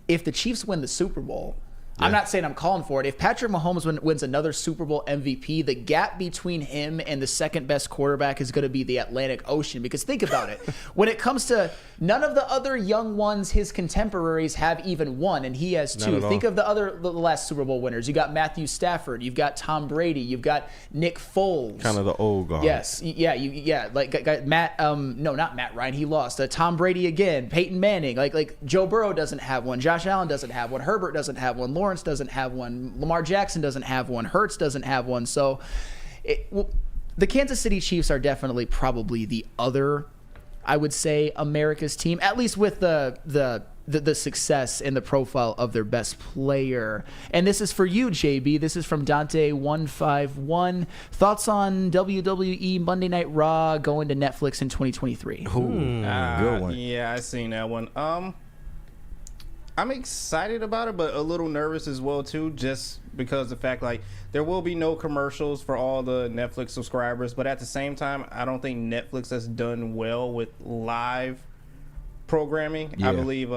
if the Chiefs win the Super Bowl, I'm not saying I'm calling for it. If Patrick Mahomes wins another Super Bowl MVP, the gap between him and the second best quarterback is going to be the Atlantic Ocean. Because think about it. When it comes to none of the other young ones, his contemporaries have even one, and he has two. Think of the last Super Bowl winners. You got Matthew Stafford. You've got Tom Brady. You've got Nick Foles. Kind of the old guard. Yes. Yeah. Like Matt. No, not Matt Ryan. He lost. Tom Brady again. Peyton Manning. Like Joe Burrow doesn't have one. Josh Allen doesn't have one. Herbert doesn't have one. Lawrence doesn't have one. Lamar Jackson doesn't have one. Hurts doesn't have one. So the Kansas City Chiefs are definitely probably the other, I would say, America's team, at least with the success and the profile of their best player. And this is for you, JB. This is from Dante151. Thoughts on WWE Monday Night Raw going to Netflix in 2023? Good one. Yeah, I seen that one. I'm excited about it, but a little nervous as well too, just because the fact like there will be no commercials for all the Netflix subscribers, but at the same time, I don't think Netflix has done well with live programming. I believe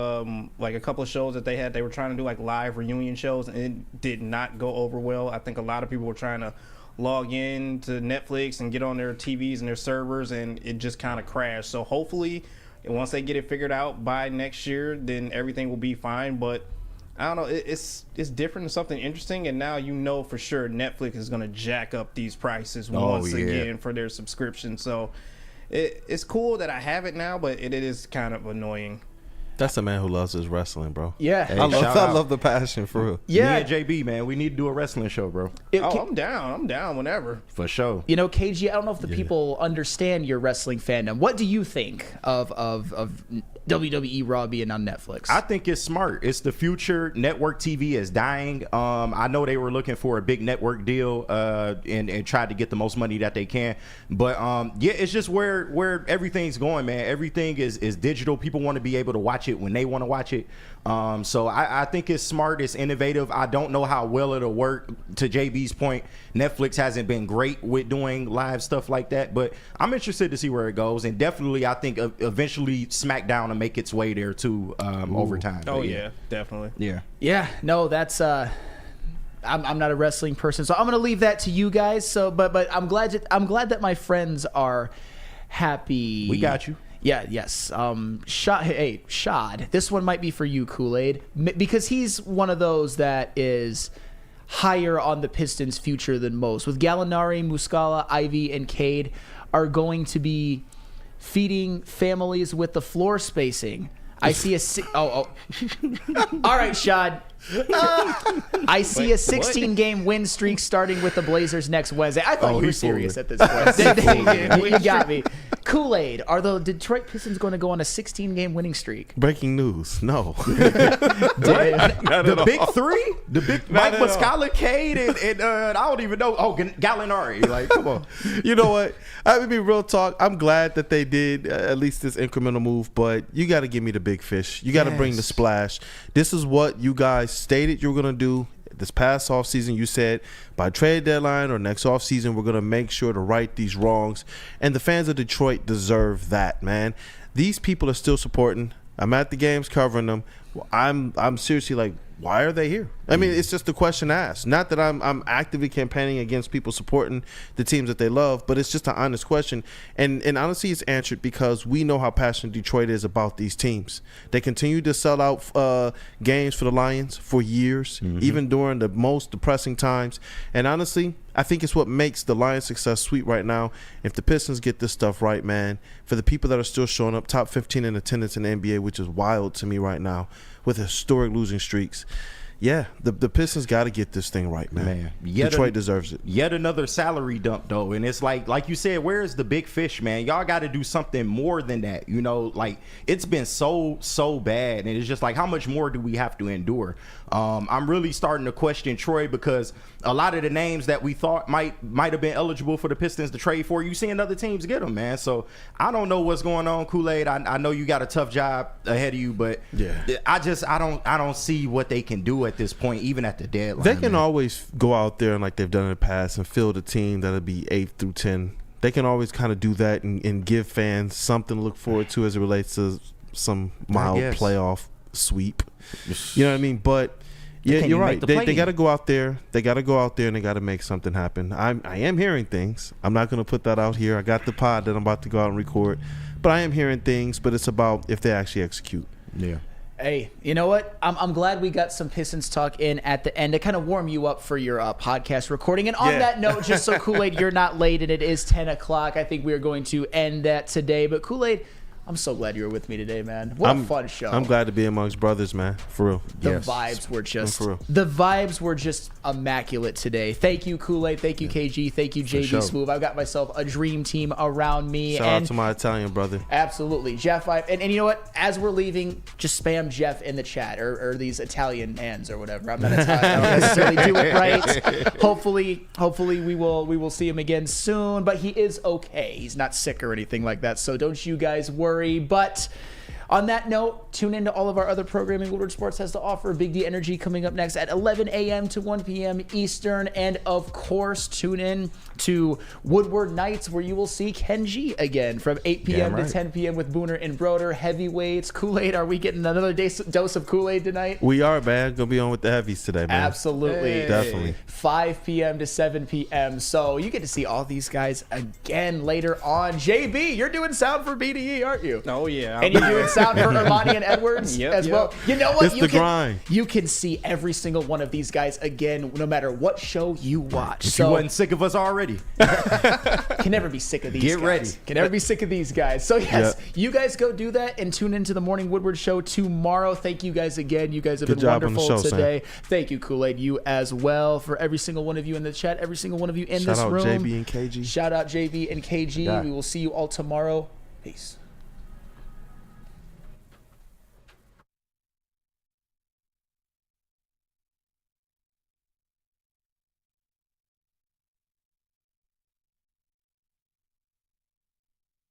like a couple of shows that they were trying to do like live reunion shows, and it did not go over well. I think a lot of people were trying to log in to Netflix and get on their TVs and their servers, and it just kind of crashed. So hopefully once they get it figured out by next year, then everything will be fine. But I don't know, it's different and something interesting, and now you know for sure Netflix is going to jack up these prices once again for their subscription. So it's cool that I have it now, but it is kind of annoying. That's a man who loves his wrestling, bro. Yeah. Hey, I shout out. love the passion, for real. Yeah. Me and JB, man, we need to do a wrestling show, bro. I'm down. I'm down whenever. For sure. You know, KG, I don't know if the people understand your wrestling fandom. What do you think of WWE Raw being on Netflix? I think it's smart. It's the future. Network TV is dying. I know they were looking for a big network deal and tried to get the most money that they can. But yeah, it's just where everything's going, man. Everything is digital. People want to be able to watch it when they want to watch it. So I think it's smart. It's innovative. I don't know how well it'll work. To JB's point, Netflix hasn't been great with doing live stuff like that. But I'm interested to see where it goes. And definitely, I think eventually SmackDown will make its way there too over time. Oh But yeah, definitely. Yeah. Yeah, no, that's I'm not a wrestling person, so I'm gonna leave that to you guys. So, but I'm glad that my friends are happy. We got you. Yeah, yes. Shad, this one might be for you, Kool-Aid, because he's one of those that is higher on the Pistons' future than most. With Gallinari, Muscala, Ivy, and Cade are going to be feeding families with the floor spacing. I see all right, Shad. I see a 16-game win streak starting with the Blazers next Wednesday. I thought you were serious at this point. You got me. Kool-Aid, are the Detroit Pistons going to go on a 16-game winning streak? Breaking news. No. The big three? The big Mike Muscala, Cade, and I don't even know. Oh, Gallinari. Like, come on. You know what? I mean, be real talk. I'm glad that they did at least this incremental move, but you got to give me the big fish. You got to bring the splash. This is what you guys stated you were going to do. This past offseason, you said by trade deadline or next offseason, we're going to make sure to right these wrongs. And the fans of Detroit deserve that, man. These people are still supporting. I'm at the games covering them. I'm seriously like, why are they here? I mean, it's just the question asked. Not that I'm actively campaigning against people supporting the teams that they love, but it's just an honest question. And honestly, it's answered because we know how passionate Detroit is about these teams. They continue to sell out games for the Lions for years, even during the most depressing times. And honestly, I think it's what makes the Lions' success sweet right now. If the Pistons get this stuff right, man, for the people that are still showing up, top 15 in attendance in the NBA, which is wild to me right now, with historic losing streaks. Yeah, the Pistons got to get this thing right, man. Detroit deserves it. Yet another salary dump, though. And it's like you said, where is the big fish, man? Y'all got to do something more than that. You know, like, it's been so bad. And it's just like, how much more do we have to endure? I'm really starting to question Troy because a lot of the names that we thought might have been eligible for the Pistons to trade for, you seeing other teams get them, man. So I don't know what's going on, Kool-Aid. I know you got a tough job ahead of you, but I don't see what they can do at this point, even at the deadline. They can always go out there and like they've done in the past and field a team that'll be 8 through 10. They can always kind of do that and give fans something to look forward to as it relates to some mild playoff sweep. You know what I mean? But yeah, you're right. They got to go out there. They got to go out there and they got to make something happen. I am hearing things. I'm not going to put that out here. I got the pod that I'm about to go out and record, but I am hearing things. But it's about if they actually execute. Yeah. Hey, you know what? I'm glad we got some Pistons talk in at the end to kind of warm you up for your podcast recording. And on that note, just so Kool-Aid, you're not late and it is 10 o'clock, I think we are going to end that today. But Kool-Aid, I'm so glad you were with me today, man. What a fun show. I'm glad to be amongst brothers, man. For real. The vibes were just immaculate today. Thank you, Kool-Aid. Thank you, KG. Thank you, JB Smooth. I've got myself a dream team around me. Shout out to my Italian brother. Absolutely. Jeff, and you know what? As we're leaving, just spam Jeff in the chat or these Italian hands or whatever. I'm not Italian. I don't necessarily do it right. Hopefully we will see him again soon, but he is okay. He's not sick or anything like that, so don't you guys worry. But on that note, tune into all of our other programming Woodward Sports has to offer. Big D Energy coming up next at 11 a.m. to 1 p.m. Eastern. And, of course, tune in to Woodward Nights, where you will see Kenji again from 8 p.m. to 10 p.m. with Booner and Broder. Heavyweights. Kool-Aid, are we getting another dose of Kool-Aid tonight? We are, man. Going to be on with the heavies today, man. Absolutely. Hey. Definitely. 5 p.m. to 7 p.m. So you get to see all these guys again later on. JB, you're doing sound for BDE, aren't you? Oh, yeah. And you're doing sound sound for Ermanni and Edwards as well. You know what? It's the grind. You can see every single one of these guys again, no matter what show you watch. If you wasn't sick of us already. Can never be sick of these guys. Get ready. Can never be sick of these guys. So, yes, you guys go do that and tune into the Morning Woodward Show tomorrow. Thank you guys again. You guys have been wonderful today. Thank you, Kool-Aid. You as well. For every single one of you in the chat, every single one of you in this room. Shout out JB and KG. Shout out JB and KG. We will see you all tomorrow. Peace.